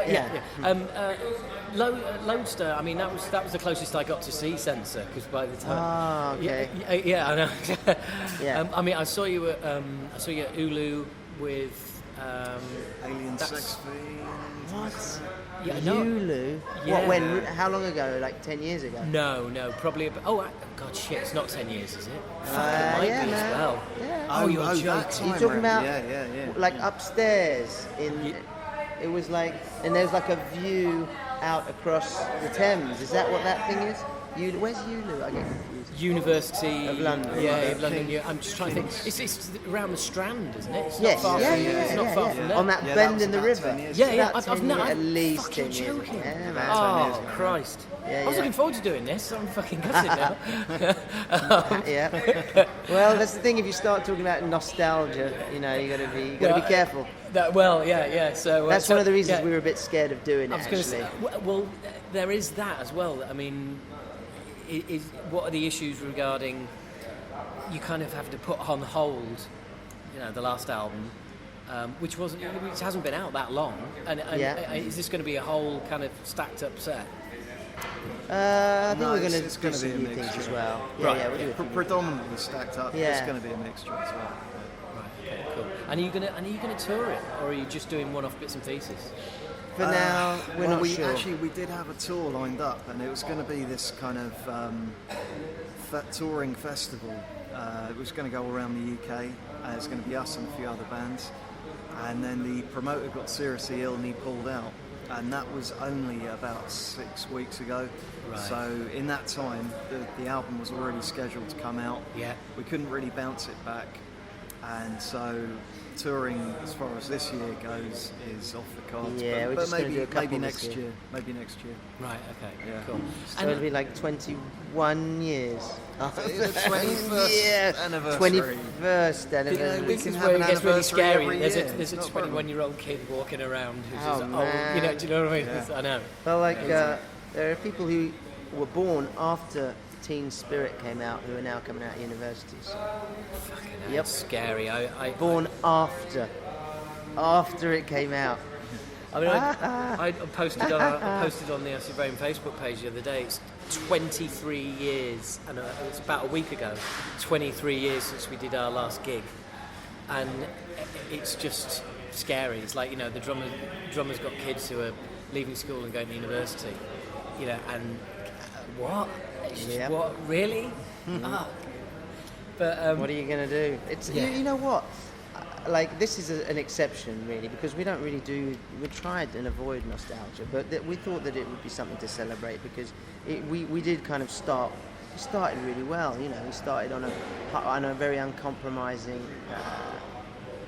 Lodestar. I mean, that was the closest I got to see Sensor, because by the time. Ah, okay. Yeah, I know. Yeah. I saw you at Ulu with Alien Sex Fiend. What? Yeah, Ulu? Yeah. What? When? How long ago? Like 10 years ago? No, probably. God, shit! It's not 10 years, is it? Fuck, it might be as well. Yeah. Oh, you're that joking. time You're talking about yeah. like upstairs in. It was like, and there's like a view out across the Thames. Is that what that thing is? Where's Ulu? I get confused. University of London. Yeah, of London. Yeah, I'm just trying to think. It's around the Strand, isn't it? It's Yes. not far It's not far from there. On that bend in the river. Yeah. I've not. at least fucking 10 years. joking. Yeah, man. Oh Christ! Yeah, I was looking forward to doing this. I'm fucking gutted now. Yeah. Well, that's the thing. If you start talking about nostalgia, you gotta be careful. So that's one of the reasons we were a bit scared of doing it. I was going to say, well, there is that as well. I mean, what are the issues regarding? You kind of have to put on hold, the last album, which hasn't been out that long. And is this going to be a whole kind of stacked up set? I think we're going to it's do going to some be a new mixture. things as well. Right. Yeah, we'll do it. Predominantly stacked up. Yeah. It's going to be a mixture as well. Right. Okay, cool. And are you gonna tour it, or are you just doing one-off bits and pieces? For now, we're not we sure. Actually, we did have a tour lined up, and it was going to be this kind of touring festival. It was going to go around the UK. It was going to be us and a few other bands. And then the promoter got seriously ill and he pulled out. And that was only about 6 weeks ago. Right. So in that time, the album was already scheduled to come out. Yeah. We couldn't really bounce it back. And so touring, as far as this year goes, is off the cards. Yeah, we're but just gonna do a couple maybe this next year. year. Maybe next year. Right. Okay. Yeah. Cool. So it'll be like 21 years. The 21st yeah. anniversary. 21st anniversary. we This can is have where an it gets really anniversary scary. every There's year. a It's not a problem. 21-year-old kid walking around who's Oh, just, man. you know, do you know what I mean? Yeah. I know. Well, like, there are people who were born after Teen Spirit came out who are now coming out of universities. Fucking hell, Yep. it's scary. I Born after it came out. I mean, I posted on the Acid Rain Facebook page the other day. It's 23 years, and it's about a week ago. 23 years since we did our last gig, and it's just scary. It's like, you know, the drummer's got kids who are leaving school and going to university, you know, and what? It's just, Yep. what? Really? But What are you going to do? It's you know what? Like, this is an exception, really, because we don't really do. We tried and avoid nostalgia, but we thought that it would be something to celebrate because we did kind of start. We started really well, you know. We started on a very uncompromising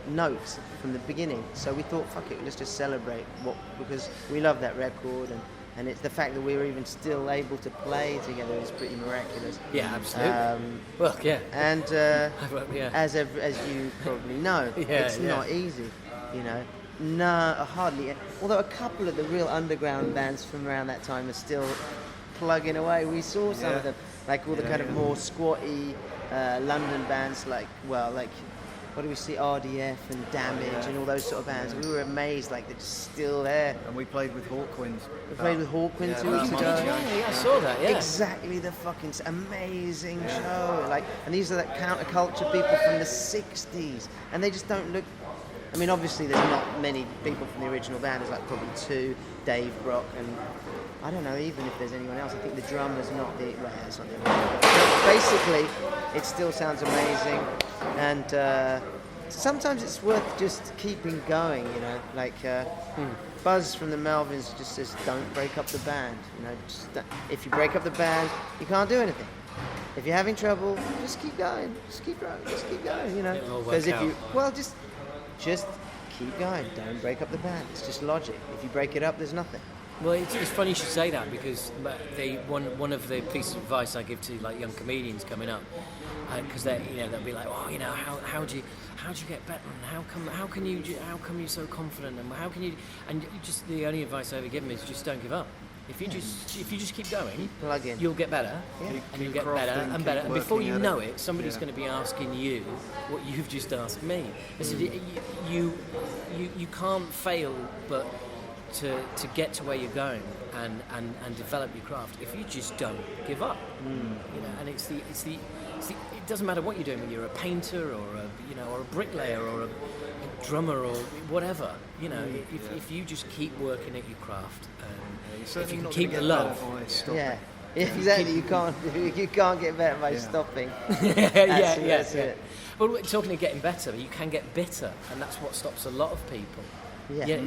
note from the beginning. So we thought, fuck it, let's just celebrate because we love that record and it's the fact that we're even still able to play together is pretty miraculous. yeah, absolutely. Well, yeah. And Yeah. as you probably know, it's not easy, you know. No, hardly. Although a couple of the real underground bands from around that time are still plugging away. We saw some of them, like all the kind of more squatty London bands, like what do we see? RDF and Damage and all those sort of bands. We were amazed, like they're just still there. And we played with Hawkwind. We played with Hawkwind 2 about weeks a ago. month ago. Yeah, I saw that. Yeah. Exactly the fucking amazing show. Like, and these are the counterculture people from the 60s, and they just don't look. I mean, obviously there's not many people from the original band. There's like probably two, Dave Brock, and I don't know even if there's anyone else. I think the drummer's not the. Well, it's not the only one. But basically, it still sounds amazing, and sometimes it's worth just keeping going. You know, like Buzz from the Melvins just says, "Don't break up the band." You know, if you break up the band, you can't do anything. If you're having trouble, just keep going. Just keep going. Just keep going. You know, It'll work because if out. you just keep going. Don't break up the band. It's just logic. If you break it up, there's nothing. Well, it's funny you should say that because one of the pieces of advice I give to like young comedians coming up, because they'll be like, oh, you know, how do you get better and how come you're so confident and how can you, and just the only advice I ever give them is just don't give up. If you just keep going, Plug in. you'll get better, and you'll get better crafting, and better, keep and before working you at know it. it, somebody's going to be asking you what you've just asked me. Listen, you can't fail, but to get to where you're going and develop your craft if you just don't give up. You know, and it's the it doesn't matter what you're doing, when you're a painter or a bricklayer or a drummer or whatever, you know, if you just keep working at your craft, if you can keep the love. Yeah, exactly. You can't get better by stopping. That's it. Well, we're talking of getting better, you can get bitter, and that's what stops a lot of people. Yeah.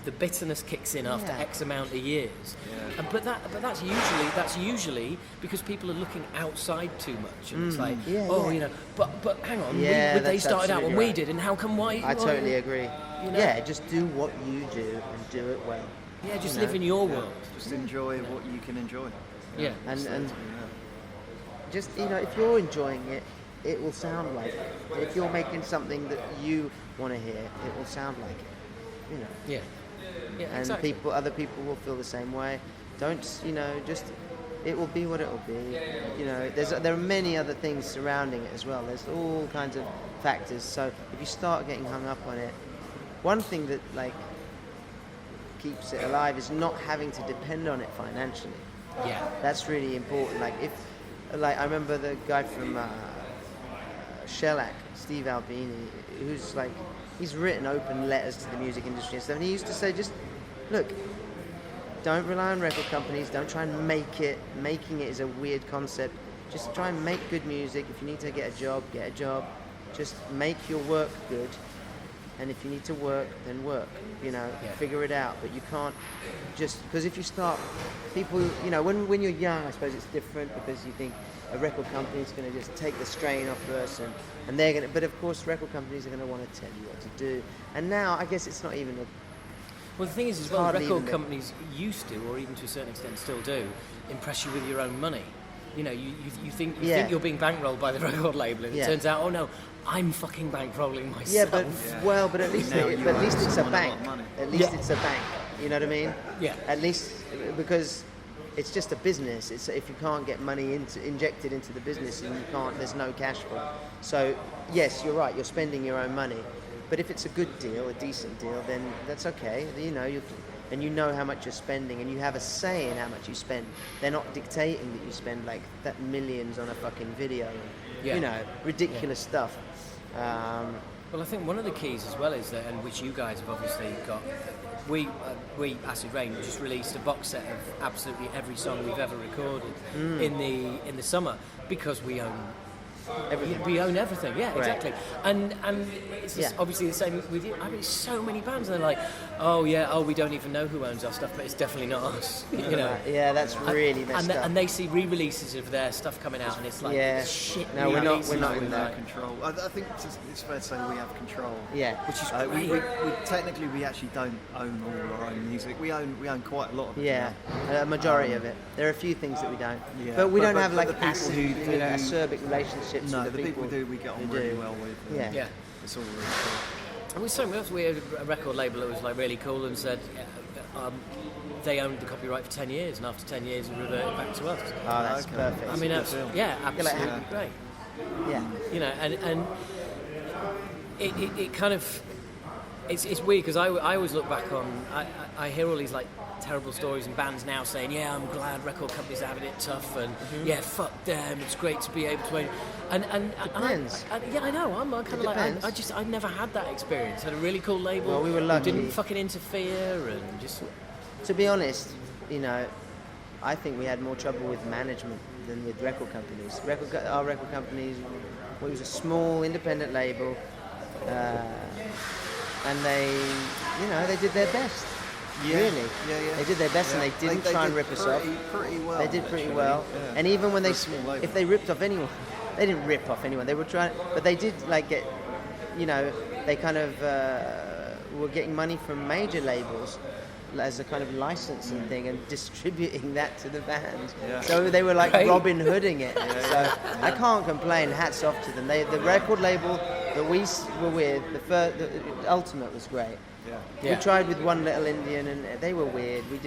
The bitterness kicks in after X amount of years. Yeah. But that's usually because people are looking outside too much, and it's like, you know, but hang on, they started out when we did, and how come why? I totally agree. You know? Yeah, just do what you do and do it well. Yeah, just live in your world. Just enjoy what you can enjoy. Yeah. And just, you know, if you're enjoying it, it will sound like it. If you're making something that you want to hear, it will sound like it. You know. Yeah. Yeah. And Exactly. other people will feel the same way. Don't, you know, just, it will be what it will be. You know, there are many other things surrounding it as well. There's all kinds of factors. So if you start getting hung up on it, one thing that like keeps it alive is not having to depend on it financially. Yeah. That's really important. Like I remember the guy from Shellac, Steve Albini, who's like, he's written open letters to the music industry and stuff, and he used to say, just look, don't rely on record companies, don't try and make it. Making it is a weird concept. Just try and make good music. If you need to get a job, get a job. Just make your work good. And if you need to work, then work. Figure it out. But you can't just, because if you start, people, when you're young, I suppose it's different because you think a record company is going to just take the strain off us, and they're going to, but of course record companies are going to want to tell you what to do. And now I guess it's not even Well, the thing is, as well, record companies used to, or even to a certain extent still do, impress you with your own money. You think you're being bankrolled by the record label, and it turns out, oh no, I'm fucking bankrolling myself. Yeah, but at least it's a bank. At least it's a bank. You know what I mean? Yeah. At least because it's just a business. It's if you can't get money injected into the business, and there's no cash flow. So yes, you're right. You're spending your own money. But if it's a good deal, a decent deal, then that's okay. And you know how much you're spending, and you have a say in how much you spend. They're not dictating that you spend like that millions on a fucking video, ridiculous stuff. Well, I think one of the keys as well is that, and which you guys have obviously got. We Acid Rain just released a box set of absolutely every song we've ever recorded in the summer because we own. We own everything, yeah, right. Exactly. And it's obviously the same with you. I mean, so many bands, and they're like, we don't even know who owns our stuff, but it's definitely not us. Yeah, that's really messed up. And they see re-releases of their stuff coming out, and it's like, shit. No, we're not in their control. I think it's fair to say we have control. Yeah, which is great. Technically, we actually don't own all our own music. We own quite a lot of it. Yeah, a majority of it. There are a few things that we don't. Yeah, but we don't have like acerbic relationships. No, with the people we do, we get on really well with. Yeah. It's all really cool. And with something else, we had a record label that was like really cool and said they owned the copyright for 10 years, and after 10 years it reverted back to us. Oh, that's perfect. I mean, absolutely great. Yeah. And it kind of it's weird because I always look back on I hear all these like terrible stories and bands now saying, I'm glad record companies are having it tough, and fuck them, it's great to be able to and depends. I know, I'm kind of like I never had that experience. Had a really cool label. Well, we were lucky. Didn't fucking interfere, and just to be honest, I think we had more trouble with management than with record companies. Our record companies, it was a small independent label, and they did their best. Really? Yeah. They did their best, and they didn't try and rip us off. Pretty well. They did pretty well. Yeah. And even when if they ripped off anyone, they didn't rip off anyone. They were trying, but they did like get, they kind of were getting money from major labels as a kind of licensing thing and distributing that to the band. Yeah. So they were like Robin Hooding it. So I can't complain. Hats off to them. The record label that we were with, the Ultimate was great. Yeah. We tried with One Little Indian, and they were weird. We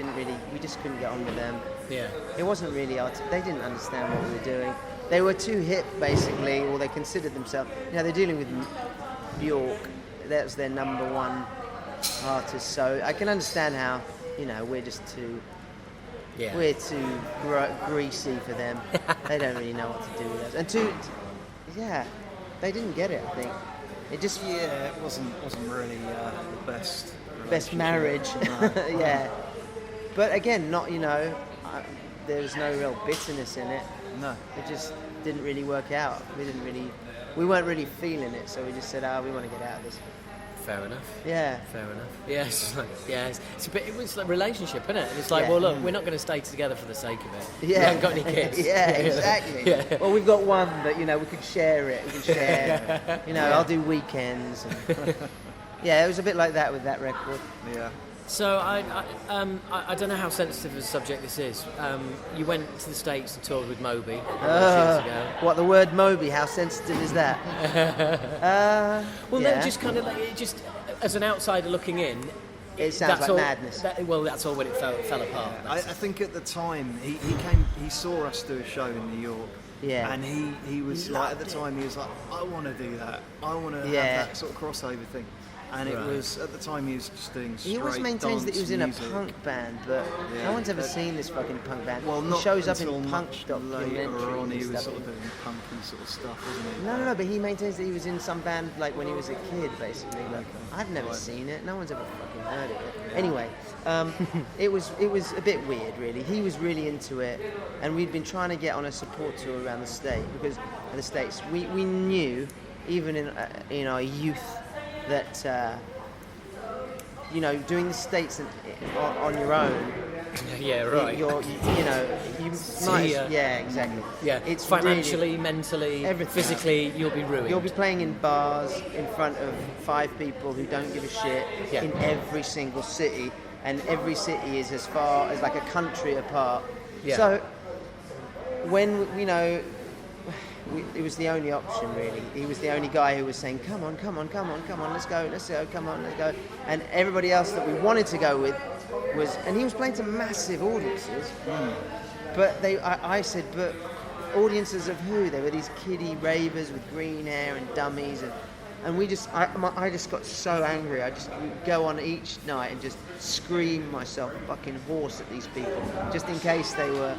just couldn't get on with them. Yeah. It wasn't really they didn't understand what we were doing. They were too hip, basically, or they considered themselves. They're dealing with Bjork. That's their number one artist. So I can understand how, we're just too. Yeah. We're too greasy for them. They don't really know what to do with us. And they didn't get it, I think. It just it wasn't really the best marriage. No. Yeah, but again, not there was no real bitterness in it. No, it just didn't really work out. We weren't really feeling it, so we just said, we want to get out of this. Fair enough. Yeah. Fair enough. Yeah, it's a bit. It was like a relationship, isn't it? And it's like, well, look, we're not going to stay together for the sake of it. Yeah. We haven't got any kids. Yeah, exactly. Yeah. Well, we've got one that we could share it. We can share. I'll do weekends. And it was a bit like that with that record. Yeah. So I don't know how sensitive a subject this is. You went to the States and toured with Moby years ago. What, the word Moby? How sensitive is that? No, just kind of like, just as an outsider looking in, it sounds like madness. That's all when it fell apart. I think at the time he saw us do a show in New York. Yeah. And he was like, at the time he was like, I want to do that. I want to have that sort of crossover thing. And it was, at the time, he was just doing straight He always maintains that he was in a music. punk band, but no one's ever seen this fucking punk band. Well, he not shows up until in punk much documentaries later on. He and was stuff. sort of doing punky sort of stuff, wasn't he? No, but he maintains that he was in some band like when he was a kid, basically. Like, I've never seen it. No one's ever fucking heard of it. Anyway, it was a bit weird, really. He was really into it, and we'd been trying to get on a support tour around the States. We knew, even in our youth, that doing the States on your own. Yeah, right. You yeah, exactly. Yeah, it's financially, really, mentally, everything. physically, you'll be ruined. You'll be playing in bars in front of 5 people who don't give a shit in every single city, and every city is as far as like a country apart. Yeah. So when it was the only option, really. He was the only guy who was saying, come on, let's go, come on, let's go. And everybody else that we wanted to go with and he was playing to massive audiences. But I said, but audiences of who? They were these kiddie ravers with green hair and dummies, and I just got so angry. I just would go on each night and just scream myself fucking hoarse at these people, just in case they were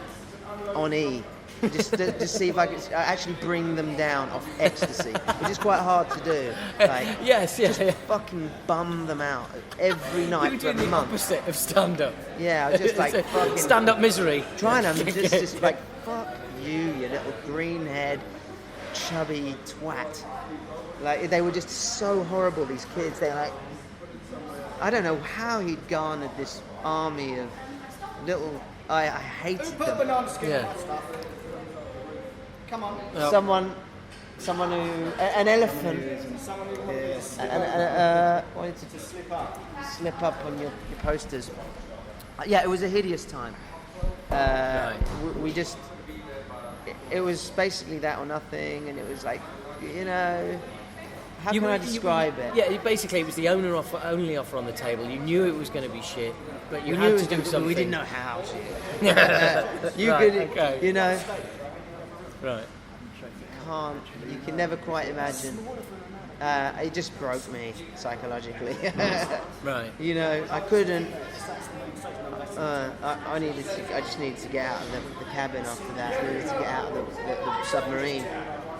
on E. just to see if I could actually bring them down off ecstasy, which is quite hard to do. Like, just fucking bum them out every night You were for a doing the month. opposite of stand-up. Yeah, I was just like fucking stand-up misery. trying to just like fuck you little green-haired, chubby twat. Like they were just so horrible. These kids, they're like, I don't know how he'd garnered this army of little. I hated them. Yeah. Come on. Someone who an elephant wanted to slip up on your posters. Yeah, it was a hideous time. We just it was basically that or nothing, and it was like, how can I describe it? Yeah, basically it was the only offer on the table. You knew it was going to be shit, but you had to do something. We didn't know how. Right. Right. You can never quite imagine. It just broke me psychologically. Right. I couldn't. I just needed to get out of the cabin after that. I needed to get out of the submarine.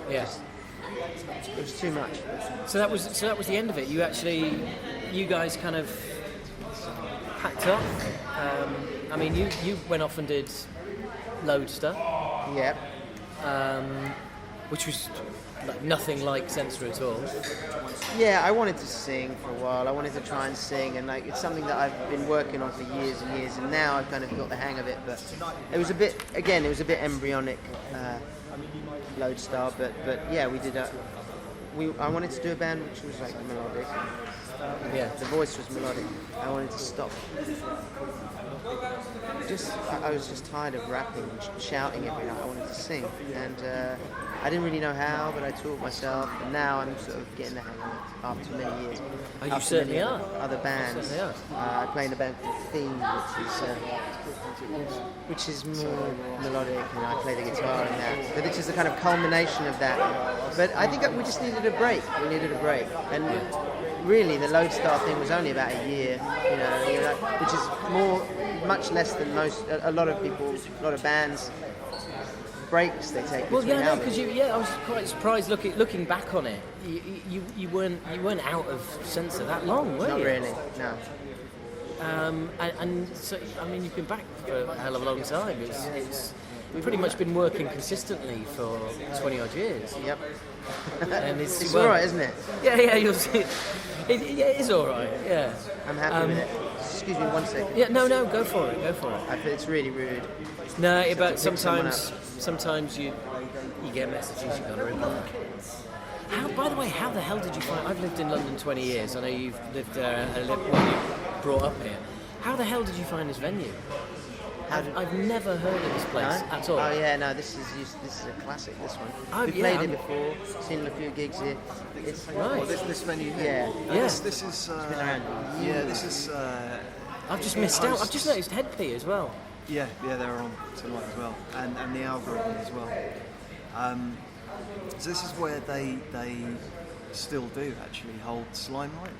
Yeah. It was too much. So that was the end of it. You guys kind of packed up. I mean, you went off and did Lodester. Yep. Which was like nothing like Censor at all. Yeah, I wanted to sing for a while. I wanted to try and sing, and like it's something that I've been working on for years and years, and now I've kind of got the hang of it. But it was a bit embryonic, Lodestar. But yeah, we did. I wanted to do a band which was like melodic. Yeah. The voice was melodic. I wanted to stop. I was just tired of rapping and shouting every night. I wanted to sing, and I didn't really know how, but I taught myself, and now I'm sort of getting the hang of it after many years. Oh, you After certainly many are. Other bands. You certainly I play in a band called Theme, which is more melodic, and I play the guitar in that. But this is the kind of culmination of that. But I think we just needed a break. We needed a break, and really the Lodestar thing was only about a year, which is much less than a lot of bands breaks they take. Well, between yeah, albums. because I was quite surprised looking back on it. You weren't out of Censor that long, were you? Not really, no. And so I mean you've been back for a hell of a long time. It's pretty much been working consistently for 20 odd years. Yep. And It's all right, isn't it? Yeah, you'll see. It is all right. Yeah. I'm happy with it. Excuse me 1 second. Yeah, no, go for it. I feel it's really rude. No, but pick someone sometimes you get messages you got to reply. By the way, how the hell did you find? I've lived in London 20 years. I know you've lived there you brought up here. How the hell did you find this venue? I've never heard of this place at all. Oh yeah, no, this is a classic. This one. We've played it before. Seen a few gigs here. It's right. This venue here. Yeah. Yeah. This is. It's been around. Yeah, this is. I've just missed out. I've just noticed Headpee as well. Yeah, they're on tonight as well, and the algorithm as well. So this is where they still do actually hold Slimelight.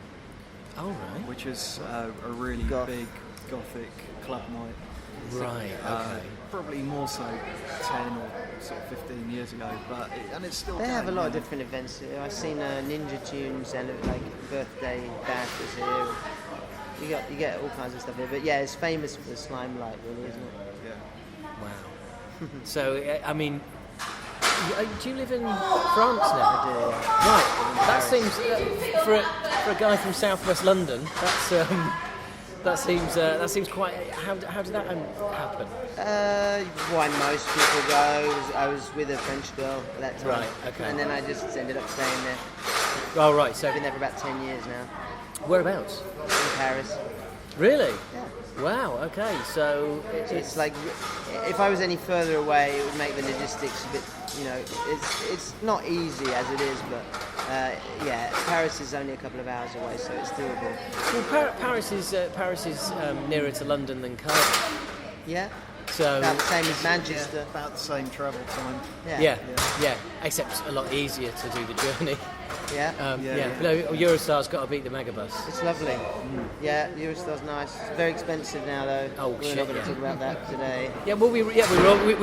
Oh, right. which is a really Goth. big Gothic club night. Right, okay. Probably more so 10 or sort of 15 years ago, and it's still They have a going, lot of you know. different events. I've seen Ninja Tunes and like birthday bashes here. You get all kinds of stuff here, but yeah, it's famous for the slime light, really, isn't it? Yeah. Wow. So, I mean, do you live in France now? I do. Yeah. Right. That seems for a guy from southwest London. That seems quite. How did that happen? Why most people go. I was with a French girl at that time. Right, okay. And then I just ended up staying there. Oh, right. So I've been there for about 10 years now. whereabouts? In Paris. Really? Yeah. Wow. Okay. So It's like, if I was any further away, it would make the logistics a bit, it's not easy as it is, but yeah, Paris is only a couple of hours away, so it's doable. well, Paris is nearer to London than Cardiff. Yeah? So About the same as Manchester. Yeah, about the same travel time. yeah, except a lot easier to do the journey. Yeah? But no, Eurostar's got to beat the megabus. It's lovely. Yeah, Eurostar's nice. It's very expensive now, though. Oh, We're shit, not going to yeah. talk about that today. Yeah, well, we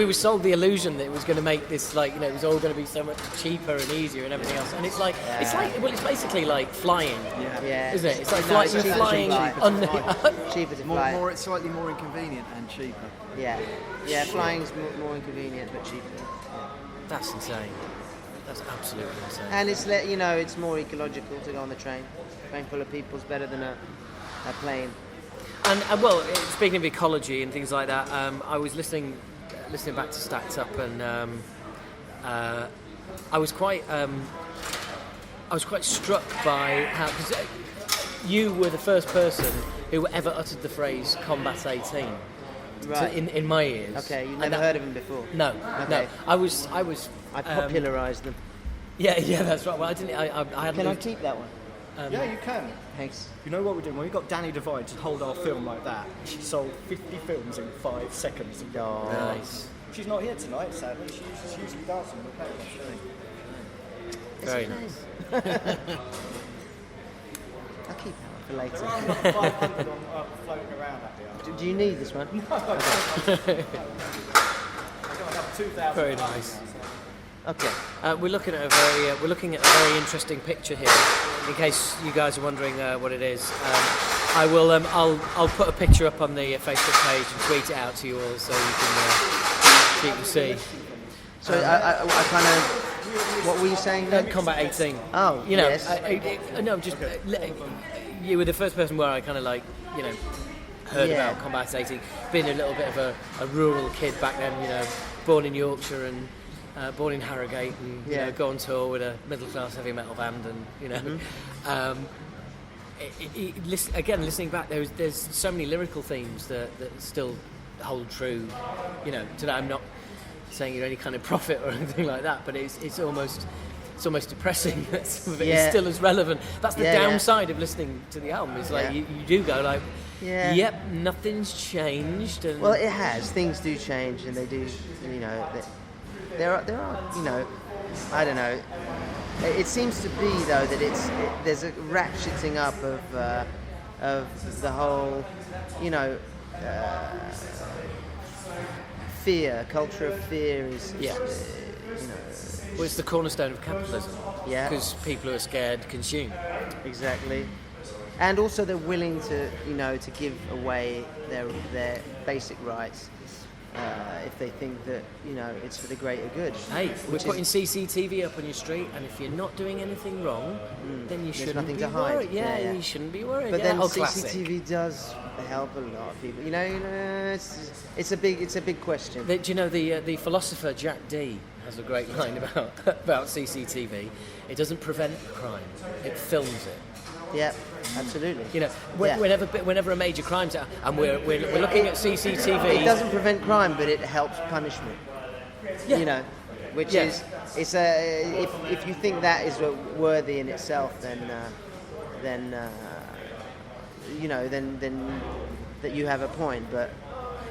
were sold the illusion that it was going to make this it was all going to be so much cheaper and easier and everything else. And it's it's basically like flying, Yeah. isn't it? It's like No, it's you're cheaper to flying fly. Cheaper to fly. More, it's slightly more inconvenient and cheaper. Yeah. Yeah, flying's more inconvenient, but cheaper. That's insane. That's absolutely insane. And it's more ecological to go on the train. A train full of people's better than a plane. And well, speaking of ecology and things like that, I was listening back to Stacked Up, and I was quite struck by how, because you were the first person who ever uttered the phrase "Combat 18" Right. in my ears. Okay, you've And never heard of him before? No, Okay. no. I was. I popularised them. Yeah, that's right. Well, I didn't. I hadn't. Can I keep that one? Yeah, you can. Thanks. You know what we're doing? When we got Danny Devine to hold our film like that, she sold 50 films in 5 seconds. Oh. Nice. She's not here tonight, sadly. She's usually dancing with Very nice. I'll keep that one for later. I've got 500 on floating around up here. Do you need this one? I've got another 2,000. Very nice. Okay. We're looking at a very interesting picture here. In case you guys are wondering what it is, I will. I'll put a picture up on the Facebook page and tweet it out to you all so you can see. So I kind of. What were you saying then? Combat 18. Oh, you know, yes. You were the first person where I kind of heard Yeah. about Combat 18. Being a little bit of a rural kid back then, born in Yorkshire and born in Harrogate, and go on tour with a middle class heavy metal band, and listening back, there's so many lyrical themes that still hold true. Today I'm not saying you're any kind of prophet or anything like that, but it's almost depressing that some of it is still as relevant. That's the downside of listening to the album. Is you do go yep, nothing's changed. And Well, it has. Things do change, and they do. There are. I don't know. It seems to be though that there's a ratcheting up of the whole, fear. Culture of fear is. Well, it's the cornerstone of capitalism. Yeah. Because people who are scared consume. Exactly. And also they're willing to, to give away their basic rights if they think that, it's for the greater good. Hey, we're putting CCTV up on your street, and if you're not doing anything wrong, then you shouldn't nothing be to hide. worried. Yeah. You shouldn't be worried. But then classic. CCTV does help a lot of people. It's a big question. Do you know the philosopher Jack Dee has a great line about CCTV? It doesn't prevent crime; it films it. Yeah, absolutely. Whenever a major crime's out, and we're looking at CCTV. It doesn't prevent crime, but it helps punishment. Yeah. Which is if you think that is worthy in itself, then that you have a point. But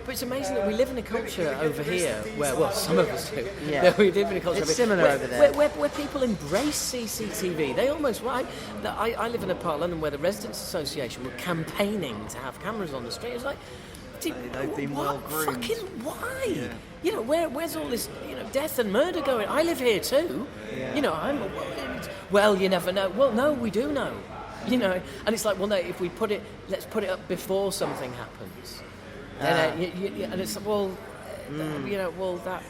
But it's amazing that we live in a culture over here where, well, some of us do. Yeah. That we live in a culture It's over here similar where, over there. Where people embrace CCTV. They almost, I live in a part of London where the Residents Association were campaigning to have cameras on the street. It's like, They've been what? well-groomed. Fucking why? Yeah. You know, where's all this, death and murder going? I live here too. Yeah. Well, you never know. Well, no, we do know. And it's like, well, no, if we let's put it up before something happens. Then, and it's like, well, that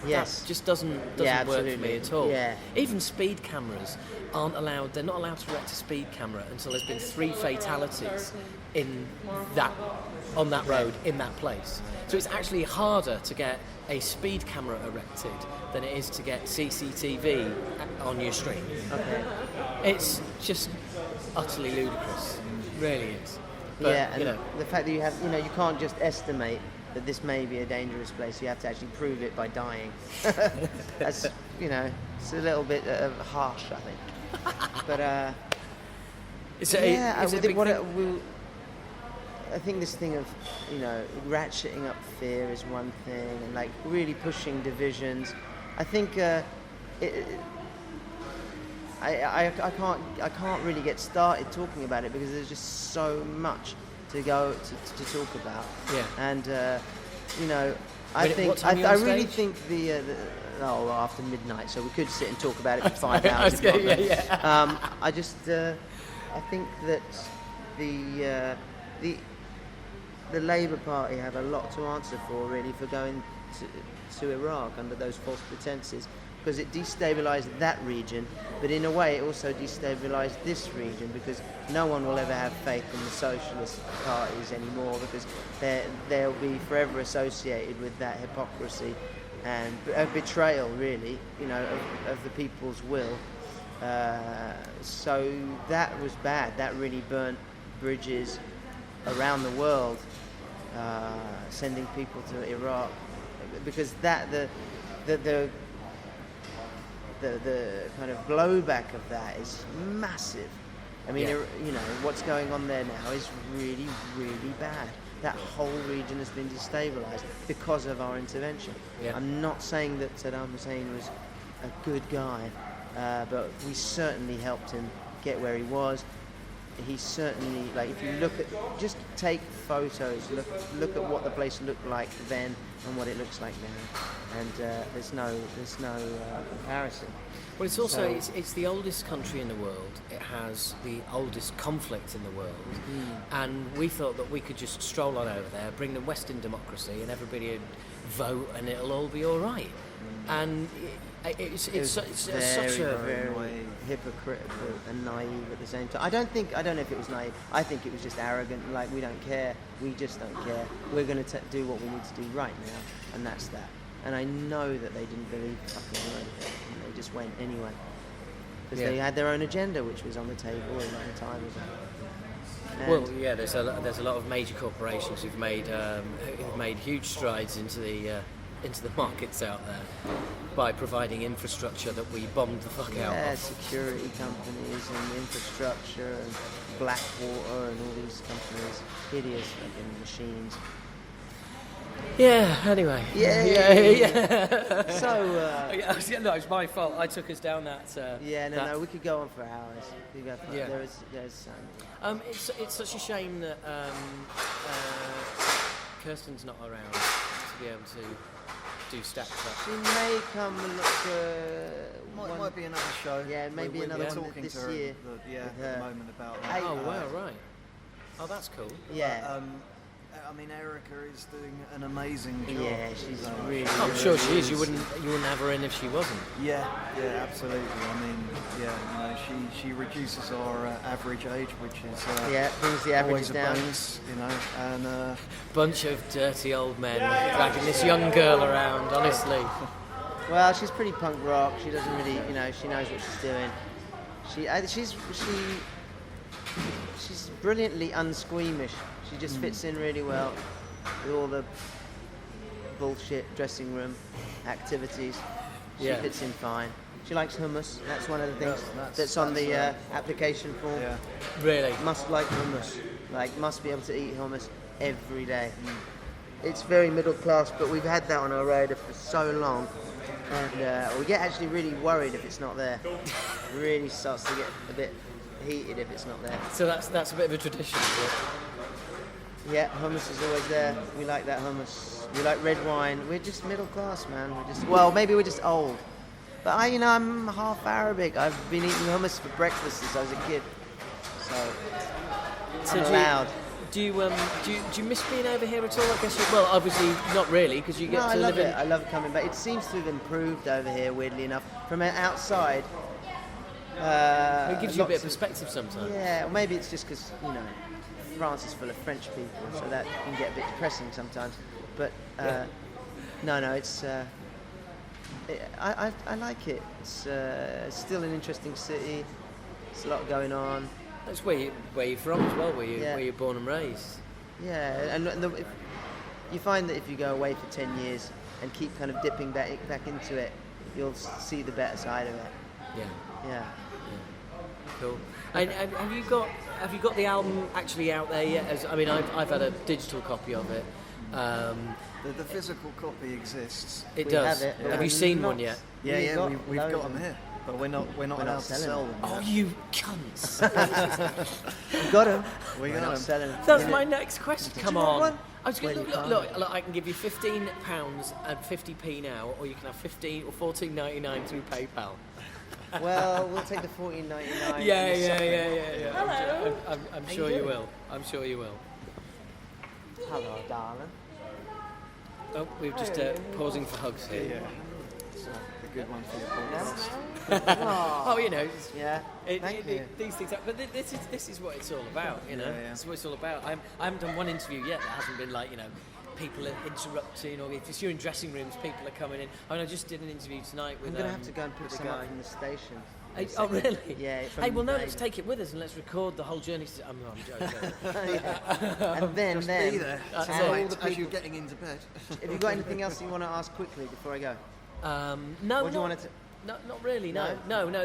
just doesn't work for me at all. Yeah. Even speed cameras aren't allowed. They're not allowed to erect a speed camera until there's been 3 fatalities on that road in that place. So it's actually harder to get a speed camera erected than it is to get CCTV on your street. Okay. It's just utterly ludicrous. It really is. But, Yeah, and the fact that you can't just estimate that this may be a dangerous place. You have to actually prove it by dying. That's, it's a little bit harsh, I think. But I think this thing of, ratcheting up fear is one thing, and like really pushing divisions. I think I can't really get started talking about it because there's just so much to talk about. Yeah. And What time are you on really stage? think after midnight, so we could sit and talk about it for 5 hours. if not. I think that the Labour Party have a lot to answer for, really, for going to Iraq under those false pretences, because it destabilised that region, but in a way it also destabilised this region, because no one will ever have faith in the socialist parties anymore, because they'll be forever associated with that hypocrisy and a betrayal, really, of the people's will. So that was bad. That really burnt bridges around the world, sending people to Iraq, because the kind of blowback of that is massive. I mean, what's going on there now is really, really bad. That whole region has been destabilised because of our intervention. Yeah. I'm not saying that Saddam Hussein was a good guy, but we certainly helped him get where he was. He certainly, if you just take photos, look at what the place looked like then and what it looks like now, and there's no comparison. Well, it's also it's the oldest country in the world. It has the oldest conflict in the world, and we thought that we could just stroll on over there, bring them Western democracy, and everybody would vote, and it'll all be all right. And it's such a very hypocritical and naive at the same time. I don't know if it was naive. I think it was just arrogant. Like, we don't care. We just don't care. We're going to do what we need to do right now, and that's that. And I know that they didn't believe fucking word of it, and they just went anyway, because they had their own agenda, which was on the table a long time ago. Well, yeah, there's a lot of major corporations who've made huge strides into the markets out there by providing infrastructure that we bombed the fuck out of. Security companies and infrastructure and Blackwater and all these companies, hideous fucking machines. Yeah. Anyway. Yeah. So. No, it's my fault. I took us down that. No. We could go on for hours. There's. It's such a shame that Kirsten's not around to be able to do stack stuff. She may come and look for. Might be another show. Yeah, maybe another one talking this to her year. At the moment about that. Oh wow, right. Oh, that's cool. Yeah. I mean, Erica is doing an amazing job. Yeah, she's really. I'm sure she is. You wouldn't have her in if she wasn't. Yeah, absolutely. I mean, she reduces our average age, which is brings the average always down. a bonus, and bunch of dirty old men dragging this young girl around. Honestly. Well, she's pretty punk rock. She doesn't really, she knows what she's doing. She's brilliantly unsqueamish. She just fits in really well with all the bullshit dressing room activities. She fits in fine. She likes hummus. That's one of the things that's on the application form. Really? Must like hummus. Must be able to eat hummus every day. it's very middle class, but we've had that on our radar for so long, and we get actually really worried if it's not there. It really starts to get a bit heated if it's not there. So that's a bit of a tradition, is it? Yeah, hummus is always there. We like that hummus. We like red wine. We're just middle class, man. Maybe we're just old. But I'm half Arabic. I've been eating hummus for breakfast since I was a kid. So I'm allowed. Do you miss being over here at all? I guess obviously not really, because you get to live in... I love coming back. It seems to have improved over here, weirdly enough. From outside, it gives you a bit of perspective sometimes. Yeah, or maybe it's just because France is full of French people, so that can get a bit depressing sometimes. But no, it's I like it. It's still an interesting city. There's a lot going on. That's where you're from as well, where you're born and raised. Yeah, and you find that if you go away for 10 years and keep kind of dipping back into it, you'll see the better side of it. Yeah. Cool. And have you got the album actually out there yet? I've had a digital copy of it. The physical copy exists. It does. Have it. Have you seen one yet? Yeah, we've got them here, but we're not allowed to sell them. Oh, you cunts! You got them. We're not selling them. That's my next question. Come on. one? I was going to look. I can give you £15 and 50p now, or you can have 15 or $14.99 through PayPal. Well, we'll take the $14.99. Yeah. Hello. I'm sure you will. I'm sure you will. Hello, darling. Oh, we're just pausing for hugs here. Yeah. It's a good one for your podcast. Oh, Yeah. Thank you. These things. But this is what it's all about. Yeah. This is what it's all about. I haven't done one interview yet that hasn't been like people are interrupting, or if you're in dressing rooms, people are coming in. I just did an interview tonight with. I'm gonna have to go and pick with a some up guy. from the station. Oh really? Yeah. Hey, well, no, let's take it with us and let's record the whole journey. I'm joking. And then, Be there That's tonight all the as you're getting into bed. Have you got anything else you want to ask quickly before I go? No. What do you want to? No, not really. No.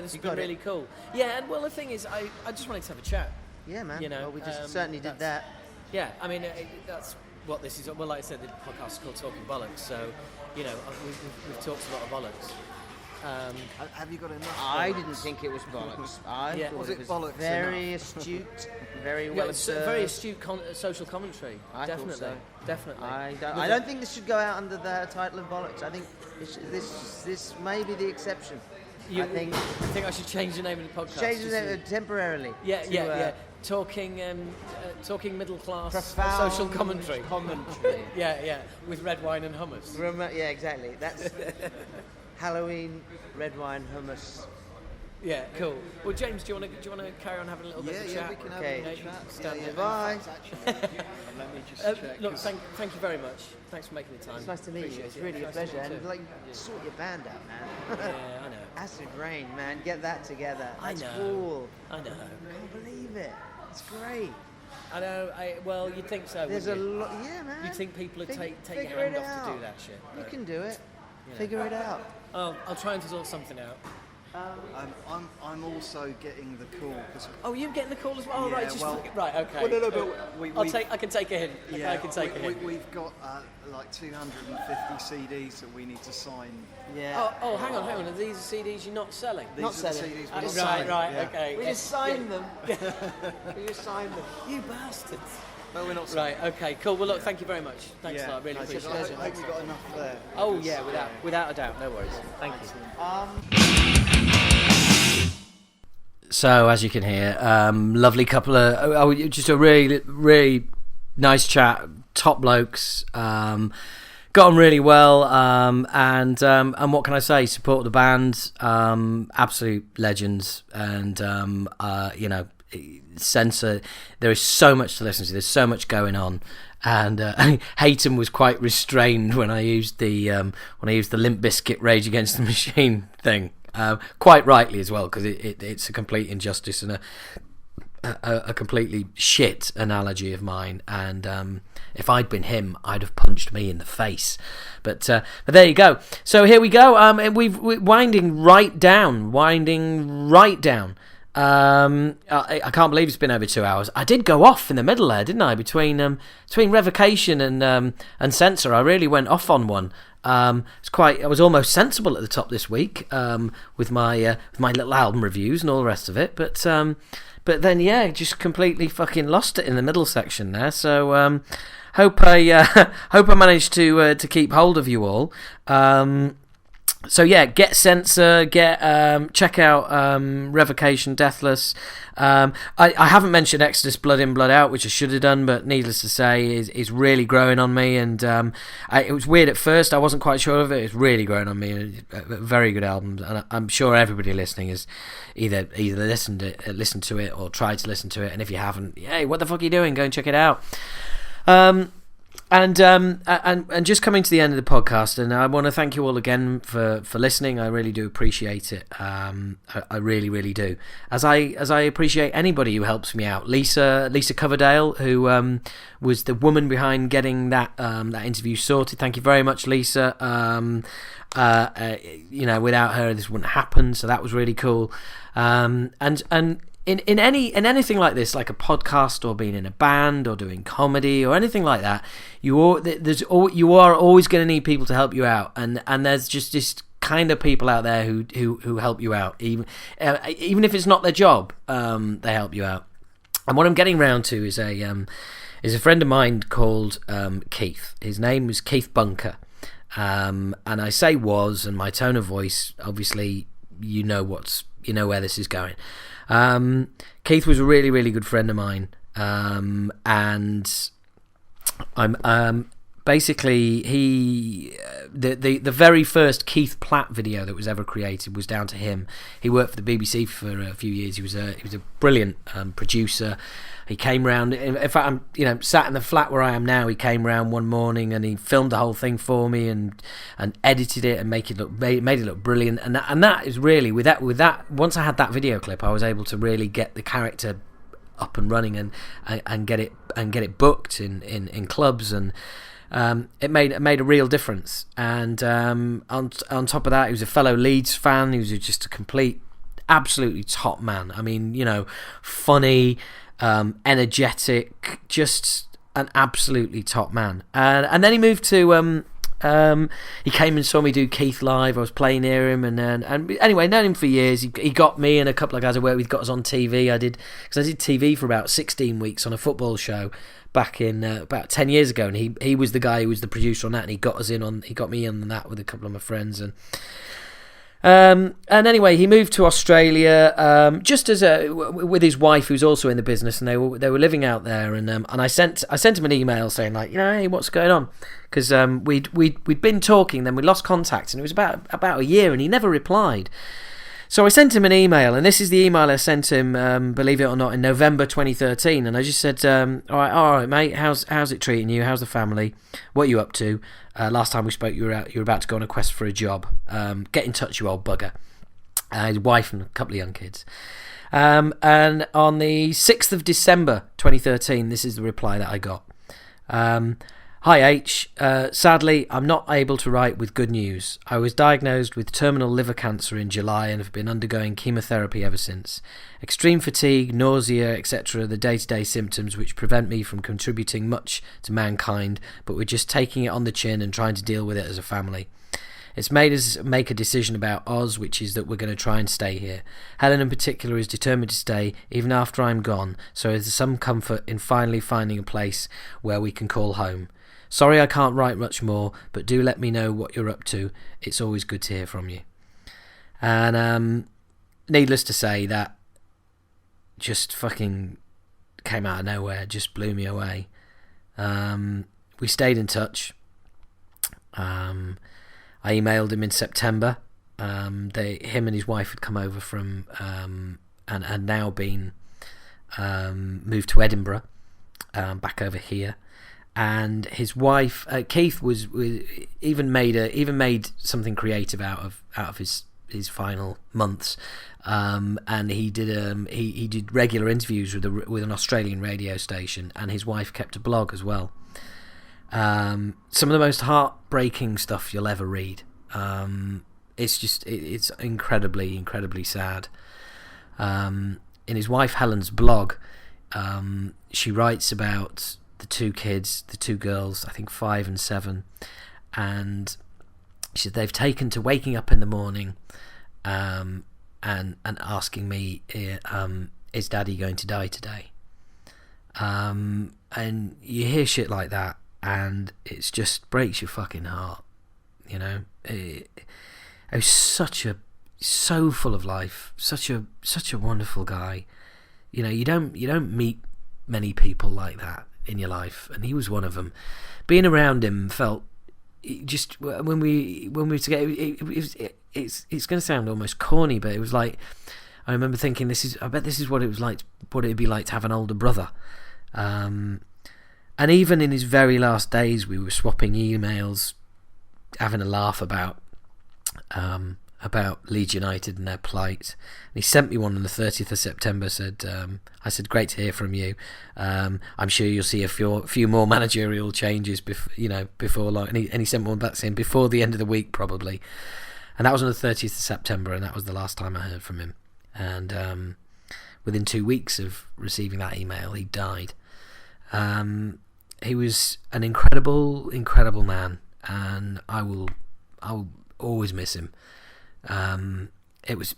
This has been really cool. Yeah, and well, the thing is, I just wanted to have a chat. Yeah, man. Well, we just certainly did that. Yeah, that's what this is. Well, like I said, the podcast is called Talking Bollocks. So, we've talked a lot of bollocks. Have you got enough? I didn't think it was bollocks. I thought Was it it was bollocks very astute, very well it's observed. very astute social commentary. I thought Definitely, so. definitely. I don't think this should go out under the title of bollocks. I think this may be the exception. I think I should change the name of the podcast. change the name temporarily. Yeah. Talking middle class Profound social commentary. Yeah, with red wine and hummus. Yeah, exactly. That's Halloween red wine hummus. Yeah, cool. Well, James, do you want to carry on having a little bit of a chat? We can have Okay. a chat. Stand there. Bye. Let me just check. Look, thank you very much. Thanks for making the time. It's nice to meet you. Appreciate It's it. really a Nice to meet pleasure. you And too. sort your band out, man. Yeah, I know. Acid Rain, man. Get that together. I That's know. cool. I know. I can't believe it. It's great. I know. Well, you'd think so. There's a wouldn't you? lot. Yeah, man. You'd think people would take your figure hand it off to out. do that shit. You but, can do it. know. Figure it out. I'll try and sort something out. I'm also getting the call because Oh, you're getting the call as well. Oh, Yeah, right. Just well- right. Okay. Well, no, but I can take a hint. I can take a hint. We've got like 250 CDs that we need to sign. Yeah. Oh, hang on. Are these CDs you're not selling? These Not are the selling. CDs we're not Right, selling. Yeah. okay. We just signed them. We just signed them. You bastards. No, we're not selling. Right, okay, cool. Well, look, thank you very much. Thanks a lot. Really I appreciate hope it. you got enough there. Oh, yeah, without a doubt. No worries. Thank you. So, as you can hear, lovely couple of just a really, really nice chat. Top blokes, got on really well, and what can I say? Support the band, absolute legends, and censor. There is so much to listen to. There's so much going on, and Hayton was quite restrained when I used the Limp Bizkit Rage Against the Machine thing. Quite rightly as well, because it's a complete injustice and a completely shit analogy of mine. And if I'd been him, I'd have punched me in the face. But there you go. So here we go. And we're winding right down. I can't believe it's been over 2 hours. I did go off in the middle there, didn't I? Between Revocation and Censor, I really went off on one. I was almost sensible at the top this week with my little album reviews and all the rest of it. But then just completely fucking lost it in the middle section there. So hope I managed to keep hold of you all. So get Censor, check out Revocation, Deathless. I haven't mentioned Exodus, Blood In, Blood Out, which I should have done, but needless to say, is really growing on me. And it was weird at first; I wasn't quite sure of it. It's really growing on me. Very good albums, and I'm sure everybody listening has either listened to it or tried to listen to it. And if you haven't, hey, what the fuck are you doing? Go and check it out. And just coming to the end of the podcast, and I want to thank you all again for listening. I really do appreciate it. I really, really do. As I appreciate anybody who helps me out. Lisa Coverdale, who was the woman behind getting that interview sorted. Thank you very much, Lisa. Without her, this wouldn't happen. So that was really cool. In anything like this, like a podcast or being in a band or doing comedy or anything like that, you are always going to need people to help you out, and there's just this kind of people out there who help you out, even if it's not their job, they help you out. And what I'm getting round to is a friend of mine called Keith. His name was Keith Bunker, and I say was, and my tone of voice, obviously, you know where this is going. Keith was a really, really good friend of mine, and I'm basically the very first Keith Platt video that was ever created was down to him. He worked for the BBC for a few years. He was a brilliant producer. He came round. In fact, I'm sat in the flat where I am now. He came round one morning and he filmed the whole thing for me and edited it and made it look brilliant. And that is really with that. Once I had that video clip, I was able to really get the character up and running and get it booked in clubs, and it made a real difference. And on top of that, he was a fellow Leeds fan. He was just a complete, absolutely top man. I mean, funny. Energetic, just an absolutely top man. And then he moved to he came and saw me do Keith live. I was playing near him, and anyway, known him for years. He got me and a couple of guys I worked with, got us on TV. I did TV for about 16 weeks on a football show back in about 10 years ago, and he was the guy who was the producer on that, and he got me in on that with a couple of my friends. And anyway, he moved to Australia just with his wife, who's also in the business, and they were living out there. And I sent him an email saying, like, hey, what's going on? Because we'd been talking, then we lost contact, and it was about a year, and he never replied. So I sent him an email, and this is the email I sent him, believe it or not, in November 2013. And I just said, all right, mate, how's it treating you? How's the family? What are you up to? Last time we spoke, you were about to go on a quest for a job. Get in touch, you old bugger. His wife and a couple of young kids. And on the 6th of December 2013, this is the reply that I got. Hi H, sadly I'm not able to write with good news. I was diagnosed with terminal liver cancer in July and have been undergoing chemotherapy ever since. Extreme fatigue, nausea, etc. are the day-to-day symptoms which prevent me from contributing much to mankind, but we're just taking it on the chin and trying to deal with it as a family. It's made us make a decision about Oz, which is that we're going to try and stay here. Helen in particular is determined to stay even after I'm gone, so there's some comfort in finally finding a place where we can call home. Sorry I can't write much more, but do let me know what you're up to. It's always good to hear from you. And needless to say, that just fucking came out of nowhere, just blew me away. We stayed in touch. I emailed him in September. Him and his wife had come over from and had now been moved to Edinburgh, back over here. And his wife, Keith, was even made something creative out of his final months, and he did regular interviews with an Australian radio station, and his wife kept a blog as well. Some of the most heartbreaking stuff you'll ever read. It's incredibly, incredibly sad. In his wife Helen's blog, she writes about the two kids, the two girls, I think 5 and 7, and she said they've taken to waking up in the morning and asking me, is Daddy going to die today? And you hear shit like that, and it just breaks your fucking heart. You know, it was so full of life, such a wonderful guy. You know, you don't meet many people like that in your life, and he was one of them. Being around him felt just when we were together. It's going to sound almost corny, but it was like, I remember thinking, I bet this is what it was like, what it'd be like to have an older brother. And even in his very last days, we were swapping emails, having a laugh about Leeds United and their plight. And he sent me one on the 30th of September. I said, great to hear from you. I'm sure you'll see a few more managerial changes before long. And he sent one back saying before the end of the week probably. And that was on the 30th of September, and that was the last time I heard from him. And within 2 weeks of receiving that email, he died. He was an incredible man, and I will always miss him. It was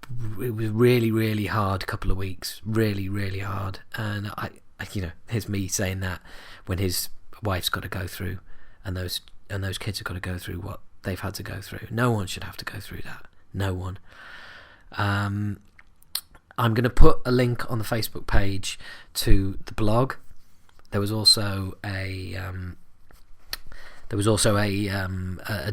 really, really hard couple of weeks, really hard. And I here's me saying that when his wife's got to go through, and those kids have got to go through what they've had to go through. No one should have to go through that. No one. I'm going to put a link on the Facebook page to the blog. There was also a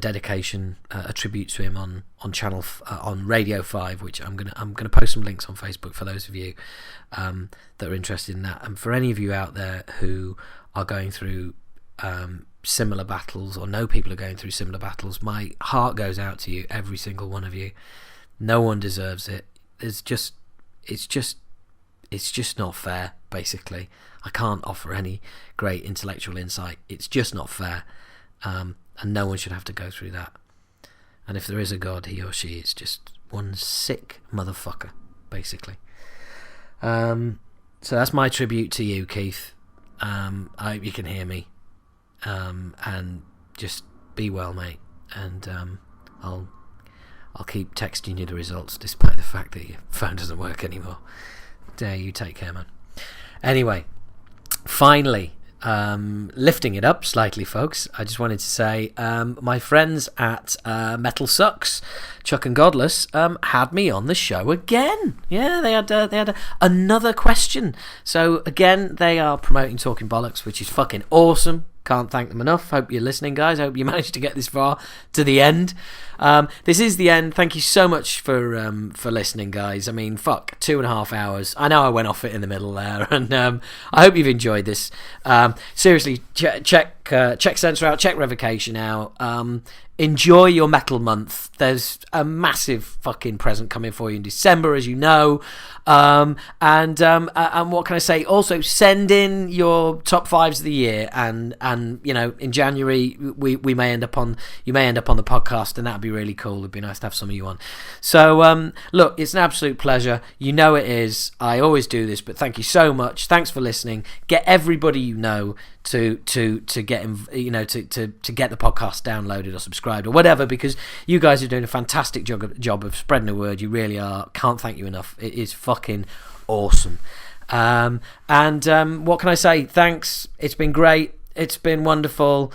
dedication, a tribute to him on on Radio 5, which I'm gonna post some links on Facebook for those of you that are interested in that. And for any of you out there who are going through similar battles, or know people are going through similar battles, my heart goes out to you, every single one of you. No one deserves it. It's just not fair, basically. I can't offer any great intellectual insight. It's just not fair. And no one should have to go through that. And if there is a God, he or she is just one sick motherfucker, basically. So that's my tribute to you, Keith. I hope you can hear me. And just be well, mate. And I'll keep texting you the results, despite the fact that your phone doesn't work anymore. Dare you take care, man. Anyway, finally, lifting it up slightly, folks, I just wanted to say my friends at Metal Sucks, Chuck and Godless, had me on the show again. Yeah, they had another question. So again, they are promoting Talking Bollocks, which is fucking awesome. Can't thank them enough. Hope you're listening, guys. Hope you managed to get this far to the end. This is the end. Thank you so much for listening, guys. I mean, fuck, 2.5 hours. I know I went off it in the middle there, and I hope you've enjoyed this. Seriously, check Censor out, check Revocation out. Enjoy your metal month. There's a massive fucking present coming for you in December, as you know. And what can I say? Also, send in your top 5s of the year, and in January you may end up on the podcast, and that'd be really cool. It'd be nice to have some of you on. So look, it's an absolute pleasure. You know it is. I always do this, but thank you so much. Thanks for listening. Get everybody you know to get to get the podcast downloaded or subscribed or whatever, because you guys are doing a fantastic job of spreading the word. You really are. Can't thank you enough. It is fucking awesome. And what can I say? Thanks. It's been great. It's been wonderful.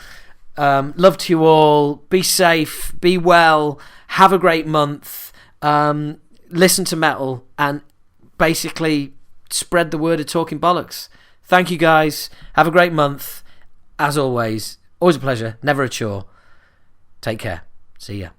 Love to you all. Be safe. Be well. Have a great month. Listen to metal and basically spread the word of Talking Bollocks. Thank you, guys. Have a great month. As always a pleasure. Never a chore. Take care. See ya.